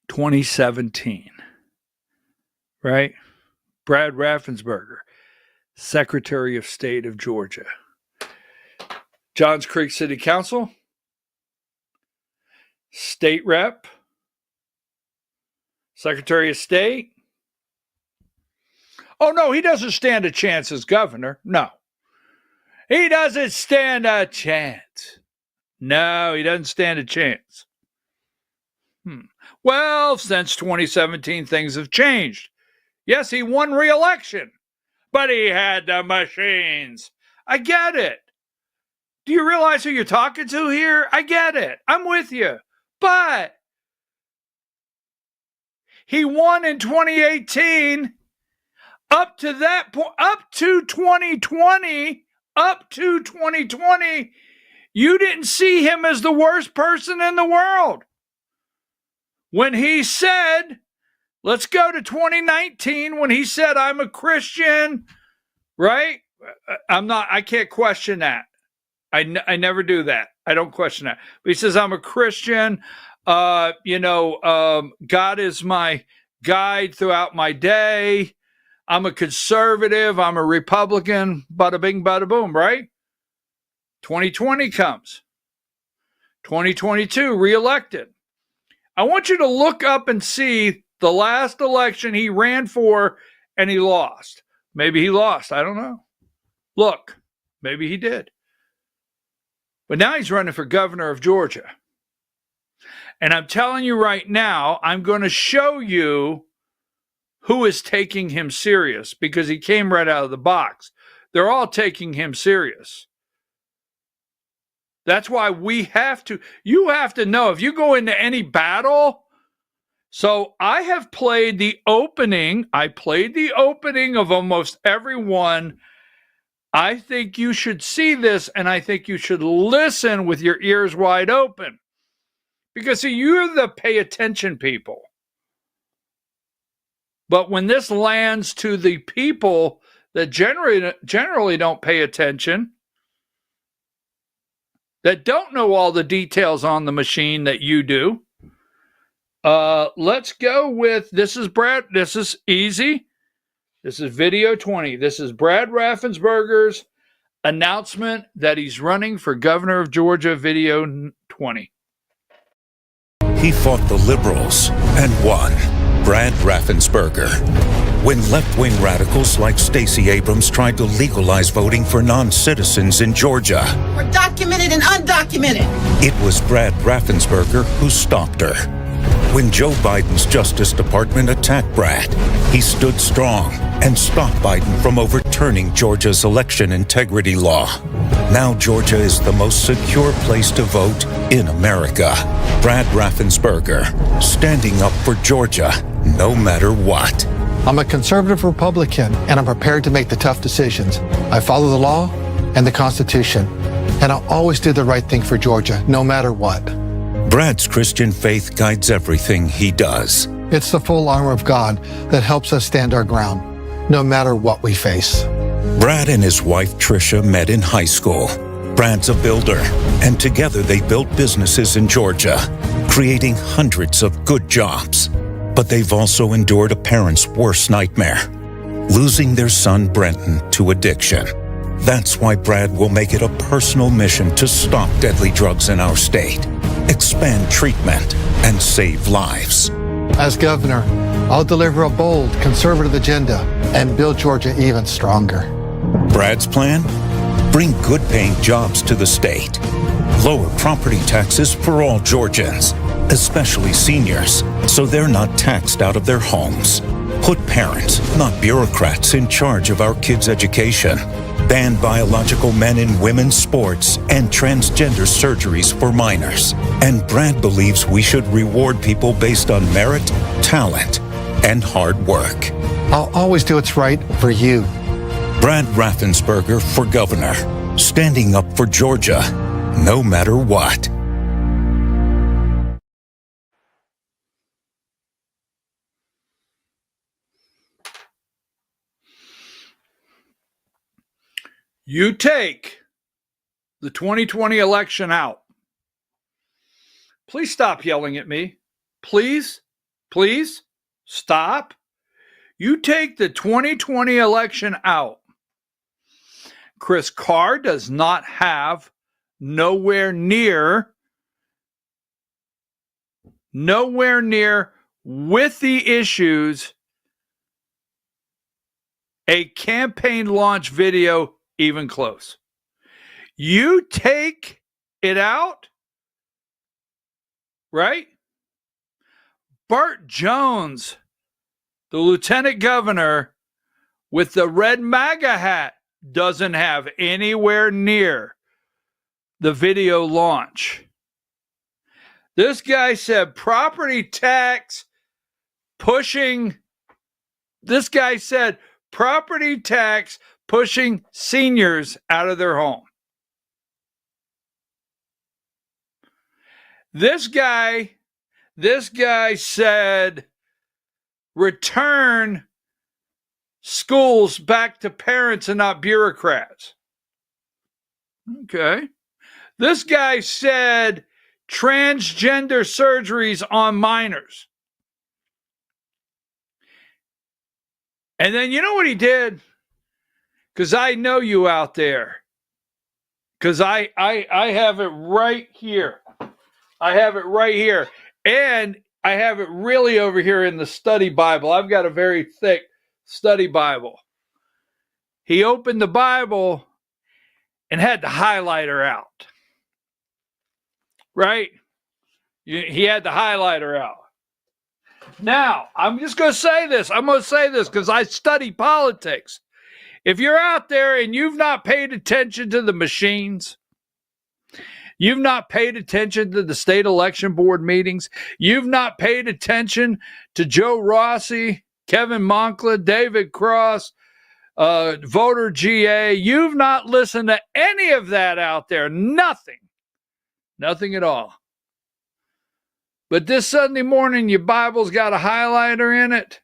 S1: (2017), right? Brad Raffensperger, Secretary of State of Georgia. Johns Creek City Council, State Rep, Secretary of State. Oh, no, he doesn't stand a chance as governor. No. He doesn't stand a chance. No, he doesn't stand a chance. Well, since 2017, things have changed. Yes, he won re-election, but he had the machines. I get it. Do you realize who you're talking to here? I get it. I'm with you. But he won in 2018. Up to that point, up to 2020, you didn't see him as the worst person in the world. When he said, let's go to 2019, when he said, I'm a Christian, right? I can't question that. I never do that. I don't question that. But he says, I'm a Christian. God is my guide throughout my day. I'm a conservative. I'm a Republican. Bada bing, bada boom, right? 2020 comes. 2022, reelected. I want you to look up and see the last election he ran for and he lost. Maybe he lost. I don't know. Look, maybe he did. But now he's running for governor of Georgia. And I'm telling you right now, I'm going to show you who is taking him serious because he came right out of the box. They're all taking him serious. That's why you have to know if you go into any battle. So I have played the opening. I played the opening of almost everyone. I think you should see this and I think you should listen with your ears wide open. Because see, you're the pay attention people. But when this lands to the people that generally don't pay attention, that don't know all the details on the machine that you do, let's go with, this is Brad, this is easy. This is video 20. This is Brad Raffensperger's announcement that he's running for governor of Georgia, video 20.
S15: He fought the liberals and won. Brad Raffensperger. When left-wing radicals like Stacey Abrams tried to legalize voting for non-citizens in Georgia.
S16: We're documented and undocumented.
S15: It was Brad Raffensperger who stopped her. When Joe Biden's Justice Department attacked Brad, he stood strong and stopped Biden from overturning Georgia's election integrity law. Now Georgia is the most secure place to vote in America. Brad Raffensperger, standing up for Georgia, no matter what.
S18: I'm a conservative Republican, and I'm prepared to make the tough decisions. I follow the law and the Constitution, and I'll always do the right thing for Georgia, no matter what.
S15: Brad's Christian faith guides everything he does.
S18: It's the full armor of God that helps us stand our ground, no matter what we face.
S15: Brad and his wife Tricia met in high school. Brad's a builder, and together they built businesses in Georgia, creating hundreds of good jobs. But they've also endured a parent's worst nightmare, losing their son Brenton to addiction. That's why Brad will make it a personal mission to stop deadly drugs in our state, expand treatment, and save lives.
S18: As governor, I'll deliver a bold, conservative agenda and build Georgia even stronger.
S15: Brad's plan? Bring good-paying jobs to the state. Lower property taxes for all Georgians, especially seniors, so they're not taxed out of their homes. Put parents, not bureaucrats, in charge of our kids' education. ban biological men in women's sports, and transgender surgeries for minors. And Brad believes we should reward people based on merit, talent, and hard work.
S18: I'll always do what's right for you.
S15: Brad Raffensperger for governor, standing up for Georgia, no matter what.
S1: You take the 2020 election out. Please stop yelling at me. Please stop. You take the 2020 election out. Chris Carr does not have nowhere near with the issues a campaign launch video even close. You take it out, right? Burt Jones, the lieutenant governor with the red MAGA hat, doesn't have anywhere near the video launch. This guy said property tax pushing seniors out of their home. This guy said return schools back to parents and not bureaucrats. Okay. This guy said transgender surgeries on minors. And then you know what he did? Because I know you out there. Because I have it right here. I have it right here. And I have it really over here in the study Bible. I've got a very thick study Bible. He opened the Bible and had the highlighter out. Right? He had the highlighter out. Now, I'm just going to say this. I'm going to say this because I study politics. If you're out there and you've not paid attention to the machines, you've not paid attention to the state election board meetings, you've not paid attention to Joe Rossi, Kevin Moncla, David Cross, Voter GA, you've not listened to any of that out there. Nothing at all. But this Sunday morning, your Bible's got a highlighter in it.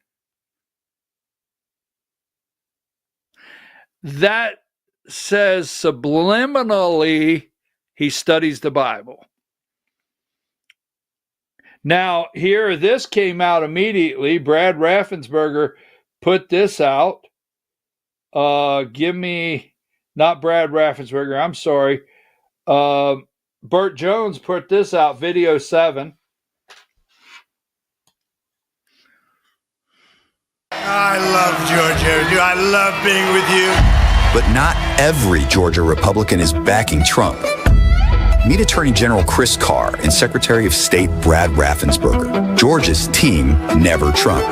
S1: That says subliminally he studies the Bible. Now, here, this came out immediately. Brad Raffensperger put this out. Not Brad Raffensperger, I'm sorry. Burt Jones put this out, video 7.
S11: I love Georgia. I love being with you.
S12: But not every Georgia Republican is backing Trump. Meet Attorney General Chris Carr and Secretary of State Brad Raffensperger. Georgia's team never Trump.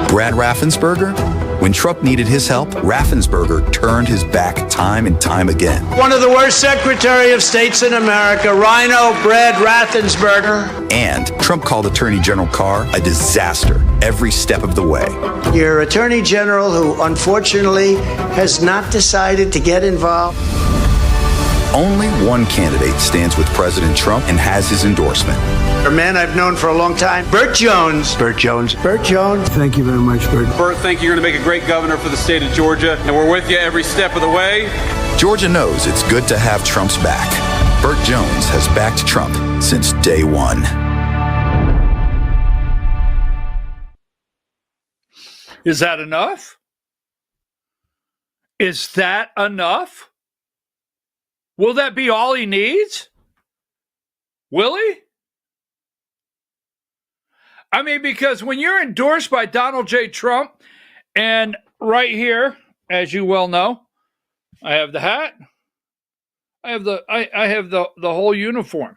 S12: Brad Raffensperger? When Trump needed his help, Raffensperger turned his back time and time again.
S11: One of the worst Secretary of States in America, Rhino Brad Raffensperger.
S12: And Trump called Attorney General Carr a disaster every step of the way.
S11: Your Attorney General, who unfortunately has not decided to get involved.
S12: Only one candidate stands with President Trump and has his endorsement.
S11: A man I've known for a long time, Burt Jones. Burt Jones. Burt Jones.
S20: Thank you very much, Burt.
S21: Burt, think you're going to make a great governor for the state of Georgia, and we're with you every step of the way.
S12: Georgia knows it's good to have Trump's back. Burt Jones has backed Trump since day one.
S1: Is that enough? Is that enough? Will that be all he needs? Will he? I mean, because when you're endorsed by Donald J. Trump, and right here, as you well know, I have the hat. I have the whole uniform.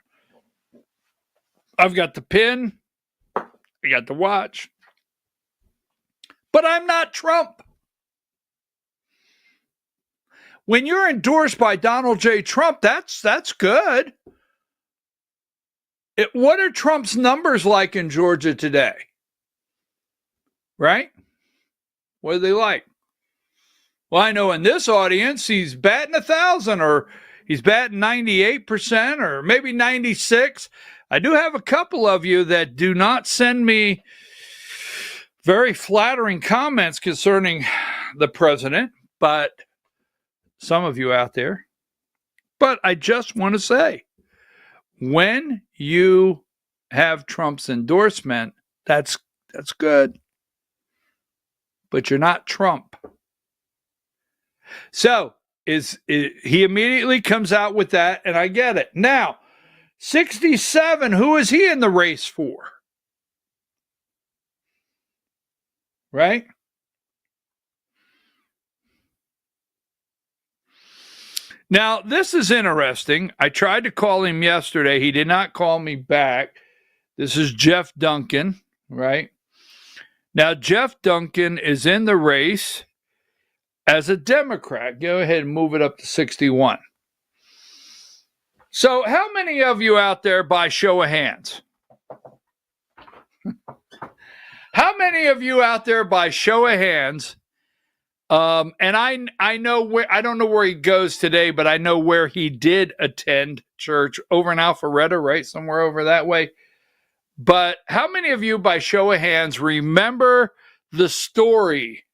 S1: I've got the pin. I got the watch. But I'm not Trump. when you're endorsed by Donald J. Trump, that's good. What are Trump's numbers like in Georgia today? Right? What are they like? Well, I know in this audience, he's batting 1,000 or he's batting 98% or maybe 96. I do have a couple of you that do not send me very flattering comments concerning the president, but some of you out there. But I just want to say, when you have Trump's endorsement, that's good. But you're not Trump. So he immediately comes out with that, and I get it. Now, 67, who is he in the race for? Right? Now, this is interesting. I tried to call him yesterday. He did not call me back. This is Jeff Duncan, right? Now, Jeff Duncan is in the race as a Democrat. Go ahead and move it up to 61. So how many of you out there, by show of hands? How many of you out there, by show of hands, and I know where, I don't know where he goes today, but I know where he did attend church, over in Alpharetta, right? Somewhere over that way. But how many of you, by show of hands, remember the story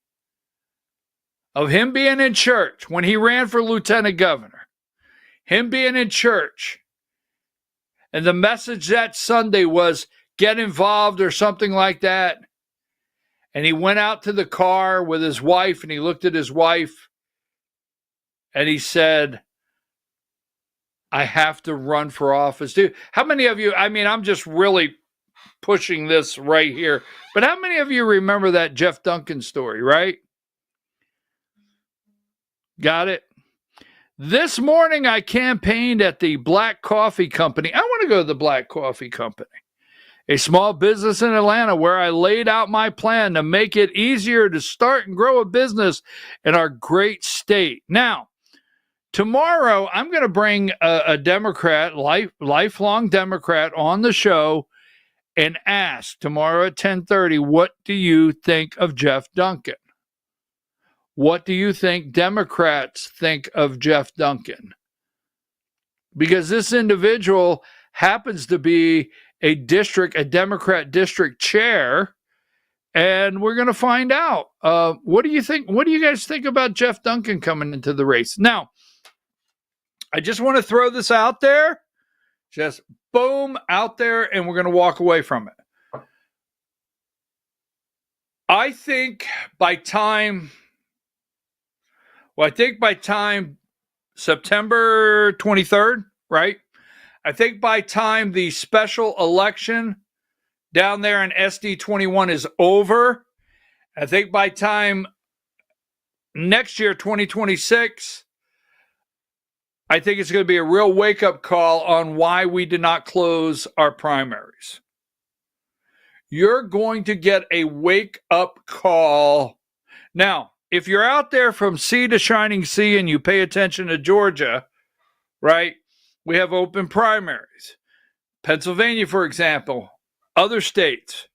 S1: of him being in church when he ran for lieutenant governor? Him being in church, and the message that Sunday was, get involved or something like that. And he went out to the car with his wife, and he looked at his wife, and he said, I have to run for office. Dude, how many of you, I mean, I'm just really pushing this right here, but how many of you remember that Jeff Duncan story, right? Got it? This morning, I campaigned at the Black Coffee Company. I want to go to the Black Coffee Company, a small business in Atlanta, where I laid out my plan to make it easier to start and grow a business in our great state. Now, tomorrow, I'm going to bring a Democrat, lifelong Democrat, on the show and ask tomorrow at 10:30, what do you think of Jeff Duncan? What do you think Democrats think of Jeff Duncan? Because this individual happens to be a Democrat district chair, and we're going to find out. What do you think? What do you guys think about Jeff Duncan coming into the race? Now, I just want to throw this out there, just boom, out there, and we're going to walk away from it. I think by time September 23rd, right? I think by time the special election down there in SD21 is over, I think by time next year, 2026, I think it's going to be a real wake-up call on why we did not close our primaries. You're going to get a wake-up call. Now, if you're out there from sea to shining sea and you pay attention to Georgia, right, we have open primaries. Pennsylvania, for example, other states,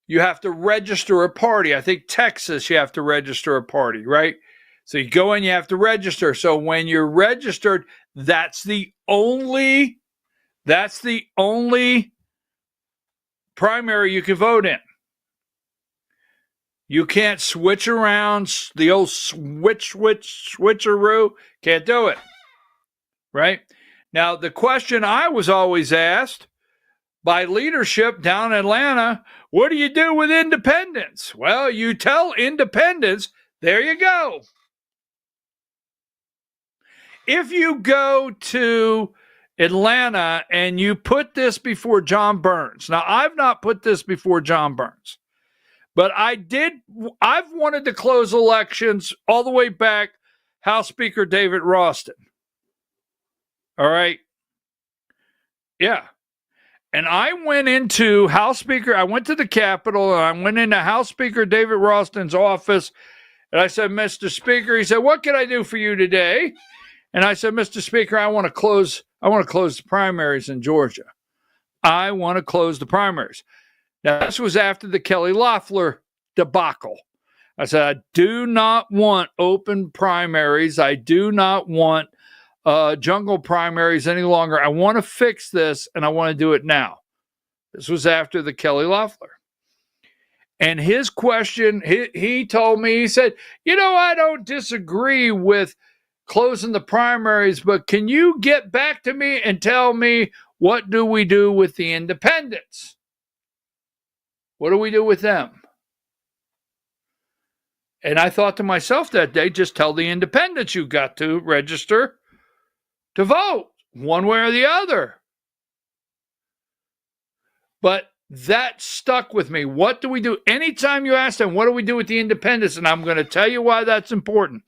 S1: you have to register a party. I think Texas, you have to register a party, right? So you go in, you have to register. So when you're registered, that's the only primary you can vote in. You can't switch around, the old switcheroo. Can't do it, right? Now, the question I was always asked by leadership down in Atlanta, what do you do with independents? Well, you tell independents, there you go. If you go to Atlanta and you put this before John Burns, now I've not put this before John Burns, but I've wanted to close elections all the way back, House Speaker David Ralston. All right. Yeah. And I went into I went to the Capitol, and I went into House Speaker David Ralston's office, And I said, Mr. Speaker, he said, what can I do for you today? And I said, Mr. Speaker, I want to close the primaries in Georgia. I want to close the primaries. Now, this was after the Kelly Loeffler debacle. I said, I do not want open primaries. I do not want jungle primaries any longer. I want to fix this, and I want to do it now. This was after the Kelly Loeffler. And his question, he told me, he said, I don't disagree with closing the primaries, but can you get back to me and tell me what do we do with the independents? What do we do with them? And I thought to myself that day, just tell the independents you got to register to vote one way or the other. But that stuck with me. What do we do? Anytime you ask them, what do we do with the independents? And I'm going to tell you why that's important.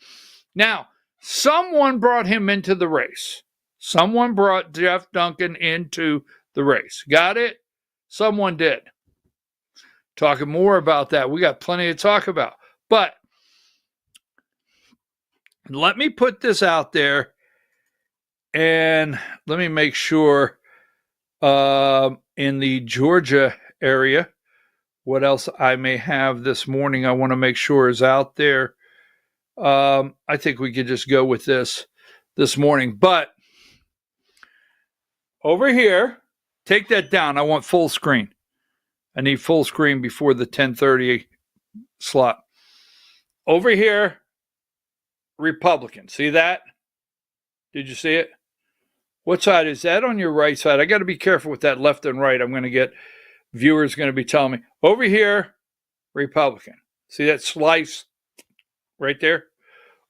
S1: Now, someone brought him into the race. Someone brought Jeff Duncan into the race. Got it? Someone did. Talking more about that. We got plenty to talk about. But let me put this out there, and let me make sure in the Georgia area, what else I may have this morning I want to make sure is out there. I think we could just go with this morning. But over here, take that down. I want full screen. I need full screen before the 10:30 slot. Over here, Republican. See that? Did you see it? What side is that? On your right side. I got to be careful with that left and right. I'm going to get viewers going to be telling me. Over here, Republican. See that slice right there?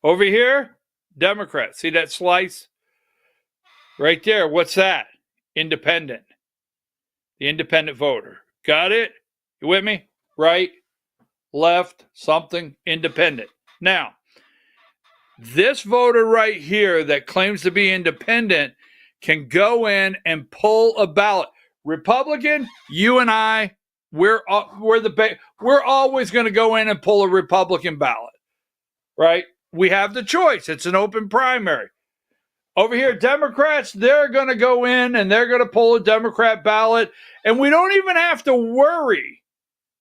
S1: Over here, Democrat. See that slice right there? What's that? Independent. The independent voter. Got it? You with me? Right, left, something, independent. Now, this voter right here that claims to be independent can go in and pull a ballot. Republican, you and I, we're always going to go in and pull a Republican ballot, right? We have the choice. It's an open primary. Over here, Democrats, they're going to go in and they're going to pull a Democrat ballot, and we don't even have to worry.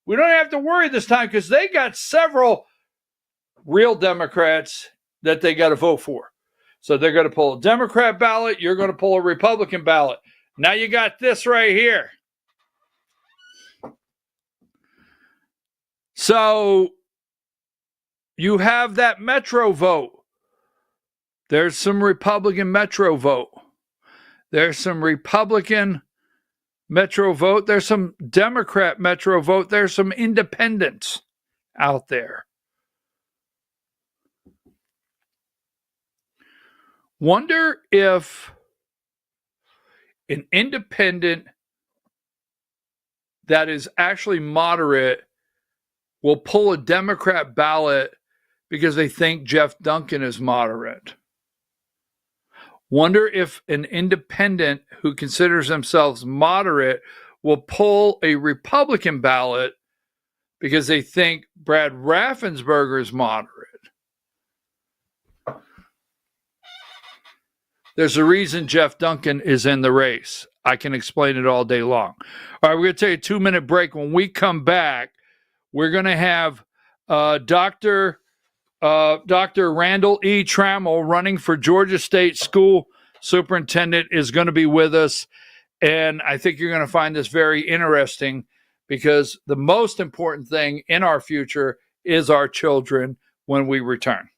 S1: We don't have to worry this time because they got several real Democrats that they got to vote for. So they're going to pull a Democrat ballot. You're going to pull a Republican ballot. Now you got this right here. So you have that Metro vote. There's some Republican Metro vote. There's some Republican Metro vote. There's some Democrat Metro vote. There's some independents out there. Wonder if an independent that is actually moderate will pull a Democrat ballot because they think Jeff Duncan is moderate. Wonder if an independent who considers themselves moderate will pull a Republican ballot because they think Brad Raffensperger is moderate. There's a reason Jeff Duncan is in the race. I can explain it all day long. All right, we're going to take a 2-minute break. When we come back, we're going to have Dr. Randall E. Trammell, running for Georgia State School Superintendent, is going to be with us. And I think you're going to find this very interesting because the most important thing in our future is our children when we return.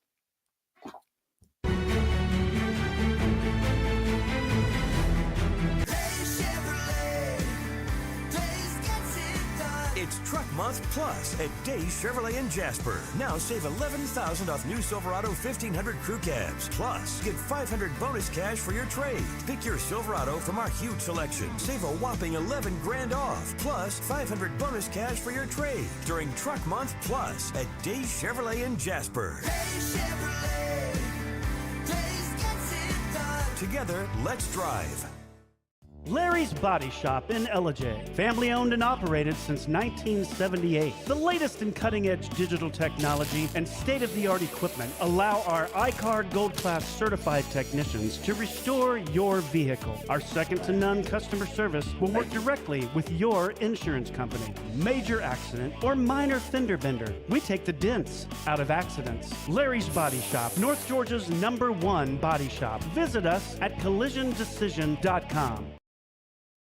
S3: Truck Month Plus at Day Chevrolet in Jasper. Now save $11,000 off new Silverado 1500 crew cabs. Plus, get $500 bonus cash for your trade. Pick your Silverado from our huge selection. Save a whopping $11,000 off. Plus, $500 bonus cash for your trade during Truck Month Plus at Day Chevrolet in Jasper. Day Chevrolet. Days gets it done. Together, let's drive.
S6: Larry's Body Shop in Ellijay. Family owned and operated since 1978. The latest in cutting edge digital technology and state of the art equipment allow our iCard Gold Class certified technicians to restore your vehicle. Our second to none customer service will work directly with your insurance company. Major accident or minor fender bender. We take the dents out of accidents. Larry's Body Shop, North Georgia's #1 body shop. Visit us at collisiondecision.com.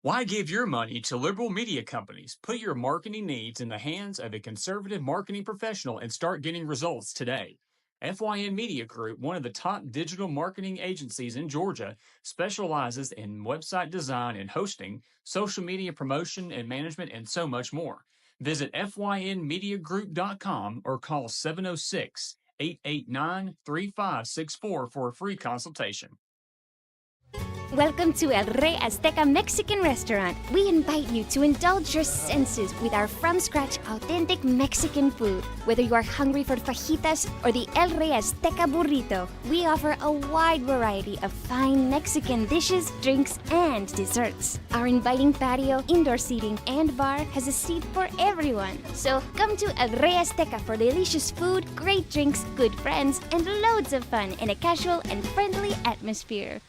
S7: Why give your money to liberal media companies? Put your marketing needs in the hands of a conservative marketing professional and start getting results today. FYN Media Group, one of the top digital marketing agencies in Georgia, specializes in website design and hosting, social media promotion and management, and so much more. Visit FYNmediagroup.com or call 706-889-3564 for a free consultation.
S8: Welcome to El Rey Azteca Mexican Restaurant. We invite you to indulge your senses with our from-scratch authentic Mexican food. Whether you are hungry for fajitas or the El Rey Azteca burrito, we offer a wide variety of fine Mexican dishes, drinks, and desserts. Our inviting patio, indoor seating, and bar has a seat for everyone. So come to El Rey Azteca for delicious food, great drinks, good friends, and loads of fun in a casual and friendly atmosphere.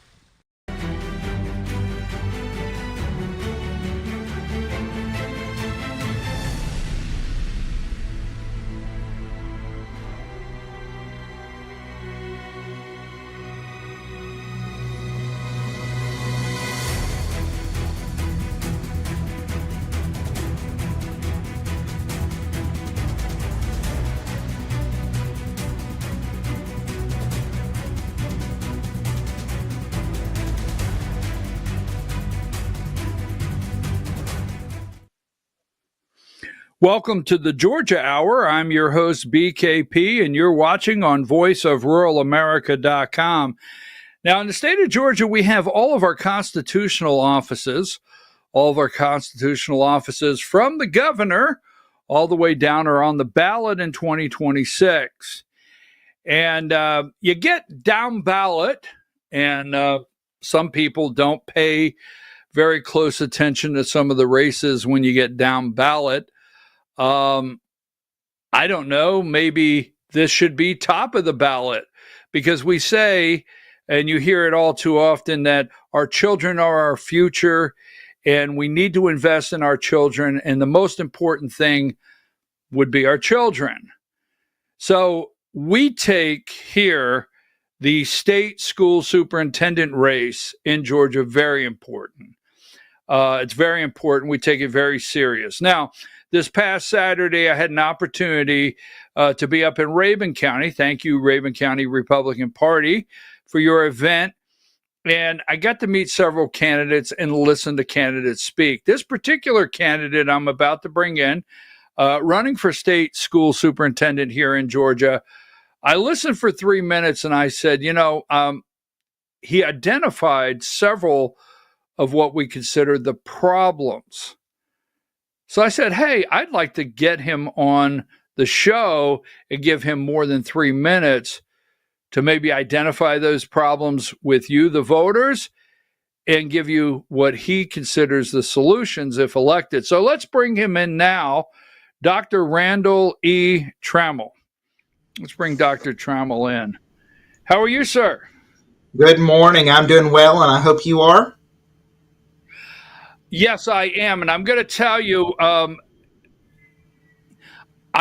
S1: Welcome to the Georgia Hour. I'm your host, BKP, and you're watching on voiceofruralamerica.com. Now, in the state of Georgia, we have all of our constitutional offices from the governor all the way down are on the ballot in 2026. And you get down ballot, and some people don't pay very close attention to some of the races when you get down ballot. I don't know, maybe this should be top of the ballot, because we say, and you hear it all too often, that our children are our future and we need to invest in our children. And the most important thing would be our children. So we take here the state school superintendent race in Georgia very important. It's very important. We take it very serious. Now, this past Saturday, I had an opportunity to be up in Rabun County. Thank you, Rabun County Republican Party, for your event. And I got to meet several candidates and listen to candidates speak. This particular candidate I'm about to bring in, running for state school superintendent here in Georgia, I listened for 3 minutes and I said, he identified several of what we consider the problems. So I said, hey, I'd like to get him on the show and give him more than 3 minutes to maybe identify those problems with you, the voters, and give you what he considers the solutions if elected. So let's bring him in now, Dr. Randall E. Trammell. Let's bring Dr. Trammell in. How are you, sir?
S13: Good morning. I'm doing well, and I hope you are.
S1: Yes, I am. And I'm going to tell you, I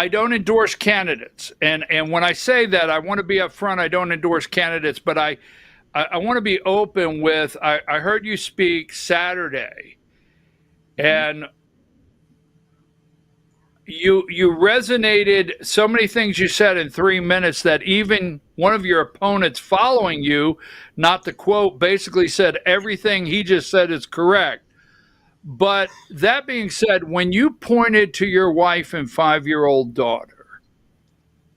S1: don't endorse candidates. And when I say that, I want to be upfront. I don't endorse candidates, but I want to be open with, I heard you speak Saturday, and you resonated so many things you said in 3 minutes that even one of your opponents following you, not to quote, basically said everything he just said is correct. But that being said, when you pointed to your wife and 5-year-old daughter,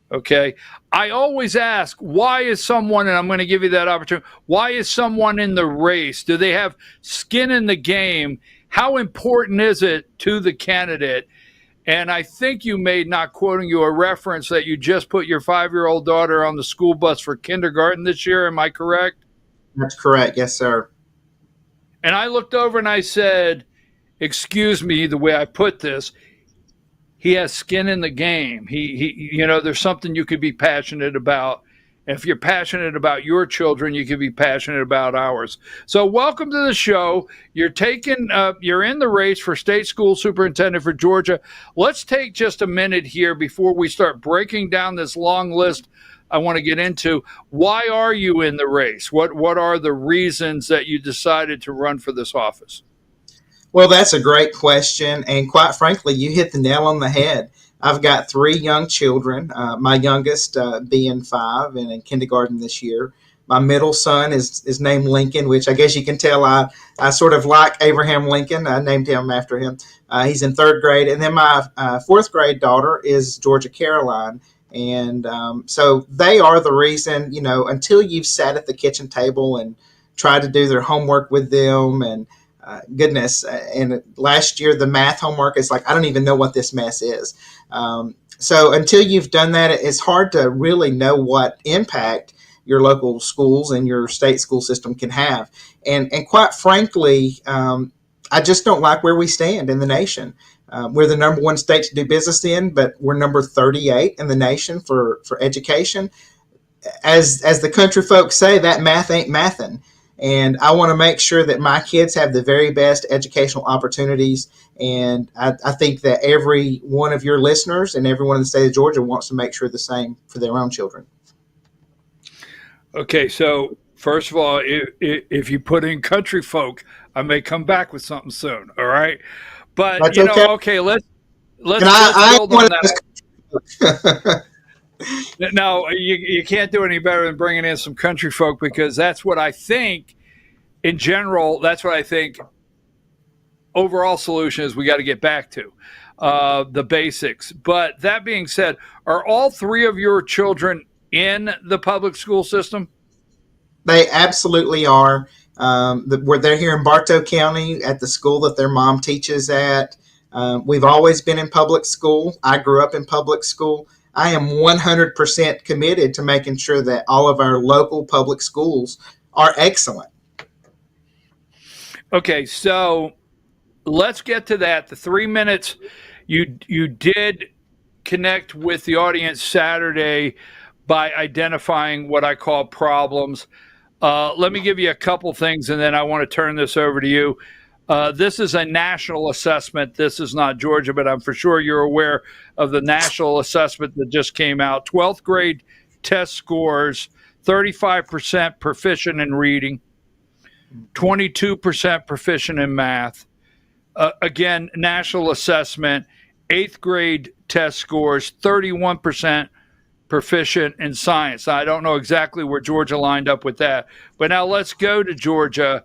S1: okay, I always ask, why is someone, and I'm going to give you that opportunity, why is someone in the race? Do they have skin in the game? How important is it to the candidate? And I think you made, not quoting you, a reference that you just put your 5-year-old daughter on the school bus for kindergarten this year. Am I correct?
S13: That's correct. Yes, sir.
S1: And I looked over and I said, excuse me, the way I put this, he has skin in the game. There's something you could be passionate about. And if you're passionate about your children, you can be passionate about ours. So welcome to the show. You're in the race for state school superintendent for Georgia. Let's take just a minute here before we start breaking down this long list I want to get into. Why are you in the race? What are the reasons that you decided to run for this office?
S13: Well, that's a great question. And quite frankly, you hit the nail on the head. I've got 3 young children, my youngest being 5 and in kindergarten this year. My middle son is named Lincoln, which I guess you can tell I sort of like Abraham Lincoln. I named him after him. He's in 3rd grade. And then my 4th grade daughter is Georgia Caroline. And so they are the reason, until you've sat at the kitchen table and tried to do their homework with them and goodness. And last year, the math homework is like, I don't even know what this mess is. So until you've done that, it's hard to really know what impact your local schools and your state school system can have. And quite frankly, I just don't like where we stand in the nation. We're the number 1 state to do business in, but we're number 38 in the nation for education. As the country folks say, that math ain't mathin'. And I want to make sure that my kids have the very best educational opportunities. And I think that every one of your listeners and everyone in the state of Georgia wants to make sure the same for their own children.
S1: Okay, so first of all, if you put in country folk, I may come back with something soon. All right, but
S13: That's
S1: okay, let's build on that. No, you can't do any better than bringing in some country folk, because that's what I think in general. That's what I think overall solution is we got to get back to the basics. But that being said, are all 3 of your children in the public school system?
S13: They absolutely are. They're here in Bartow County at the school that their mom teaches at. We've always been in public school. I grew up in public school. I am 100% committed to making sure that all of our local public schools are excellent.
S1: Okay, so let's get to that. The 3 minutes you did connect with the audience Saturday by identifying what I call problems. Let me give you a couple things, and then I want to turn this over to you. This is a national assessment. This is not Georgia, but I'm for sure you're aware of the national assessment that just came out. 12th grade test scores, 35% proficient in reading, 22% proficient in math. Again, national assessment, 8th grade test scores, 31% proficient in science. I don't know exactly where Georgia lined up with that. But now let's go to Georgia.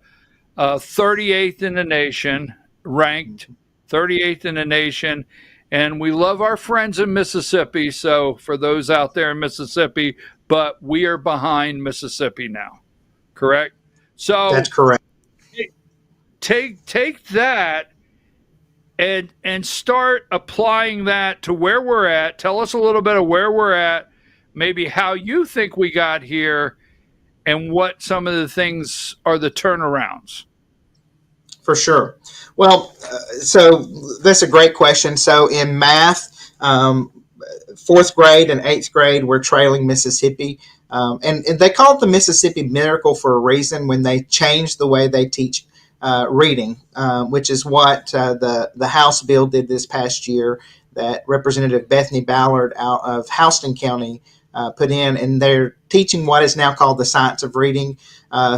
S1: 38th in the nation, ranked 38th in the nation. And we love our friends in Mississippi. So for those out there in Mississippi, but we are behind Mississippi now. Correct? So
S13: that's correct.
S1: Take that and start applying that to where we're at. Tell us a little bit of where we're at, maybe how you think we got here, and what some of the things are the turnarounds.
S13: For sure. Well, so that's a great question. So in math, 4th grade and 8th grade, we're trailing Mississippi. And they call it the Mississippi Miracle for a reason when they changed the way they teach reading, which is what the House bill did this past year that Representative Bethany Ballard out of Houston County put in, and they're teaching what is now called the science of reading.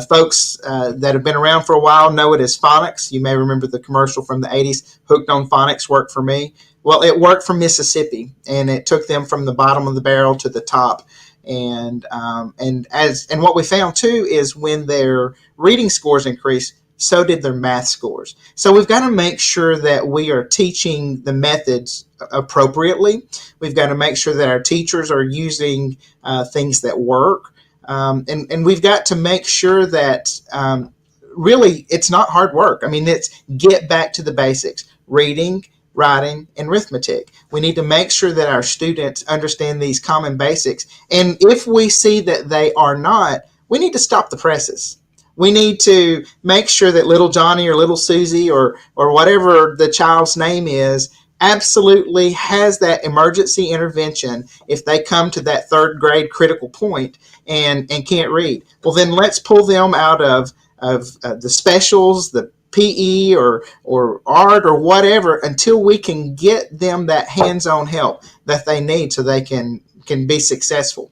S13: Folks that have been around for a while know it as phonics. You may remember the commercial from the 80s, Hooked on Phonics Worked for Me. Well, it worked for Mississippi, and it took them from the bottom of the barrel to the top. And what we found too is when their reading scores increased, so did their math scores. So we've got to make sure that we are teaching the methods appropriately. We've got to make sure that our teachers are using things that work. And we've got to make sure that really it's not hard work. I mean, it's get back to the basics: reading, writing, and arithmetic. We need to make sure that our students understand these common basics. And if we see that they are not, we need to stop the presses. We need to make sure that little Johnny or little Susie or whatever the child's name is absolutely has that emergency intervention if they come to that third grade critical point and can't read. Well, then let's pull them out of the specials, the PE or art or whatever, until we can get them that hands-on help that they need so they can be successful.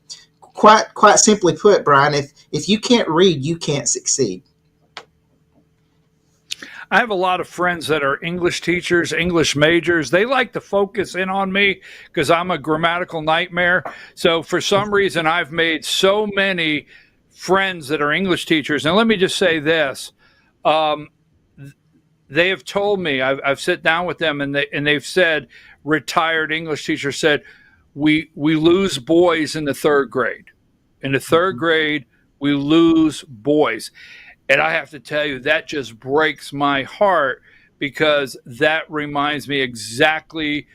S13: Quite simply put, Brian, if you can't read, you can't succeed.
S1: I have a lot of friends that are English teachers, English majors. They like to focus in on me because I'm a grammatical nightmare. So for some reason, I've made so many friends that are English teachers. And let me just say this. They have told me, I've sat down with them and they've said, retired English teachers said, we lose boys in the third grade. In the third grade, we lose boys. And I have to tell you, that just breaks my heart because that reminds me exactly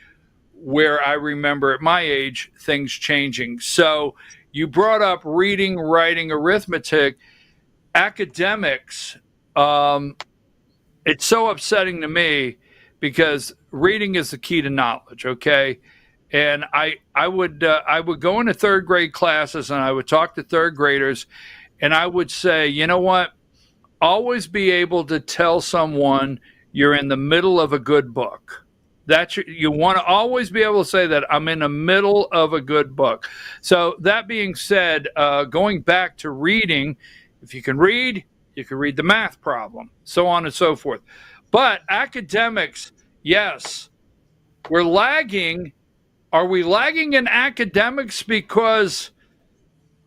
S1: where I remember at my age things changing. So you brought up reading, writing, arithmetic, academics. It's so upsetting to me because reading is the key to knowledge, okay? And I would go into third grade classes and I would talk to third graders and I would say, you know what? Always be able to tell someone you're in the middle of a good book. You want to always be able to say that I'm in the middle of a good book. So that being said, going back to reading, if you can read the math problem, so on and so forth. But academics, yes, we're lagging. Are we lagging in academics because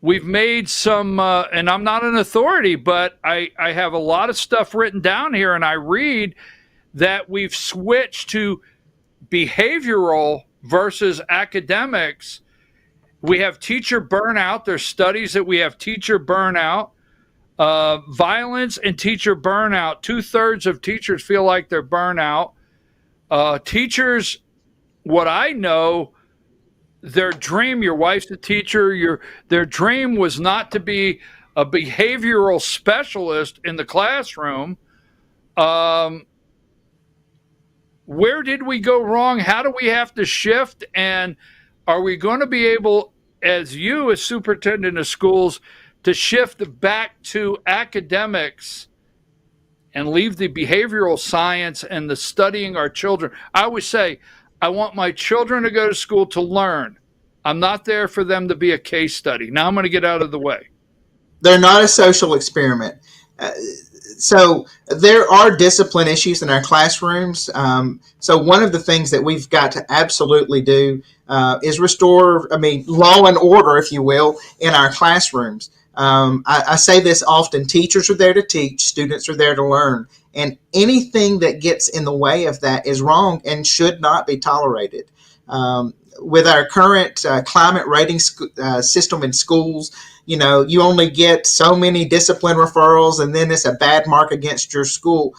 S1: we've made some, and I'm not an authority, but I have a lot of stuff written down here, and I read that we've switched to behavioral versus academics. We have teacher burnout. There's studies that we have teacher burnout, violence and teacher burnout. 2/3 of teachers feel like they're burnout. Teachers, what I know, their dream, your wife's a teacher, their dream was not to be a behavioral specialist in the classroom. Where did we go wrong? How do we have to shift? And are we going to be able, as superintendent of schools, to shift back to academics and leave the behavioral science and the studying our children? I always say, I want my children to go to school to learn. I'm not there for them to be a case study. Now I'm going to get out of the way.
S13: They're not a social experiment. So there are discipline issues in our classrooms. So one of the things that we've got to absolutely do is restore, law and order, if you will, in our classrooms. I say this often: teachers are there to teach, students are there to learn. And anything that gets in the way of that is wrong and should not be tolerated. With our current climate rating system in schools, you only get so many discipline referrals and then it's a bad mark against your school.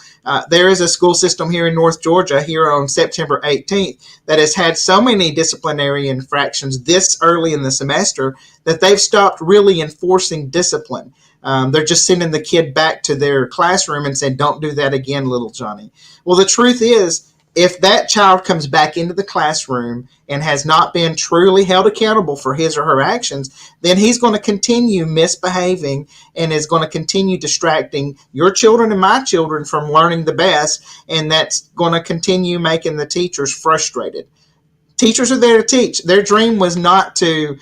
S13: There is a school system here in North Georgia here on September 18th that has had so many disciplinary infractions this early in the semester that they've stopped really enforcing discipline. They're just sending the kid back to their classroom and saying, don't do that again, little Johnny. Well, the truth is, if that child comes back into the classroom and has not been truly held accountable for his or her actions, then he's going to continue misbehaving and is going to continue distracting your children and my children from learning the best, and that's going to continue making the teachers frustrated. Teachers are there to teach. Their dream was not to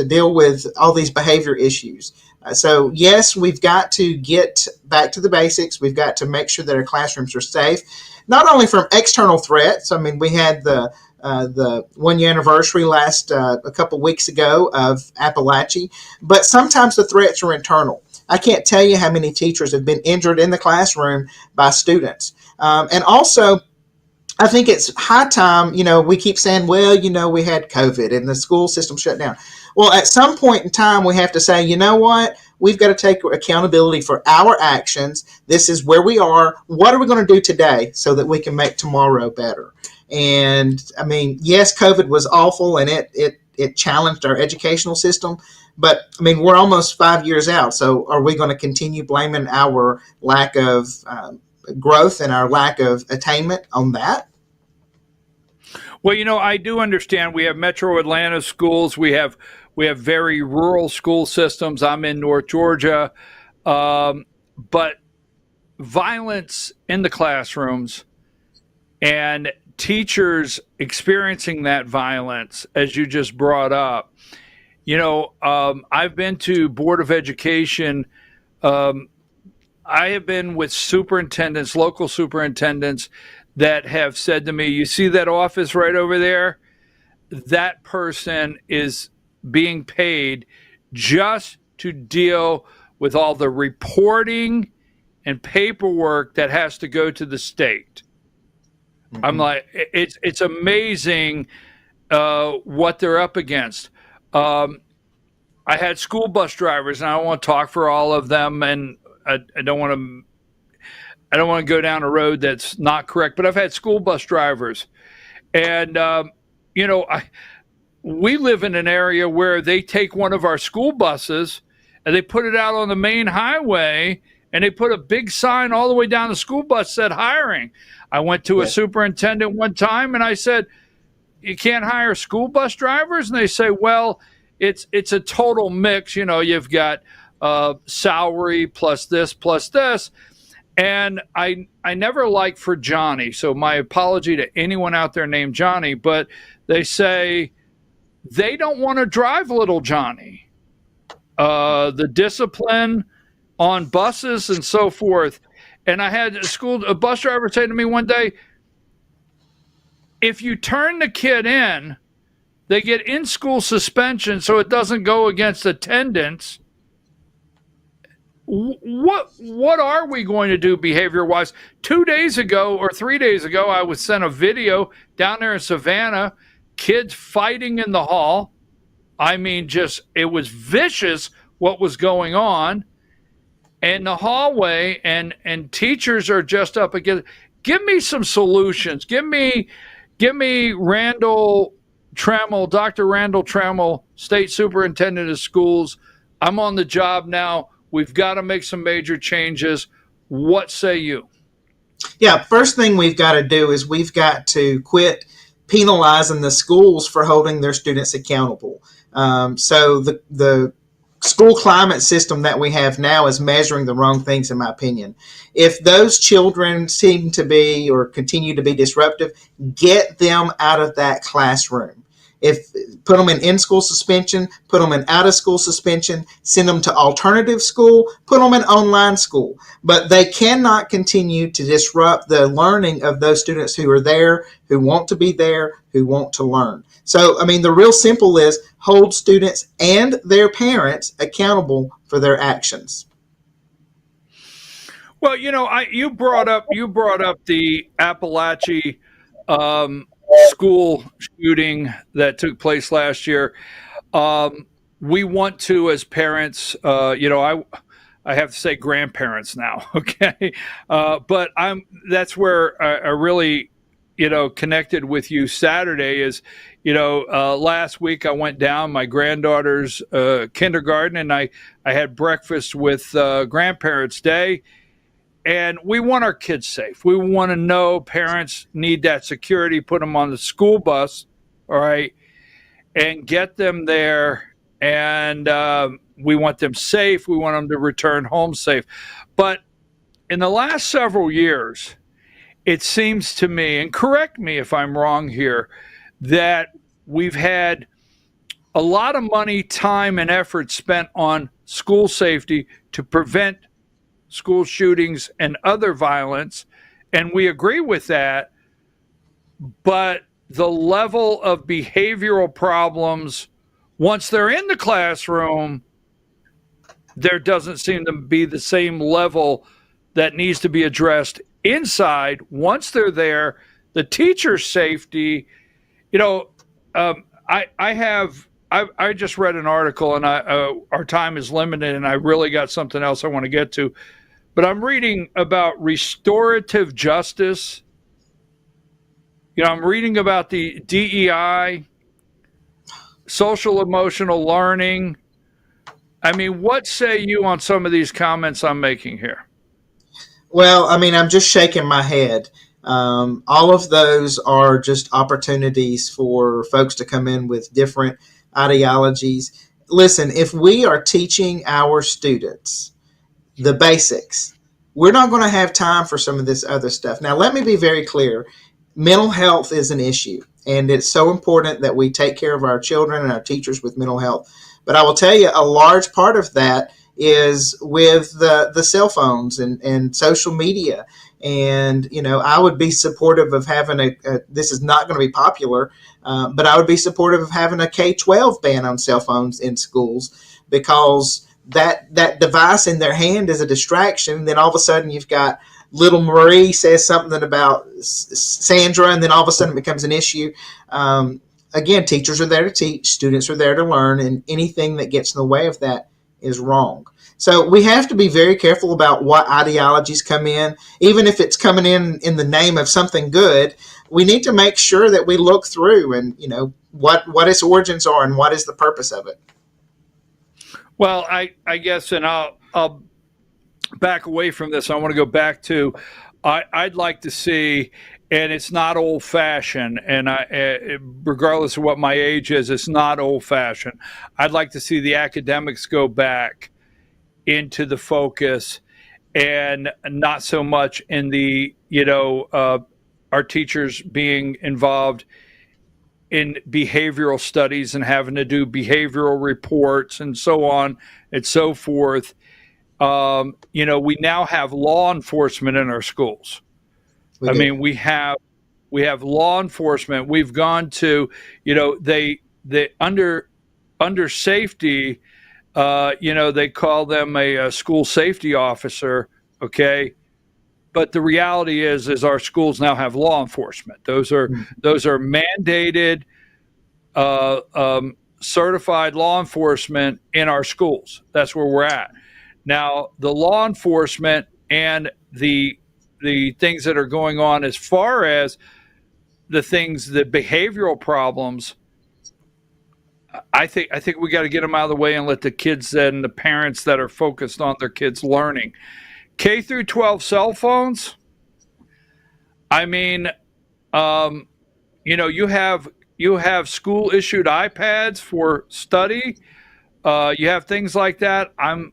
S13: deal with all these behavior issues. So yes, we've got to get back to the basics. We've got to make sure that our classrooms are safe, not only from external threats. We had the 1 year anniversary a couple weeks ago of Appalachia, but sometimes the threats are internal. I can't tell you how many teachers have been injured in the classroom by students. And also, I think it's high time, we keep saying, well, we had COVID and the school system shut down. Well, at some point in time, we have to say, you know what? We've got to take accountability for our actions. This is where we are. What are we going to do today so that we can make tomorrow better? And yes, COVID was awful and it it challenged our educational system. But I mean, we're almost 5 years out. So are we going to continue blaming our lack of growth and our lack of attainment on that?
S1: Well, I do understand we have Metro Atlanta schools. We have very rural school systems. I'm in North Georgia, but violence in the classrooms and teachers experiencing that violence, as you just brought up. I've been to Board of Education. I have been with superintendents, local superintendents, that have said to me, you see that office right over there? That person is being paid just to deal with all the reporting and paperwork that has to go to the state. Mm-hmm. I'm like, it's amazing what they're up against. I had school bus drivers, and I don't want to talk for all of them, and I don't want to go down a road that's not correct, but I've had school bus drivers. And, we live in an area where they take one of our school buses and they put it out on the main highway, and they put a big sign all the way down the school bus said hiring. I went to a superintendent one time and I said, you can't hire school bus drivers? And they say, well, it's a total mix. You've got salary plus this. And I never liked for Johnny, so my apology to anyone out there named Johnny, but they say they don't want to drive little Johnny. The discipline on buses and so forth. And I had a bus driver say to me one day, if you turn the kid in, they get in-school suspension so it doesn't go against attendance. What are we going to do behavior-wise? 2 days ago or 3 days ago, I was sent a video down there in Savannah, kids fighting in the hall. I mean, it was vicious what was going on in the hallway, and teachers are just up against. Give me some solutions. Give me Randall Trammell, Dr. Randall Trammell, State Superintendent of Schools. I'm on the job now. We've got to make some major changes. What say you?
S13: Yeah, first thing we've got to do is we've got to quit penalizing the schools for holding their students accountable. So the school climate system that we have now is measuring the wrong things, in my opinion. If those children seem to be or continue to be disruptive, get them out of that classroom. Put them in-school suspension, put them in out-of-school suspension, send them to alternative school, put them in online school. But they cannot continue to disrupt the learning of those students who are there, who want to be there, who want to learn. So, I mean, the real simple is hold students and their parents accountable for their actions.
S1: Well, you brought up the Appalachia school shooting that took place last year. We want to, as parents, I have to say grandparents now, okay? But that's where I really, connected with you Saturday is, last week I went down my granddaughter's kindergarten, and I had breakfast with Grandparents' Day. And we want our kids safe. We want to know parents need that security, put them on the school bus, all right, and get them there. And we want them safe. We want them to return home safe. But in the last several years, it seems to me, and correct me if I'm wrong here, that we've had a lot of money, time, and effort spent on school safety to prevent school shootings and other violence, and we agree with that, but the level of behavioral problems, once they're in the classroom, there doesn't seem to be the same level that needs to be addressed inside. Once they're there, the teacher's safety, I just read an article, and our time is limited, and I really got something else I want to get to. But I'm reading about restorative justice. I'm reading about the DEI social emotional learning. I mean, what say you on some of these comments I'm making here?
S13: Well, I mean, I'm just shaking my head. All of those are just opportunities for folks to come in with different ideologies. Listen, if we are teaching our students the basics, we're not going to have time for some of this other stuff. Now, let me be very clear. Mental health is an issue, and it's so important that we take care of our children and our teachers with mental health. But I will tell you, a large part of that is with the cell phones and social media. And, you know, I would be supportive of having this is not going to be popular, but I would be supportive of having a K-12 ban on cell phones in schools, because that device in their hand is a distraction. Then all of a sudden you've got little Marie says something about Sandra, and then all of a sudden it becomes an issue. Again, teachers are there to teach, students are there to learn, and anything that gets in the way of that is wrong. So we have to be very careful about what ideologies come in. Even if it's coming in the name of something good, we need to make sure that we look through and, you know, what its origins are and what is the purpose of it.
S1: Well, I guess, and I'll back away from this. I want to go back to, I'd like to see, and it's not old fashioned, and regardless of what my age is, it's not old fashioned. I'd like to see the academics go back into the focus, and not so much in the, our teachers being involved in behavioral studies and having to do behavioral reports and so on and so forth. We now have law enforcement in our schools. We have law enforcement. We've gone to, they under safety, they call them a school safety officer. Okay. But the reality is our schools now have law enforcement. Those are mandated, certified law enforcement in our schools. That's where we're at. Now, the law enforcement and the things that are going on as far as the behavioral problems, I think we got to get them out of the way and let the kids and the parents that are focused on their kids learning. K through 12 cell phones. I mean, you have school issued iPads for study. You have things like that. I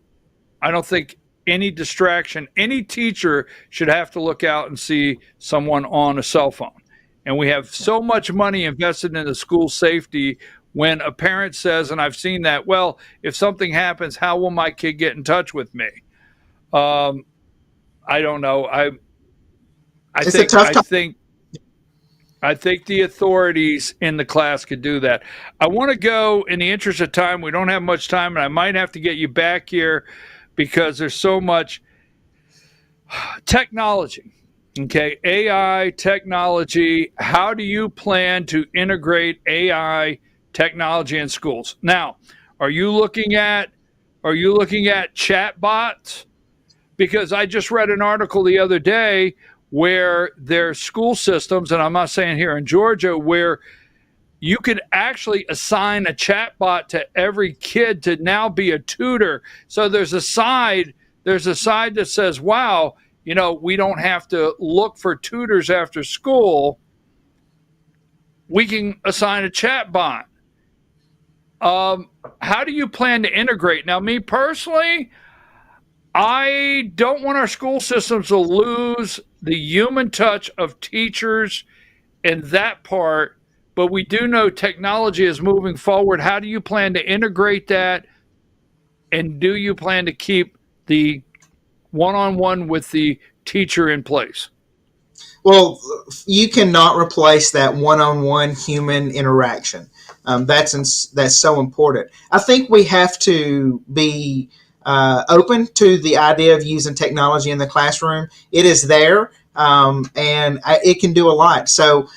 S1: don't think any distraction, any teacher should have to look out and see someone on a cell phone. And we have so much money invested in the school safety. When a parent says, and I've seen that, well, if something happens, how will my kid get in touch with me? I don't know. I think the authorities in the class could do that. I want to go, in the interest of time, we don't have much time, and I might have to get you back here because there's so much technology. Okay, AI technology. How do you plan to integrate AI technology in schools? Now, are you looking at chat bots? Because I just read an article the other day where there's school systems, and I'm not saying here in Georgia, where you could actually assign a chatbot to every kid to now be a tutor. So there's a side that says, wow, we don't have to look for tutors after school. We can assign a chatbot. How do you plan to integrate? Now, me personally, I don't want our school systems to lose the human touch of teachers and that part, but we do know technology is moving forward. How do you plan to integrate that? And do you plan to keep the one-on-one with the teacher in place?
S13: Well, you cannot replace that one-on-one human interaction. That's so important. I think we have to be open to the idea of using technology in the classroom. It is there, and it can do a lot. So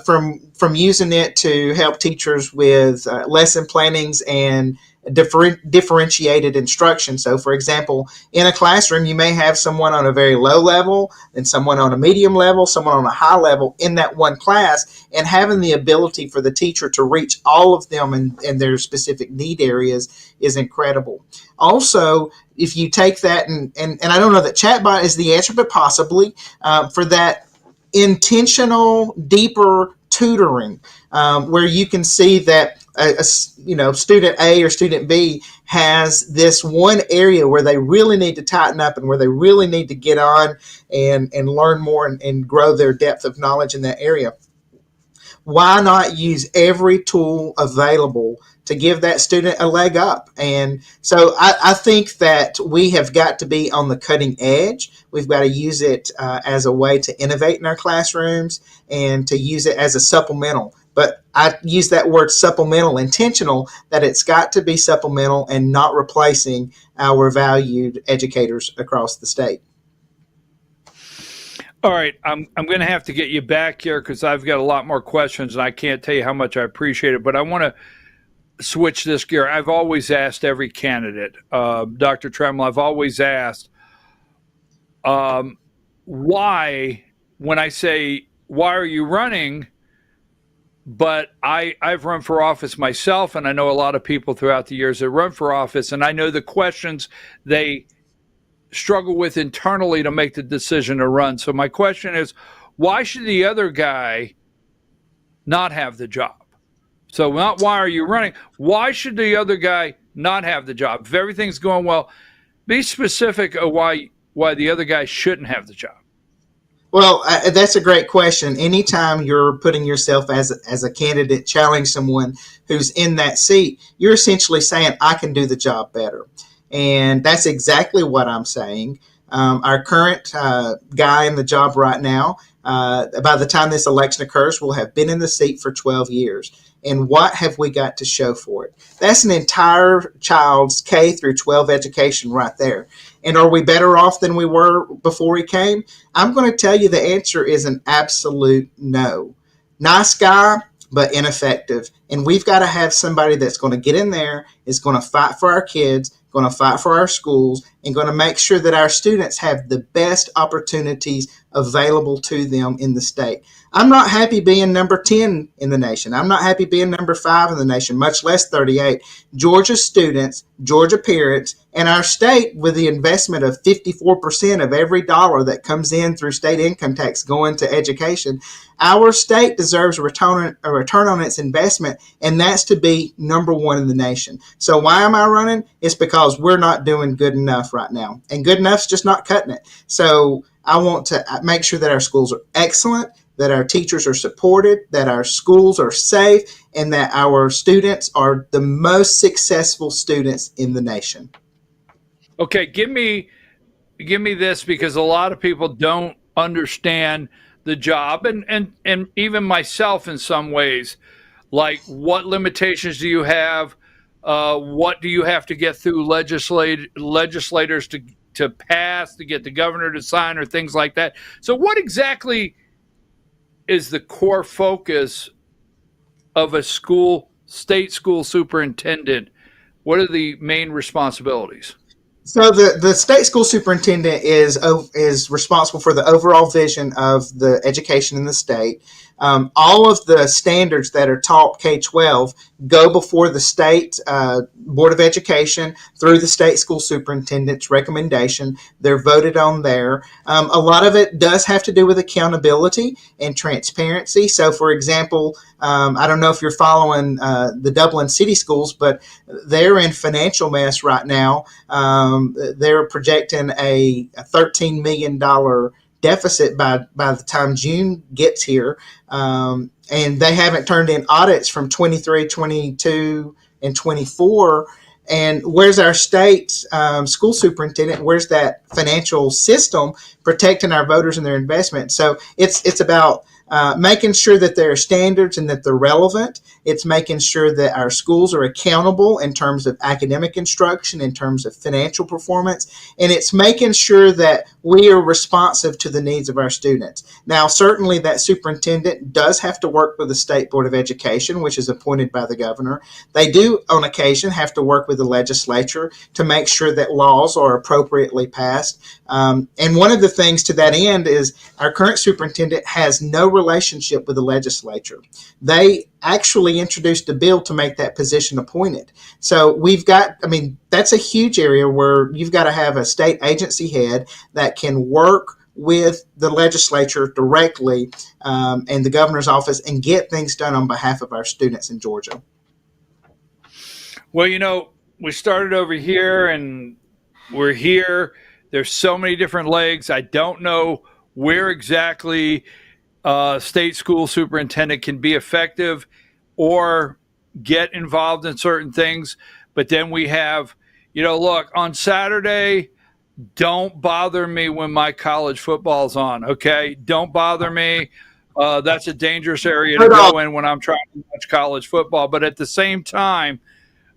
S13: from using it to help teachers with lesson plannings and differentiated instruction. So, for example, in a classroom, you may have someone on a very low level and someone on a medium level, someone on a high level in that one class, and having the ability for the teacher to reach all of them in their specific need areas is incredible. Also, if you take that and I don't know that chatbot is the answer, but possibly for that intentional, deeper tutoring, where you can see that student A or student B has this one area where they really need to tighten up and where they really need to get on and learn more and grow their depth of knowledge in that area. Why not use every tool available to give that student a leg up? And so I think that we have got to be on the cutting edge. We've got to use it as a way to innovate in our classrooms and to use it as a supplemental. But I use that word supplemental, intentional, that it's got to be supplemental and not replacing our valued educators across the state.
S1: All right, I'm going to have to get you back here because I've got a lot more questions, and I can't tell you how much I appreciate it. But I want to switch this gear. I've always asked every candidate, Dr. Tremble, I've always asked why, when I say, why are you running? But I've run for office myself, and I know a lot of people throughout the years that run for office, and I know the questions they struggle with internally to make the decision to run. So my question is, why should the other guy not have the job? So not why are you running? Why should the other guy not have the job? If everything's going well, be specific of why the other guy shouldn't have the job.
S13: Well, that's a great question. Anytime you're putting yourself as a candidate, challenge someone who's in that seat, you're essentially saying, I can do the job better. And that's exactly what I'm saying. Our current guy in the job right now, by the time this election occurs, will have been in the seat for 12 years. And what have we got to show for it? That's an entire child's K through 12 education right there. And are we better off than we were before he came? I'm going to tell you the answer is an absolute no. Nice guy, but ineffective. And we've got to have somebody that's going to get in there, is going to fight for our kids, going to fight for our schools, and going to make sure that our students have the best opportunities available to them in the state. I'm not happy being number 10 in the nation. I'm not happy being number 5 in the nation, much less 38. Georgia students, Georgia parents, and our state, with the investment of 54% of every dollar that comes in through state income tax going to education, our state deserves a return on its investment, and that's to be number 1 in the nation. So why am I running? It's because we're not doing good enough right now, and good enough's just not cutting it. So I want to make sure that our schools are excellent, that our teachers are supported, that our schools are safe, and that our students are the most successful students in the nation.
S1: Okay, give me this, because a lot of people don't understand the job, and even myself in some ways. Like, what limitations do you have? What do you have to get through legislators to pass, to get the governor to sign, or things like that? So what exactly is the core focus of a state school superintendent? What are the main responsibilities?
S13: So the state school superintendent is responsible for the overall vision of the education in the state. All of the standards that are taught K-12 go before the state Board of Education through the state school superintendent's recommendation. They're voted on there. A lot of it does have to do with accountability and transparency. So, for example, I don't know if you're following the Dublin City Schools, but they're in financial mess right now. They're projecting a $13 million deficit by the time June gets here. And they haven't turned in audits from 23, 22, and 24. And where's our state school superintendent? Where's that financial system protecting our voters and their investment? So it's about making sure that there are standards and that they're relevant, It's making sure that our schools are accountable in terms of academic instruction, in terms of financial performance, and it's making sure that we are responsive to the needs of our students. Now, certainly that superintendent does have to work with the State Board of Education, which is appointed by the governor. They do, on occasion, have to work with the legislature to make sure that laws are appropriately passed. And one of the things to that end is our current superintendent has no relationship with the legislature. They actually introduced a bill to make that position appointed. So we've got, I mean, that's a huge area where you've got to have a state agency head that can work with the legislature directly and the governor's office and get things done on behalf of our students in Georgia.
S1: Well, you know, we started over here and we're here. There's so many different legs. I don't know where exactly state school superintendent can be effective or get involved in certain things. But then we have, you know, look, on Saturday, don't bother me when my college football's on, okay? Don't bother me. That's a dangerous area to go in when I'm trying to watch college football. But at the same time,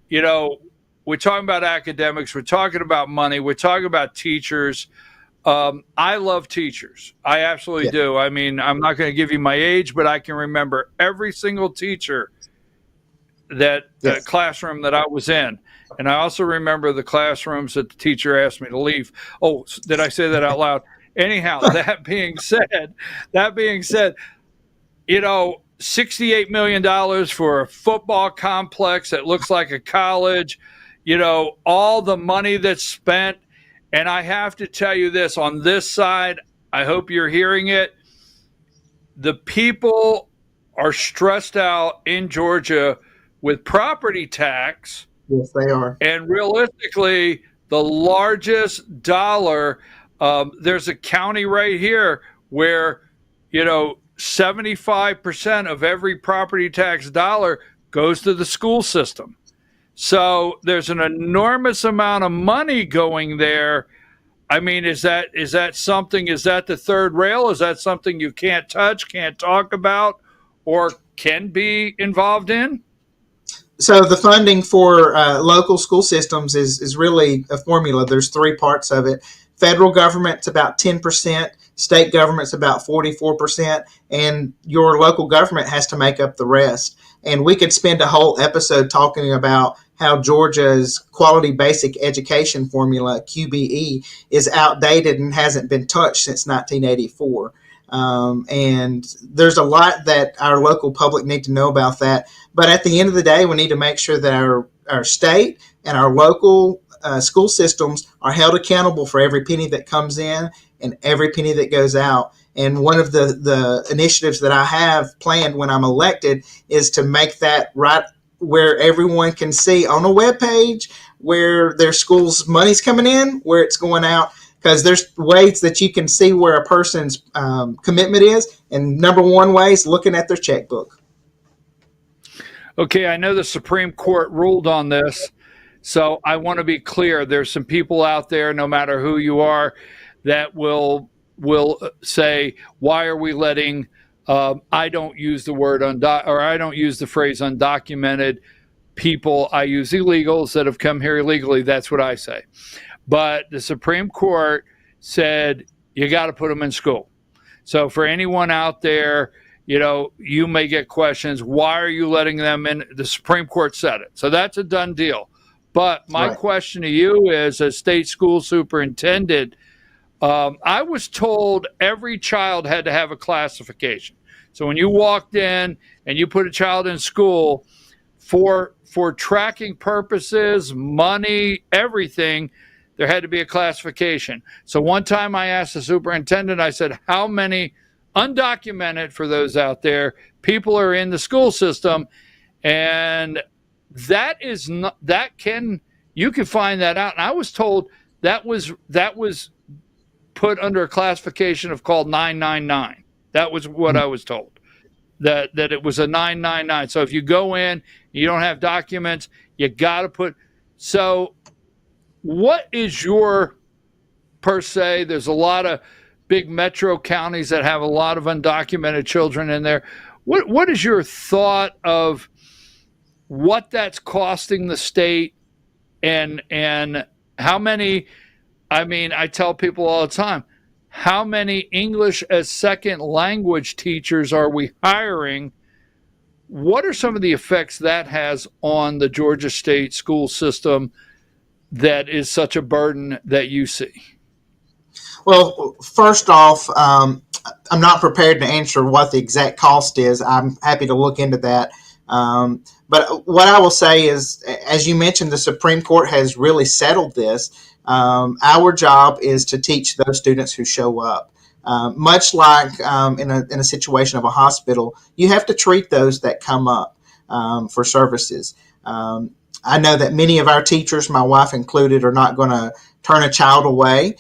S1: you know, we're talking about academics. We're talking about money. We're talking about teachers. I love teachers. I absolutely do. I mean, I'm not going to give you my age, but I can remember every single teacher that classroom that I was in. And I also remember the classrooms that the teacher asked me to leave. Oh, did I say that out loud? Anyhow, that being said, you know, $68 million for a football complex that looks like a college, you know, all the money that's spent. And I have to tell you this, on this side, I hope you're hearing it. The people are stressed out in Georgia with property tax.
S13: Yes, they are.
S1: And realistically, the largest dollar, there's a county right here where, you know, 75% of every property tax dollar goes to the school system. So there's an enormous amount of money going there. I mean, is that something, is that the third rail? Is that something you can't touch, can't talk about, or can be involved in?
S13: So the funding for local school systems is really a formula. There's three parts of it. Federal government's about 10%, state government's about 44%, and your local government has to make up the rest. And we could spend a whole episode talking about how Georgia's quality basic education formula, QBE, is outdated and hasn't been touched since 1984. And there's a lot that our local public need to know about that. But at the end of the day, we need to make sure that our state and our local school systems are held accountable for every penny that comes in and every penny that goes out. And one of the initiatives that I have planned when I'm elected is to make that right where everyone can see on a web page where their school's money's coming in, where it's going out, because there's ways that you can see where a person's commitment is. And number one way is looking at their checkbook.
S1: Okay, I know the Supreme Court ruled on this, so I want to be clear. There's some people out there, no matter who you are, that will say, why are we letting I don't use the word I don't use the phrase undocumented people. I use illegals that have come here illegally. That's what I say. But the Supreme Court said you got to put them in school. So for anyone out there, you know, you may get questions. Why are you letting them in? The Supreme Court said it. So that's a done deal. But my question to you is, as state school superintendent, I was told every child had to have a classification. So when you walked in and you put a child in school, for tracking purposes, money, everything, there had to be a classification. So one time I asked the superintendent, I said, how many undocumented, for those out there, people are in the school system? And that is not, you can find that out. And I was told that was put under a classification of called 999. That was what I was told, that it was a 999. So if you go in, you don't have documents, you got to put. So what is your, per se, there's a lot of big metro counties that have a lot of undocumented children in there. What is your thought of what that's costing the state, and how many, I mean, I tell people all the time, how many English as second language teachers are we hiring? What are some of the effects that has on the Georgia State school system that is such a burden that you see?
S13: Well, first off, I'm not prepared to answer what the exact cost is. I'm happy to look into that. But what I will say is, as you mentioned, the Supreme Court has really settled this. Our job is to teach those students who show up. Much like in a situation of a hospital, you have to treat those that come up for services. I know that many of our teachers, my wife included, are not going to turn a child away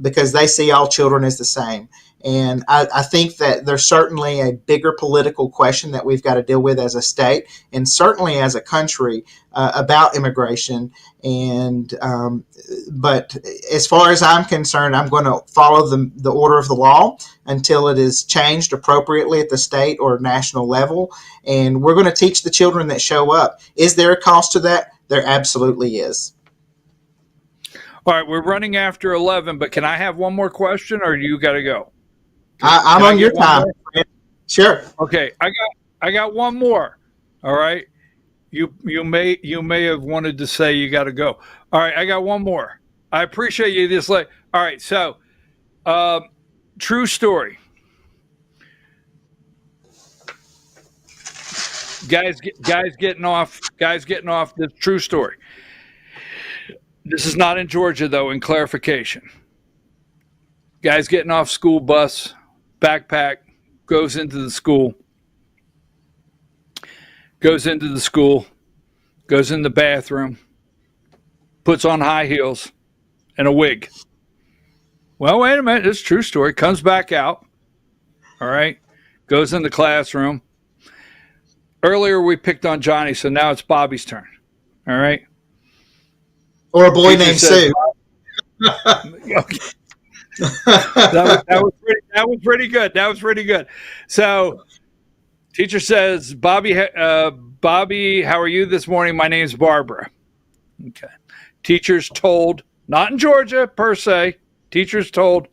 S13: because they see all children as the same. And I think that there's certainly a bigger political question that we've got to deal with as a state and certainly as a country about immigration. And but as far as I'm concerned, I'm going to follow the order of the law until it is changed appropriately at the state or national level. And we're going to teach the children that show up. Is there a cost to that? There absolutely is.
S1: All right, we're running after 11, but can I have one more question, or you got to go?
S13: I'm on your time. Sure.
S1: Okay, I got one more. All right. You may have wanted to say you got to go. All right, I got one more. I appreciate you this late. All right, so true story. Guys getting off this true story. This is not in Georgia though, in clarification. Guys getting off school bus, backpack, goes into the school, goes in the bathroom, puts on high heels and a wig. Well, wait a minute, it's a true story. Comes back out, all right, goes in the classroom. Earlier we picked on Johnny, so now it's Bobby's turn, all right?
S13: Or a boy named Sue.
S1: Okay. that was pretty good. That was pretty good. So, teacher says, Bobby, how are you this morning? My name's Barbara. Okay. Teacher's told, not in Georgia per se, teacher's told,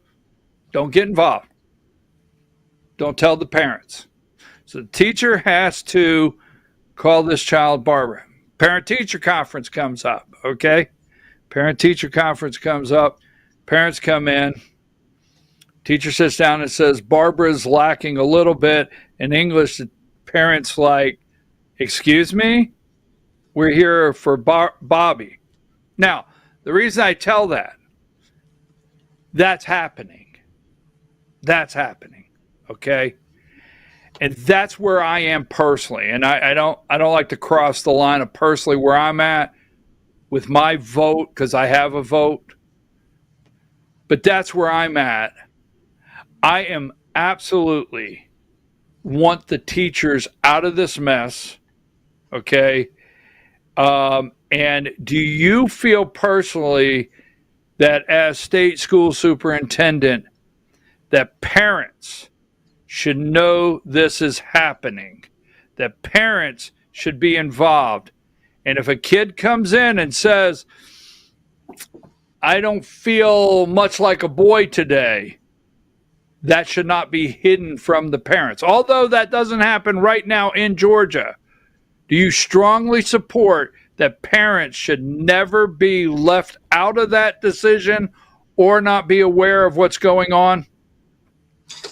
S1: don't get involved. Don't tell the parents. So the teacher has to call this child Barbara. Parent-teacher conference comes up, okay? Parent-teacher conference comes up. Parents come in. Teacher sits down and says, Barbara's lacking a little bit in English. The parents like, excuse me? We're here for Bobby. Now, the reason I tell that's happening. That's happening, okay? And that's where I am personally. And I don't like to cross the line of personally where I'm at with my vote, because I have a vote. But that's where I'm at. I am absolutely want the teachers out of this mess, okay? And do you feel personally that as state school superintendent that parents should know this is happening, that parents should be involved? And if a kid comes in and says, I don't feel much like a boy today, that should not be hidden from the parents. Although that doesn't happen right now in Georgia, do you strongly support that parents should never be left out of that decision or not be aware of what's going on?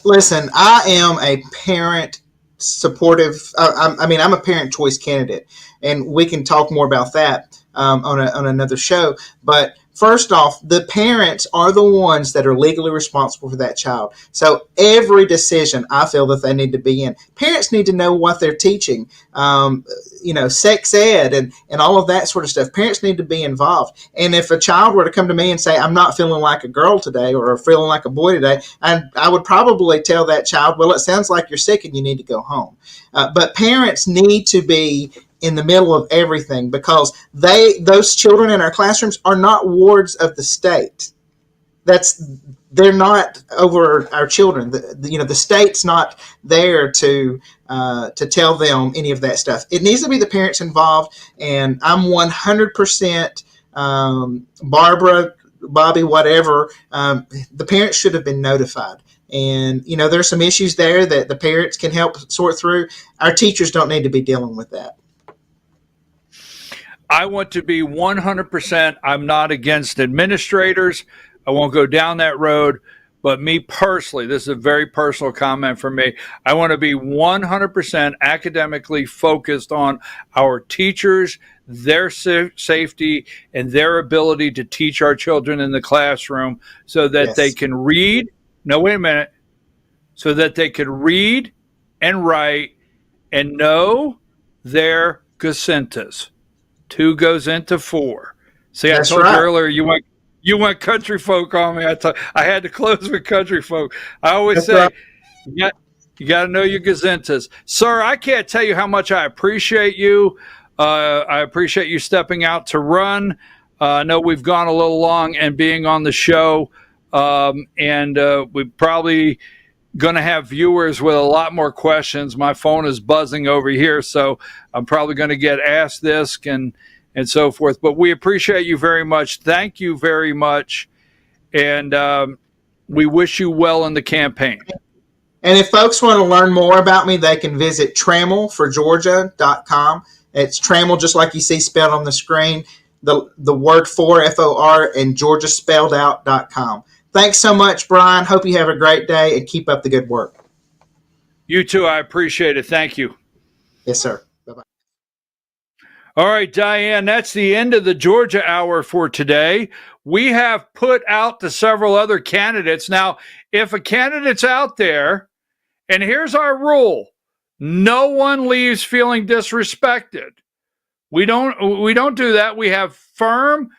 S13: Listen, I am a parent supportive. I'm a parent choice candidate, and we can talk more about that on another show. But first off, the parents are the ones that are legally responsible for that child. So every decision I feel that they need to be in. Parents need to know what they're teaching, sex ed and all of that sort of stuff. Parents need to be involved. And if a child were to come to me and say, I'm not feeling like a girl today or feeling like a boy today, I would probably tell that child, well, it sounds like you're sick and you need to go home. But parents need to be in the middle of everything, because those children in our classrooms are not wards of the state. they're not over our children. The state's not there to tell them any of that stuff. It needs to be the parents involved, and I'm 100% Barbara, Bobby, whatever. The parents should have been notified. And, there's some issues there that the parents can help sort through. Our teachers don't need to be dealing with that.
S1: I want to be 100%. I'm not against administrators. I won't go down that road. But me personally, this is a very personal comment for me. I want to be 100% academically focused on our teachers, their safety, and their ability to teach our children in the classroom so that they can read. No, wait a minute. So that they could read and write and know their gazintas. 2 goes into 4. See, I told you earlier you went country folk on me. I had to close with country folk. I always say you got to know your gazintas. Sir, I can't tell you how much I appreciate you. I appreciate you stepping out to run. I know we've gone a little long and being on the show. And we probably going to have viewers with a lot more questions. My phone is buzzing over here, so I'm probably going to get asked this and so forth. But we appreciate you very much. Thank you very much. And we wish you well in the campaign.
S13: And if folks want to learn more about me, they can visit trammelforgeorgia.com. It's Trammel, just like you see spelled on the screen. The word for, F-O-R, and Georgia spelled out.com. Thanks so much, Brian. Hope you have a great day and keep up the good work.
S1: You too. I appreciate it. Thank you.
S13: Yes, sir. Bye-bye.
S1: All right, Diane, that's the end of the Georgia Hour for today. We have put out to several other candidates. Now, if a candidate's out there, and here's our rule, no one leaves feeling disrespected. We don't do that. We have firm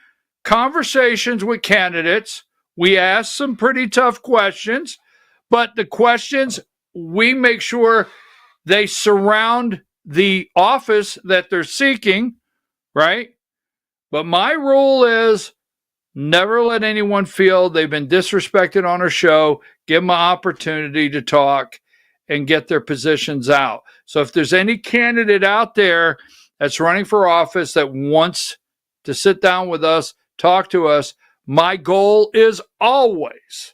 S1: conversations with candidates. We ask some pretty tough questions, but the questions, we make sure they surround the office that they're seeking, right? But my rule is never let anyone feel they've been disrespected on our show. Give them an opportunity to talk and get their positions out. So if there's any candidate out there that's running for office that wants to sit down with us, talk to us, my goal is always,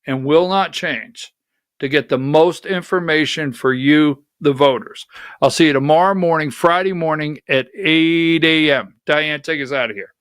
S1: and will not change, to get the most information for you, the voters. I'll see you tomorrow morning, Friday morning at 8 a.m. Diane, take us out of here.